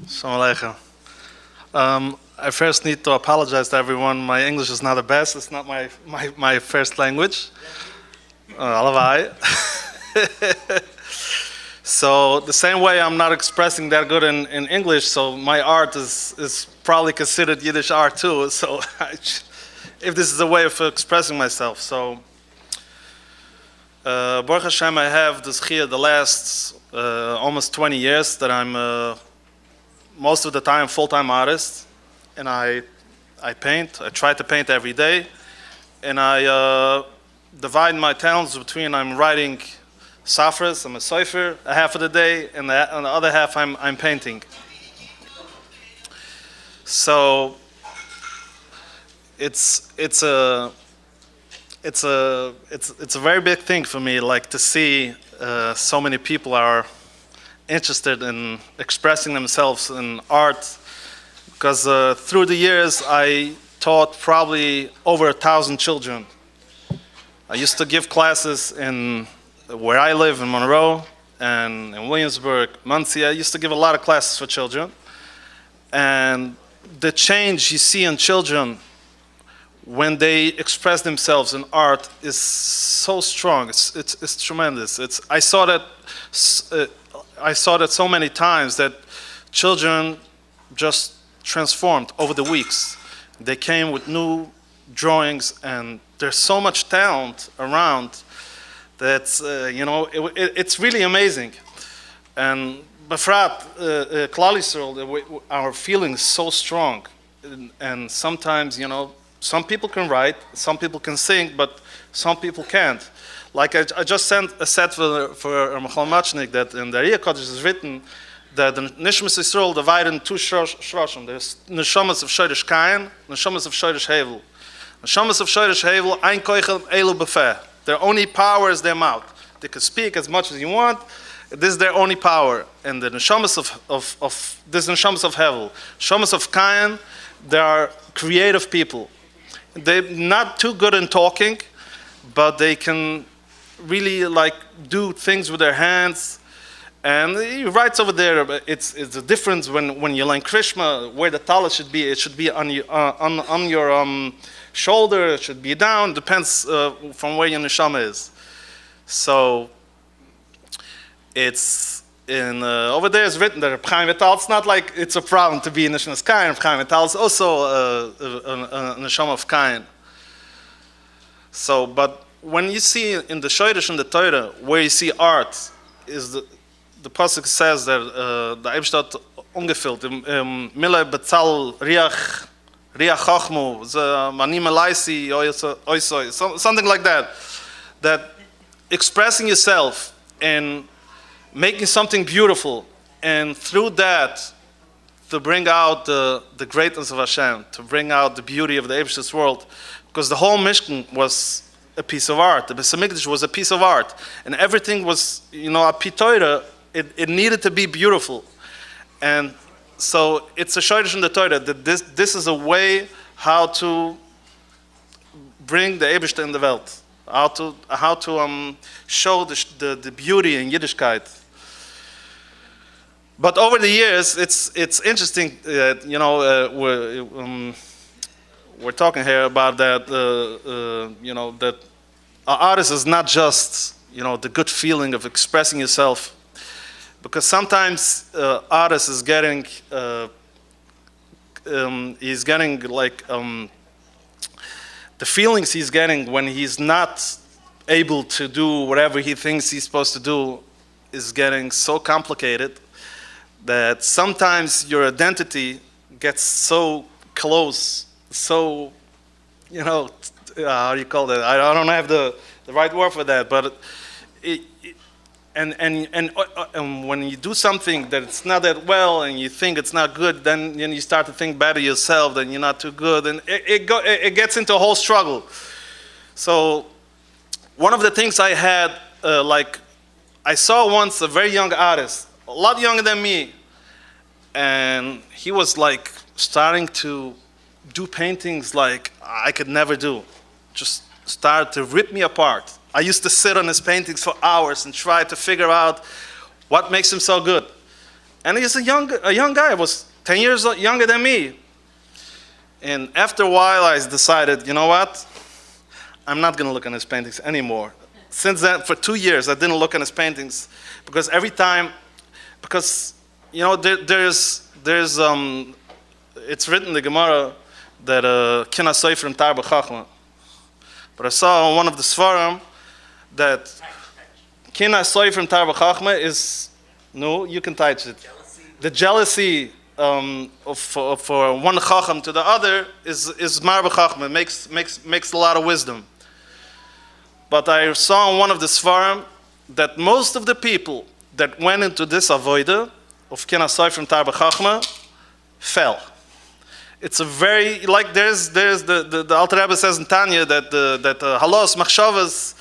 Assalamu alaikum. I first need to apologize to everyone. My English is not the best. It's not my first language. Alavai. So the same way I'm not expressing that good in English, so my art is probably considered Yiddish art too. So if this is a way of expressing myself. So Baruch Hashem, I have this here the last almost 20 years that I'm most of the time full-time artist, and I paint. I try to paint every day, and I divide my talents between I'm writing safras, I'm a sofer, a half of the day, and on the other half I'm painting. So it's a very big thing for me, like to see so many people are interested in expressing themselves in art, because through the years I taught probably over 1,000 children. I used to give classes in where I live in Monroe and in Williamsburg, Muncie. I used to give a lot of classes for children, and the change you see in children when they express themselves in art is so strong. It's tremendous. I saw that so many times that children just transformed over the weeks. They came with new drawings, and there's so much talent around that it's really amazing. And Befrat, Klal Yisrael, our feeling is so strong, and sometimes some people can write, some people can sing, but some people can't. Like I just sent a set for Michal Machnik that in the Ariya Kodesh is written that the Nishmas Yisrael divided in two shroshim. There's Neshamas of Shoresh Kain, Neshamas of Shoresh Hevel. Neshamas of Shoresh Hevel, Ein Koichel Elu Befeh. Their only power is their mouth. They can speak as much as you want. This is their only power. And the Neshamas of this Neshamas of Hevel, Neshamas of Kain, they are creative people. They're not too good in talking, but they can really do things with their hands. And he writes over there, it's a difference when you learn Krishma, where the talis should be. It should be on your shoulder, it should be down, depends from where your neshama is. So it's over there is written that Reb Chaim Vital, it's not like it's a problem to be in Neshmas Kain. Reb Chaim Vital is also a neshama of Kain. So, but when you see in the Shoresh and the Torah, where you see art, is the pasuk says that the Eibstat ungefüllt, Mila Betzal Riach Chachmu, Manim Elaisi, Oisoi, something like that. That expressing yourself and making something beautiful, and through that to bring out the greatness of Hashem, to bring out the beauty of the Eibshat's world, because the whole Mishkan was a piece of art. The Beis Hamikdash was a piece of art, and everything was, a pitoira. It needed to be beautiful, and so it's a shayrish in the Torah that this is a way how to bring the Eibishter in the world, how to show the beauty in Yiddishkeit. But over the years, it's interesting. We're talking here about that. That artist is not just, the good feeling of expressing yourself, because sometimes artist is getting, the feelings he's getting when he's not able to do whatever he thinks he's supposed to do is getting so complicated that sometimes your identity gets so close, so, how do you call that? I don't have the right word for that, but and when you do something that it's not that well and you think it's not good, then you start to think bad of yourself, then you're not too good, and it gets into a whole struggle. So one of the things I had, I saw once a very young artist, a lot younger than me, and he was like starting to do paintings like I could never do. Just started to rip me apart. I used to sit on his paintings for hours and try to figure out what makes him so good. And he's a young guy, was 10 years younger than me. And after a while, I decided, you know what? I'm not going to look at his paintings anymore. Since then, for 2 years, I didn't look at his paintings because every time, it's written in the Gemara that Kina Soifrim Tar B'Chachma. But I saw on one of the Svarim that Kina Soifrim Tar B'Chachma is, no, you can touch it. The jealousy for one Chacham to the other is Mar B'Chachma, makes a lot of wisdom. But I saw in one of the Svarim that most of the people that went into this avoida of Kina Soifrim Tar B'Chachma fell. It's a very, there's the Alter Rebbe says in Tanya that halos machshavas,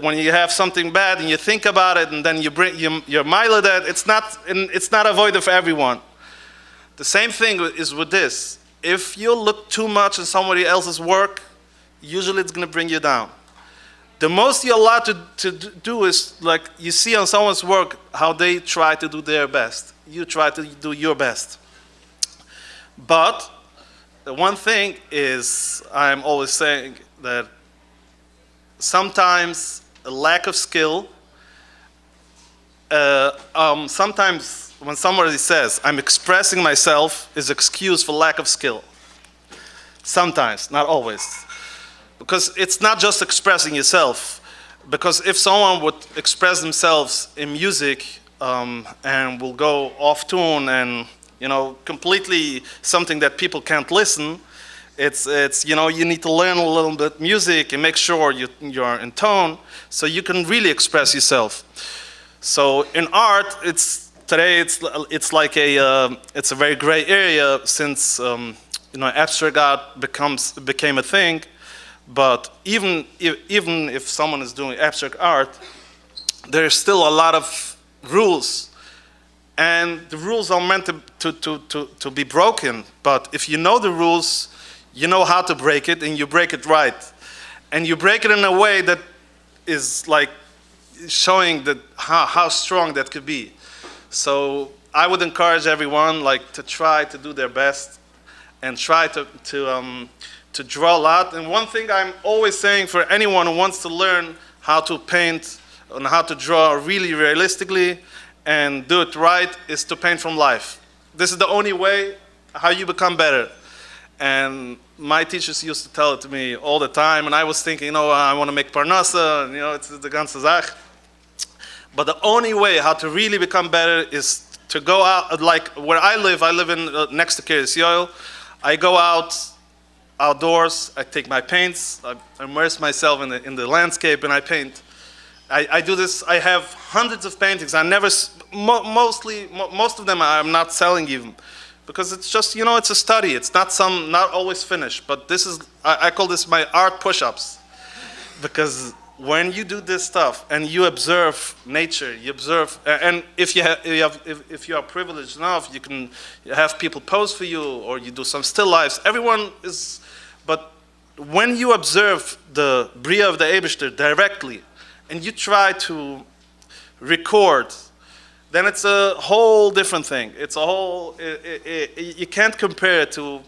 when you have something bad and you think about it and then you're mile that, it's not avoided for everyone. The same thing is with this. If you look too much at somebody else's work, usually it's going to bring you down. The most you're allowed to do is, you see on someone's work how they try to do their best. You try to do your best. But the one thing is, I'm always saying that sometimes a lack of skill, sometimes when somebody says, I'm expressing myself, is excuse for lack of skill. Sometimes, not always. Because it's not just expressing yourself. Because if someone would express themselves in music and will go off tune and completely something that people can't listen, it's you need to learn a little bit music and make sure you're in tone so you can really express yourself. So in art, today it's like it's a very gray area since abstract art became a thing. But even if someone is doing abstract art, there's still a lot of rules. And the rules are meant to be broken. But if you know the rules, you know how to break it, and you break it right. And you break it in a way that is showing that how strong that could be. So I would encourage everyone to try to do their best and try to draw a lot. And one thing I'm always saying for anyone who wants to learn how to paint and how to draw really realistically and do it right is to paint from life. This is the only way how you become better. And my teachers used to tell it to me all the time, and I was thinking, I want to make parnasa, and it's the ganze Sache. But the only way how to really become better is to go out, where I live in next to Kiryas Yoel. I go outdoors, I take my paints, I immerse myself in the landscape, and I paint. I do this. I have hundreds of paintings. Most of them I'm not selling even, because it's just it's a study. It's not always finished. But this is I call this my art push-ups, because when you do this stuff and you observe nature, you observe, and if you are privileged enough, you can have people pose for you, or you do some still lifes. Everyone is, but when you observe the Bria of the Eibishter directly, and you try to record, then it's a whole different thing. It's a whole, you can't compare it to,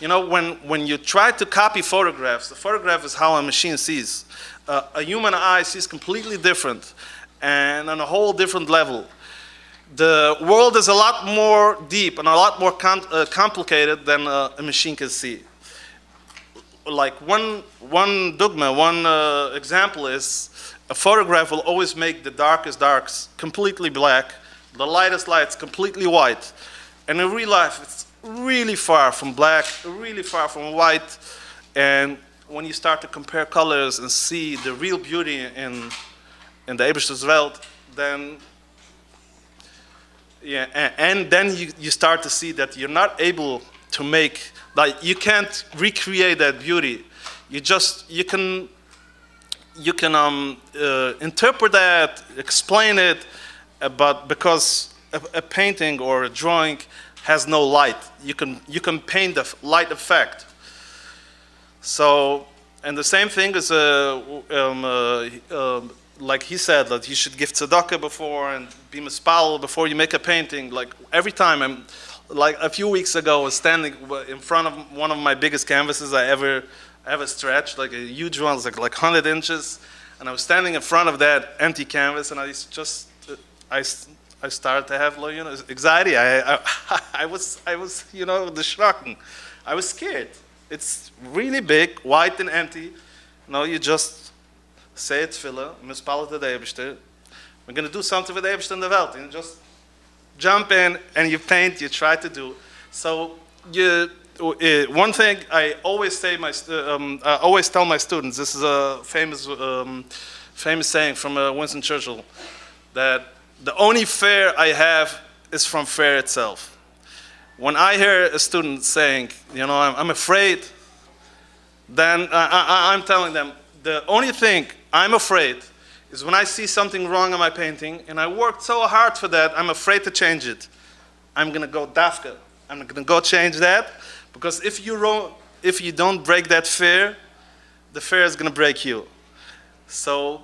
you know, when you try to copy photographs, the photograph is how a machine sees. A human eye sees completely different and on a whole different level. The world is a lot more deep and a lot more complicated than a machine can see. Like one dogma, one example is a photograph will always make the darkest darks completely black, the lightest lights completely white. And in real life, it's really far from black, really far from white. And when you start to compare colors and see the real beauty in the Eberster's Welt, then yeah, and then you start to see that you're not able to make, like, you can't recreate that beauty. You can interpret that, explain it, but because a painting or a drawing has no light, you can paint the light effect. So, and the same thing is like he said, that you should give tzedakah before and be mispal before you make a painting. Like every time like a few weeks ago, I was standing in front of one of my biggest canvases I ever stretched, like a huge one, like 100 inches. And I was standing in front of that empty canvas, and I started to have, you know, anxiety. I was, you know, disheartened. I was scared. It's really big, white and empty. No, you just say tefillah, mispal to the Eibishter. We're going to do something with the Eibishter in the Welt. And you just jump in and you paint, you try to do. So one thing I always say, I always tell my students, this is a famous saying from Winston Churchill, that the only fear I have is from fear itself. When I hear a student saying, you know, I'm afraid, then I'm telling them, the only thing I'm afraid is when I see something wrong in my painting, and I worked so hard for that, I'm afraid to change it. I'm going to go dafka. I'm going to go change that, because if you don't break that fear, the fear is going to break you. So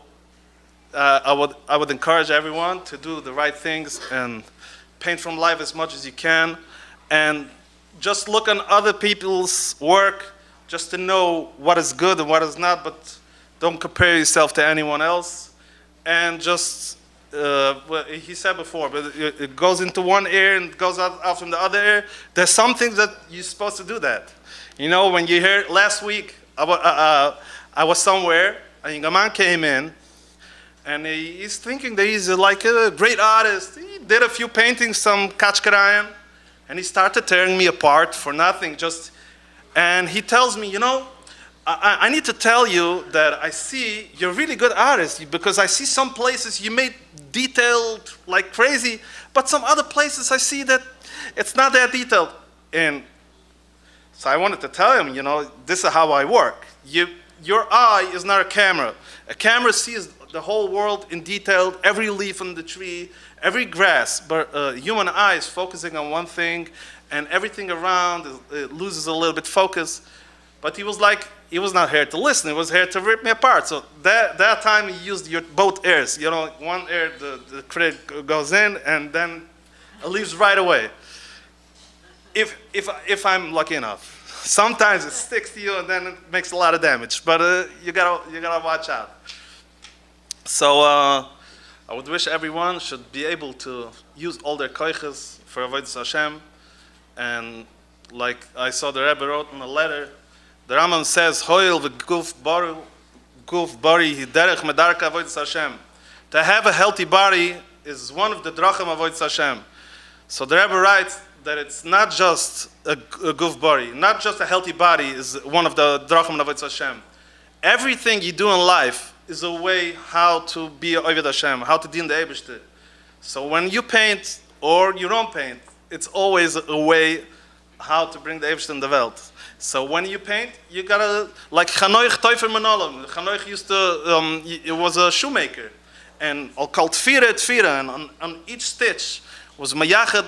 I would encourage everyone to do the right things and paint from life as much as you can, and just look on other people's work just to know what is good and what is not, but don't compare yourself to anyone else. And just, well, he said before, but it goes into one ear and goes out from the other ear. There's some things that you're supposed to do that. You know, when you hear, last week, I was somewhere, and a man came in, and he's thinking that he's like a great artist. He did a few paintings, some kachkarayan, and he started tearing me apart for nothing, and he tells me, you know, I need to tell you that I see you're a really good artist, because I see some places you made detailed like crazy, but some other places I see that it's not that detailed. And so I wanted to tell him, you know, this is how I work. Your eye is not a camera. A camera sees the whole world in detail, every leaf on the tree, every grass, but a human eye is focusing on one thing, and everything around it loses a little bit focus. But he was like, he was not here to listen, he was here to rip me apart. So that time he used both ears. You know, one ear, the critic goes in, and then it leaves right away. If I'm lucky enough. Sometimes it sticks to you and then it makes a lot of damage. But you gotta watch out. So I would wish everyone should be able to use all their koiches for avodas Hashem. And like I saw the Rebbe wrote in a letter, the Rambam says, "Hoil v'guf bari derech medarka avodas Hashem." To have a healthy body is one of the drachim avodas Hashem. So the Rebbe writes that it's not just a guf bari, not just a healthy body is one of the drachim avodas Hashem. Everything you do in life is a way how to be avodas Hashem, how to din the Eibishter. So when you paint or you don't paint, it's always a way how to bring the Eibishter in the world. So when you paint, you gotta, like Chanoich Teufer Manolam. Chanoich used to, it was a shoemaker. And all called Tfira, and on each stitch was Mayachet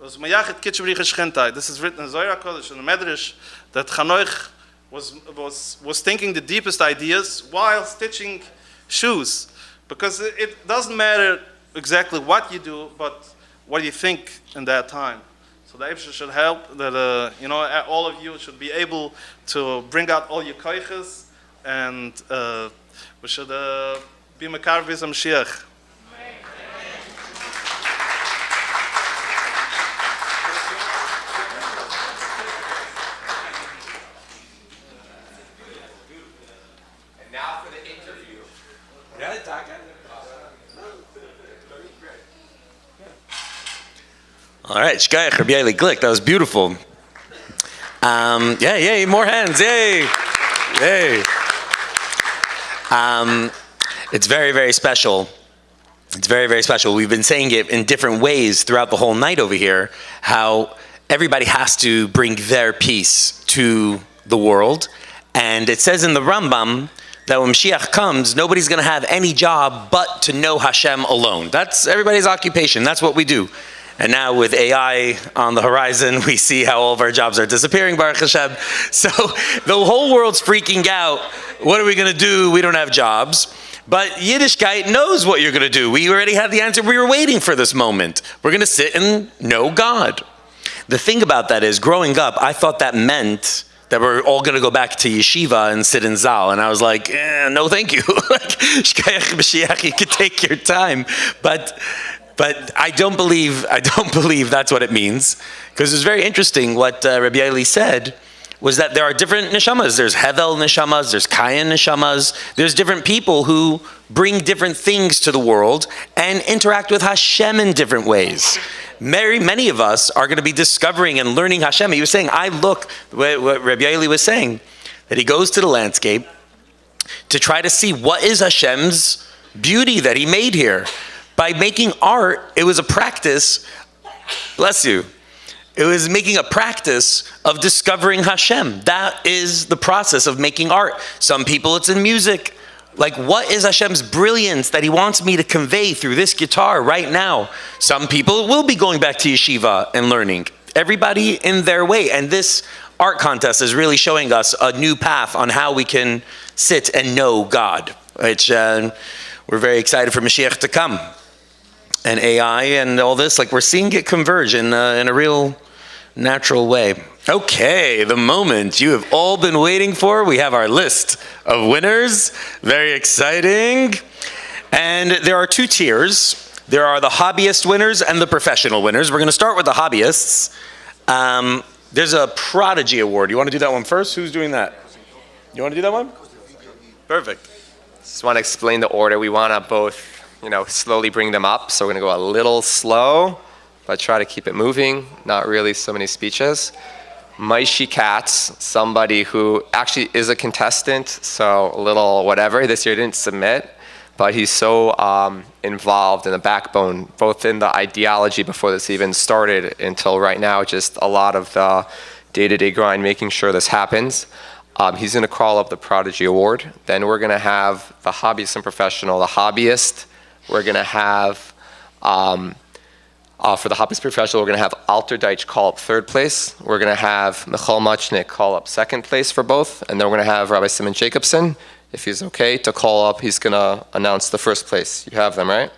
Kitchevrich Shchentai. This is written in Zohar HaKodesh, in the Medrash, that Chanoich was thinking the deepest ideas while stitching shoes. Because it doesn't matter exactly what you do, but what you think in that time. So the Eibusher should help that, all of you should be able to bring out all your koiches, and we should be Mekarvis and Mashiach. And now for the interview. All right, Shkayach, Rabbi Eli Glick, that was beautiful. Yay, more hands, yay. It's very, very special. It's very, very special. We've been saying it in different ways throughout the whole night over here, how everybody has to bring their piece to the world. And it says in the Rambam that when Mashiach comes, nobody's going to have any job but to know Hashem alone. That's everybody's occupation. That's what we do. And now with AI on the horizon, we see how all of our jobs are disappearing, Baruch Hashem. So the whole world's freaking out. What are we going to do? We don't have jobs. But Yiddishkeit knows what you're going to do. We already had the answer. We were waiting for this moment. We're going to sit and know God. The thing about that is, growing up, I thought that meant that we're all going to go back to yeshiva and sit in Zal. And I was like, no, thank you. Shkayach Mashiach, you could take your time. But I don't believe that's what it means, because it's very interesting what Rabbi Eli said was that there are different neshamas. There's Hevel neshamas, there's Kayan neshamas. There's different people who bring different things to the world and interact with Hashem in different ways. Many of us are going to be discovering and learning Hashem. He was saying, what Rabbi Eli was saying, that he goes to the landscape to try to see what is Hashem's beauty that he made here. By making art, it was a practice, bless you, it was making a practice of discovering Hashem. That is the process of making art. Some people, it's in music. Like, what is Hashem's brilliance that he wants me to convey through this guitar right now? Some people will be going back to yeshiva and learning. Everybody in their way. And this art contest is really showing us a new path on how we can sit and know God, which we're very excited for Mashiach to come. And AI and all this, like, we're seeing it converge in a real natural way. Okay, the moment you have all been waiting for. We have our list of winners. Very exciting. And there are two tiers. There are the hobbyist winners and the professional winners. We're going to start with the hobbyists. There's a Prodigy Award. You want to do that one first? Who's doing that? You want to do that one? Perfect. Just want to explain the order. We want to both, slowly bring them up. So we're going to go a little slow, but try to keep it moving. Not really so many speeches. Maishi Katz, somebody who actually is a contestant, so a little whatever. This year didn't submit, but he's so involved in the backbone, both in the ideology before this even started until right now, just a lot of the day-to-day grind, making sure this happens. He's going to call up the Prodigy Award. Then we're going to have the hobbyist and professional. The hobbyist, we're going to have, for the hobbyist professional, we're going to have Alter Deitch call up third place. We're going to have Michal Muchnik call up second place for both. And then we're going to have Rabbi Simon Jacobson, if he's okay, to call up. He's going to announce the first place. You have them, right?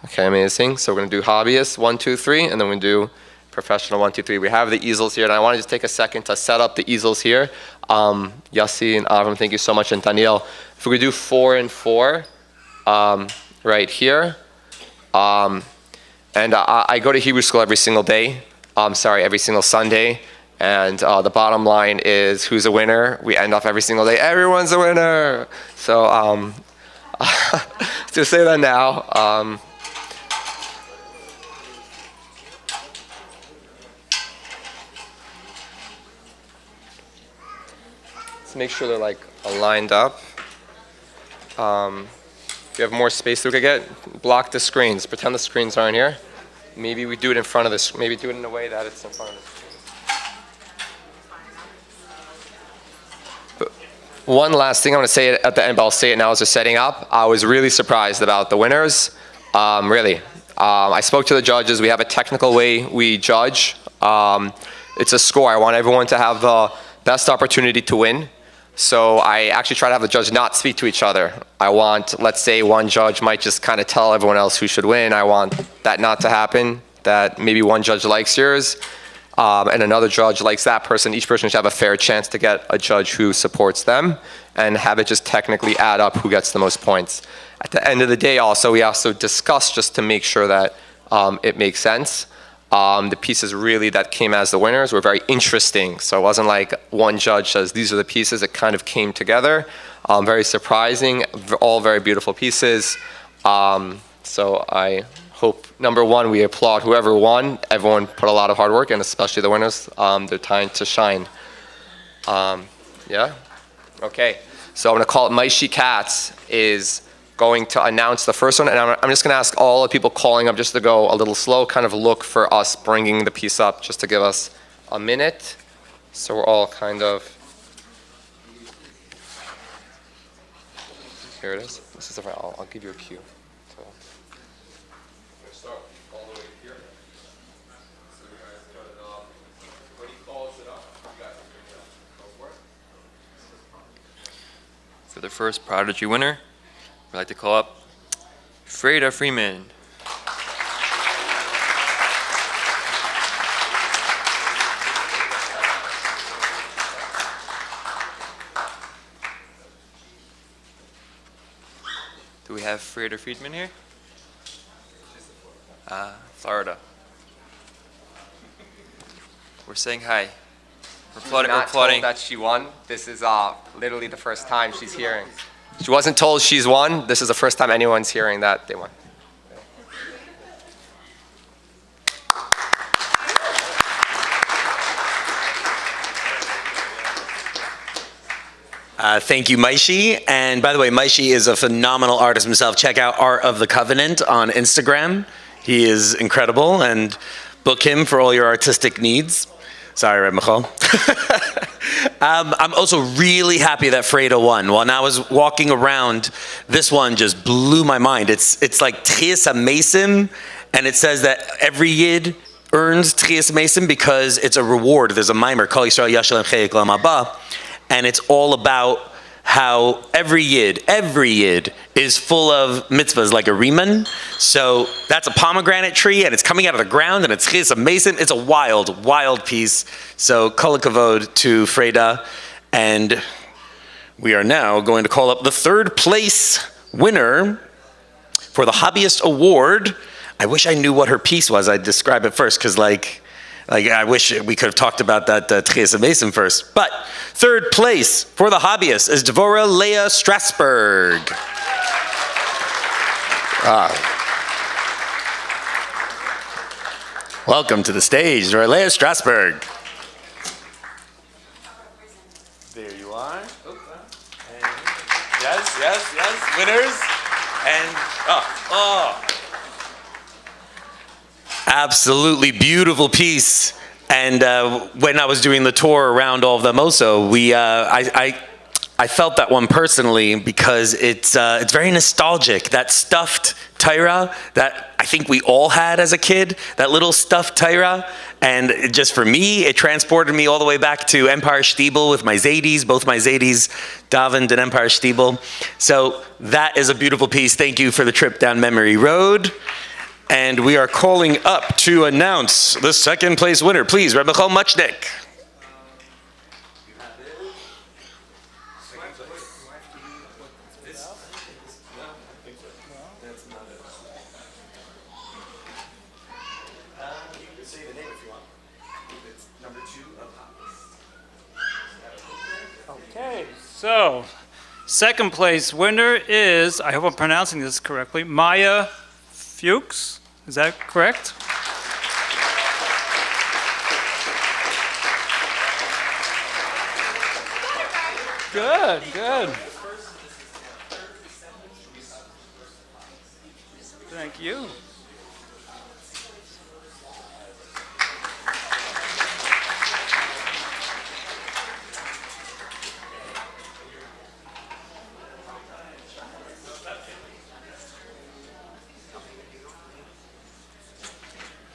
Okay, amazing. So we're going to do hobbyist, 1, 2, 3, and then we do professional, 1, 2, 3. We have the easels here, and I want to just take a second to set up the easels here. Yossi and Avram, thank you so much, and Daniel. If we could do 4 and 4 right here. And I go to Hebrew school every single day. Every single Sunday. And the bottom line is, who's a winner? We end off every single day, everyone's a winner. So to say that now. Let's make sure they're like lined up. If you have more space we could get, block the screens. Pretend the screens aren't here. Maybe we do it in front of this. Maybe do it in a way that it's in front of the screen. One last thing I want to say at the end, but I'll say it now as we're setting up. I was really surprised about the winners. Really. I spoke to the judges. We have a technical way we judge. It's a score. I want everyone to have the best opportunity to win. So I actually try to have the judge not speak to each other. I want, let's say one judge might just kind of tell everyone else who should win. I want that not to happen, that maybe one judge likes yours. and another judge likes that person, each person should have a fair chance to get a judge who supports them and have it just technically add up who gets the most points. At the end of the day we also discuss just to make sure that it makes sense. The pieces really that came as the winners were very interesting. So it wasn't like one judge says, these are the pieces. It kind of came together. Very surprising, all very beautiful pieces. So I hope, number one, we applaud whoever won. Everyone put a lot of hard work, and especially the winners. They're time to shine. Yeah? Okay. So I'm going to call it Maishi Katz is going to announce the first one, and I'm just going to ask all the people calling up just to go a little slow, kind of look for us bringing the piece up, just to give us a minute. So we're all kind of, here it is. This is the, I'll give you a cue. So. Start all the way here. So you guys got it up. When he calls it up, you guys go for it. For the first Prodigy winner, I'd like to call up Freda Freeman. Do we have Freda Friedman here? Florida. We're saying hi. We're applauding. That she won. This is literally the first time she's hearing. She wasn't told she's won. This is the first time anyone's hearing that they won. Thank you, Maishi. And by the way, Maishi is a phenomenal artist himself. Check out Art of the Covenant on Instagram. He is incredible, and book him for all your artistic needs. Sorry, Reb Michal. I'm also really happy that Freda won. When I was walking around, this one just blew my mind. It's like Tchias HaMesim, and it says that every Yid earns Tchias HaMesim because it's a reward. There's a mimer, Kol Yisrael Yashel Chayik Lam Haba, and it's all about how every yid is full of mitzvahs like a Riemann. So that's a pomegranate tree, and it's coming out of the ground, and it's Tchias HaMesim. It's a wild, wild piece. So kol hakavod to Freda. And we are now going to call up the third place winner for the Hobbyist Award. I wish I knew what her piece was. I'd describe it first, because like I wish we could have talked about that Tchias HaMesim first. But third place for the hobbyist is Devorah Leah Strasberg. Welcome to the stage, Devorah Leah Strasberg. There you are. And yes, winners. And absolutely beautiful piece. And when I was doing the tour around all of them also, I felt that one personally because it's very nostalgic. That stuffed Torah that I think we all had as a kid, that little stuffed Torah. And just for me, it transported me all the way back to Empire Stiebel with my Zadis, both my Zadis, davened in Empire Stiebel. So that is a beautiful piece. Thank you for the trip down memory road. And we are calling up to announce the second place winner. Please, Reb Michal Muchnik. Okay, so second place winner is, I hope I'm pronouncing this correctly, Maya Fuchs. Is that correct? Good. Thank you.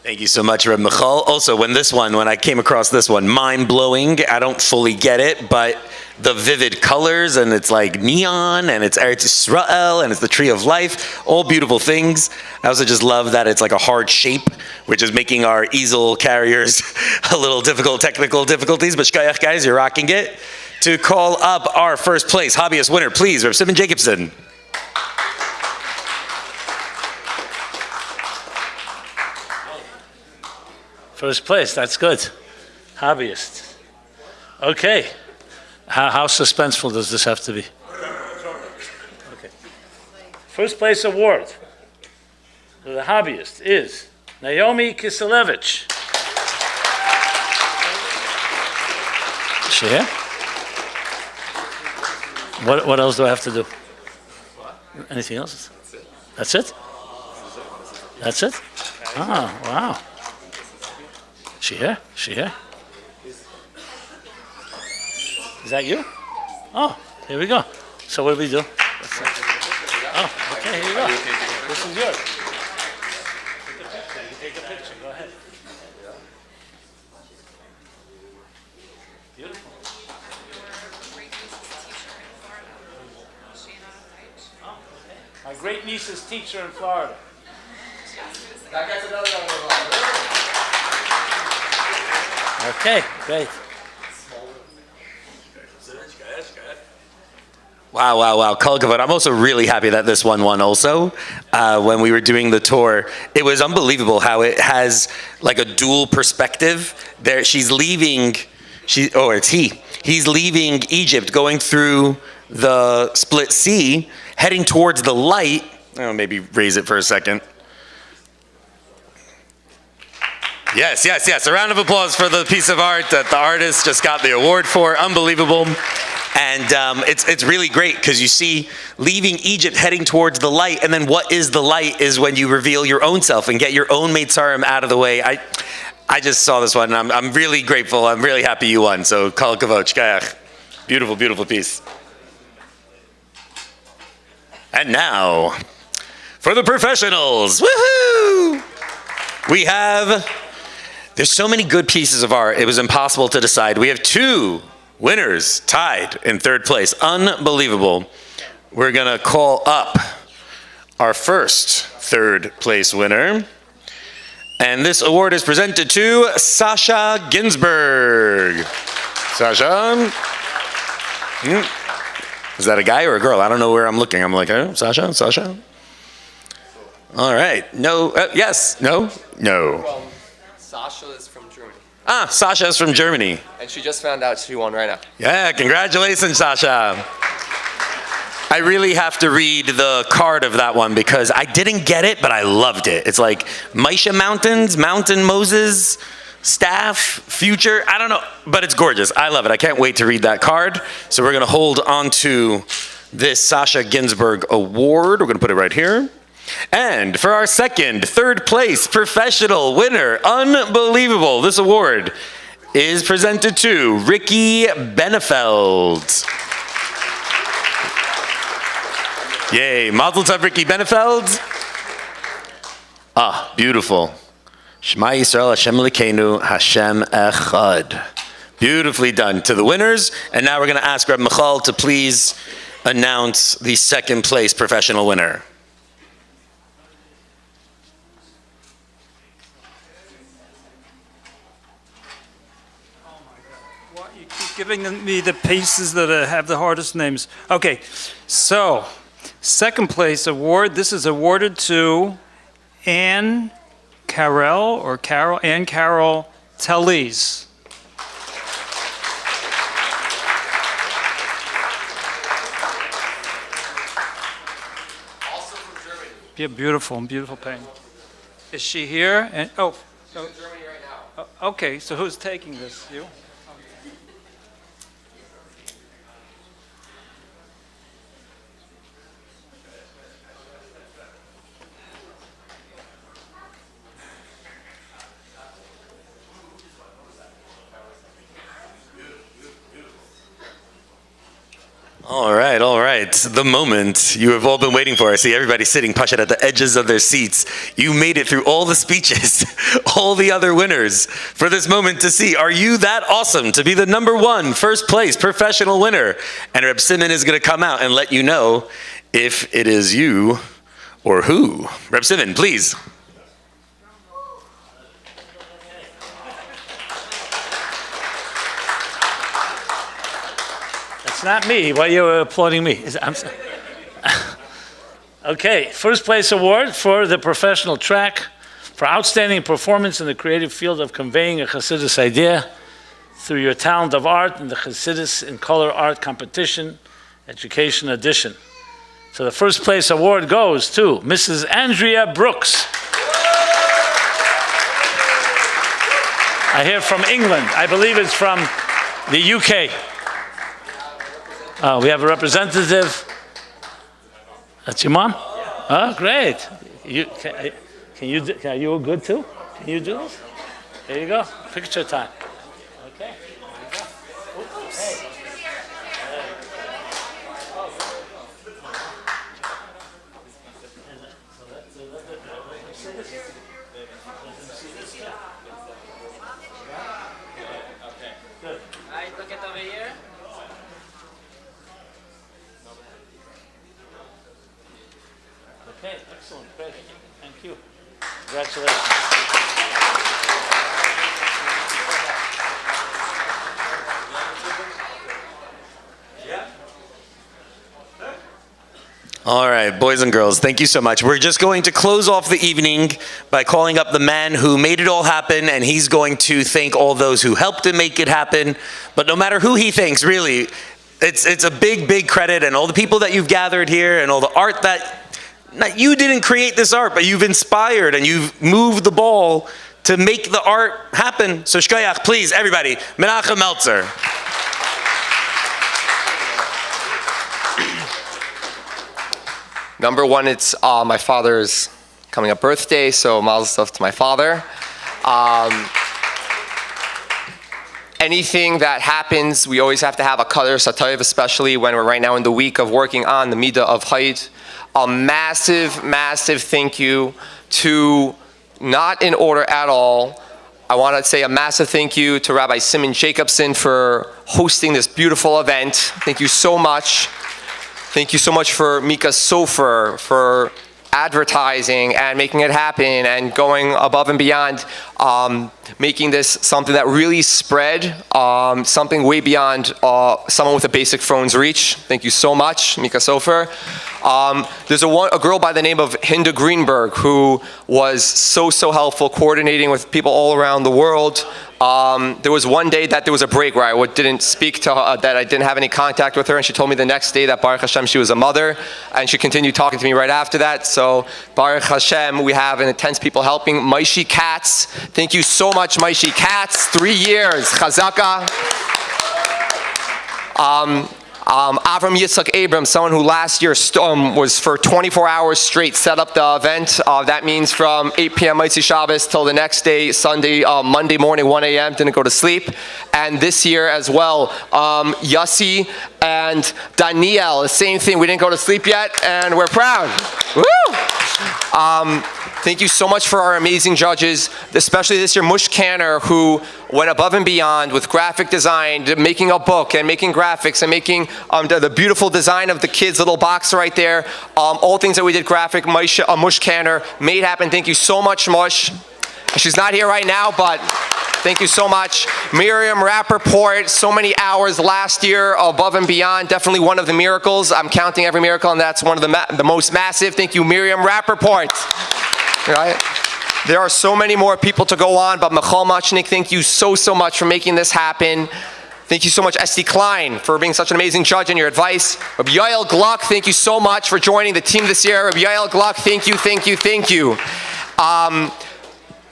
Thank you so much, Reb Michal. Also, when I came across this one, mind-blowing. I don't fully get it, but the vivid colors, and it's like neon, and it's Eretz Yisrael, and it's the tree of life, all beautiful things. I also just love that it's like a hard shape, which is making our easel carriers a little difficult, technical difficulties, but shkayach guys, you're rocking it. To call up our first place hobbyist winner, please, Reb Simon Jacobson. First place, that's good. Hobbyist. Okay. How suspenseful does this have to be? Okay. First place award for the hobbyist is Naomi Kiselevich. Is she here? What else do I have to do? Anything else? That's it. That's it? Oh, wow. She here? She here? Is that you? Oh, here we go. So what do we do? Oh, okay, here you go. This is yours. Take a picture. Go ahead. Beautiful. My great niece's teacher in Florida. Okay, great. Wow, wow, wow. Kol Kavod. I'm also really happy that this one won also. When we were doing the tour, it was unbelievable how it has like a dual perspective. There, she's leaving, it's he. He's leaving Egypt, going through the Split Sea, heading towards the light. Oh, maybe raise it for a second. Yes, yes, yes. A round of applause for the piece of art that the artist just got the award for. Unbelievable. And it's really great because you see leaving Egypt, heading towards the light, and then what is the light is when you reveal your own self and get your own Meitzarim out of the way. I just saw this one, and I'm really grateful. I'm really happy you won. So Kol Kavod, Shkayach. Beautiful, beautiful piece. And now, for the professionals. Woohoo! We have, there's so many good pieces of art, it was impossible to decide. We have two winners tied in third place. Unbelievable. We're gonna call up our first third place winner. And this award is presented to Sasha Ginsberg. Sasha? Is that a guy or a girl? I don't know where I'm looking. I'm like, oh, Sasha, Sasha? All right. No, yes, no, no. Well, Sasha is from Germany. Ah, Sasha is from Germany. And she just found out she won right now. Yeah, congratulations, Sasha. I really have to read the card of that one because I didn't get it, but I loved it. It's like Maisha Mountains, Mountain Moses, Staff, Future. I don't know, but it's gorgeous. I love it. I can't wait to read that card. So we're going to hold on to this Sasha Ginsberg award. We're going to put it right here. And for our third place professional winner, unbelievable, this award is presented to Ricky Benefeld. Yay, Mazel Tov, Ricky Benefeld. Ah, beautiful. Shema Yisrael, Hashem Elokeinu, Hashem Echad. Beautifully done to the winners. And now we're going to ask Reb Michal to please announce the second place professional winner. You keep giving me the pieces that have the hardest names. Okay, so second place award. This is awarded to Ann Carol Tellez. Also from Germany. Yeah, beautiful, beautiful painting. Is she here? And She's in Germany right now. Okay, so who's taking this? You? All right, all right. The moment you have all been waiting for. I see everybody sitting, Pashat, at the edges of their seats. You made it through all the speeches, all the other winners, for this moment to see. Are you that awesome to be the number one, first place professional winner? And Reb Simon is going to come out and let you know if it is you or who. Reb Simon, please. It's not me. Why are you applauding me? Okay, first place award for the professional track for outstanding performance in the creative field of conveying a Chassidus idea through your talent of art in the Chassidus in Color Art Competition Education Edition. So the first place award goes to Mrs. Andrea Brooks. I hear from England. I believe it's from the UK. We have a representative. That's your mom? Oh, great. Are you good too? Can you do this? There you go. Picture time. Okay. Good. All right, look at over here. Okay, excellent, great. Thank you. Congratulations. All right, boys and girls, thank you so much. We're just going to close off the evening by calling up the man who made it all happen, and he's going to thank all those who helped him make it happen. But no matter who he thanks, really, it's a big, big credit, and all the people that you've gathered here and all the art that you didn't create this art, but you've inspired and you've moved the ball to make the art happen. So shkoyach, please, everybody, Menachem Meltzer. Number one, it's my father's coming up birthday, so mazel tov to my father. Anything that happens, we always have to have a kadar satayv, especially when we're right now in the week of working on the midah of Haid. A massive, massive thank you to, not in order at all, I want to say a massive thank you to Rabbi Simon Jacobson for hosting this beautiful event. Thank you so much. Thank you so much for Mika Sofer for advertising and making it happen and going above and beyond, making this something that really spread, something way beyond someone with a basic phone's reach. Thank you so much, Mika Sofer. There's a girl by the name of Hinda Greenberg who was so helpful coordinating with people all around the world. There was one day that there was a break where I didn't speak to her, that I didn't have any contact with her, and she told me the next day that Baruch Hashem she was a mother, and she continued talking to me right after that. So Baruch Hashem, we have an intense people helping. Maishi Katz, thank you so much, Maishi Katz. 3 years, Chazaka. Avram Yitzhak Abrams, someone who last year was for 24 hours straight set up the event. That means from 8 p.m. Motzi Shabbos till the next day, Sunday, Monday morning, 1 a.m., didn't go to sleep. And this year as well, Yossi and Danielle, the same thing. We didn't go to sleep yet, and we're proud. Woo! Thank you so much for our amazing judges, especially this year, Mush Kanner, who went above and beyond with graphic design, making a book and making graphics and making the beautiful design of the kids' little box right there. All things that we did graphic, Mush Kanner made happen. Thank you so much, Mush. She's not here right now, but thank you so much. Miriam Rappaport, so many hours last year above and beyond. Definitely one of the miracles. I'm counting every miracle, and that's one of the most massive. Thank you, Miriam Rappaport. Right? There are so many more people to go on, but Michal Machnik, thank you so much for making this happen. Thank you so much, Esti Klein, for being such an amazing judge and your advice. Rabbi Yael Gluck, thank you so much for joining the team this year. Rabbi Yael Gluck, thank you.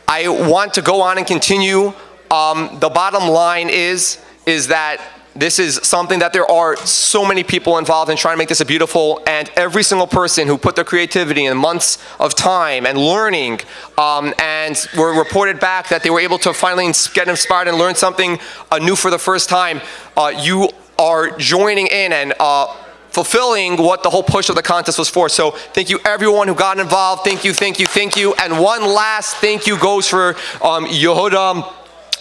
I want to go on and continue. The bottom line is that this is something that there are so many people involved in trying to make this a beautiful, and every single person who put their creativity and months of time and learning, and were reported back that they were able to finally get inspired and learn something new for the first time. You are joining in and fulfilling what the whole push of the contest was for. So thank you everyone who got involved. Thank you, thank you, thank you. And one last thank you goes for Yehuda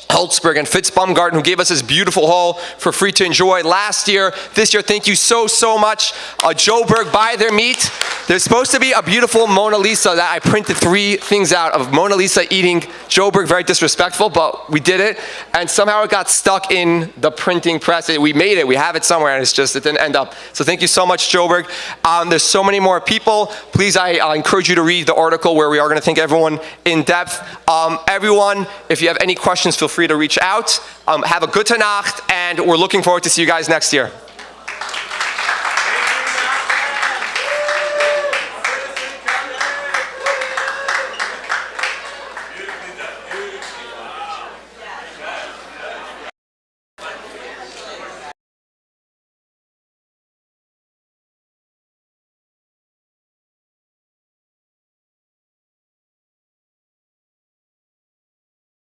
Holtzberg and Fitz Baumgarten, who gave us this beautiful hall for free to enjoy last year. This year, thank you so, so much. Joburg, buy their meat. There's supposed to be a beautiful Mona Lisa that I printed 3 things out of Mona Lisa eating Joburg, very disrespectful, but we did it. And somehow it got stuck in the printing press. We made it, we have it somewhere, and it didn't end up. So thank you so much, Joburg. There's so many more people. Please, I encourage you to read the article where we are gonna thank everyone in depth. Everyone, if you have any questions, feel free to reach out. Have a good Nacht, and we're looking forward to see you guys next year.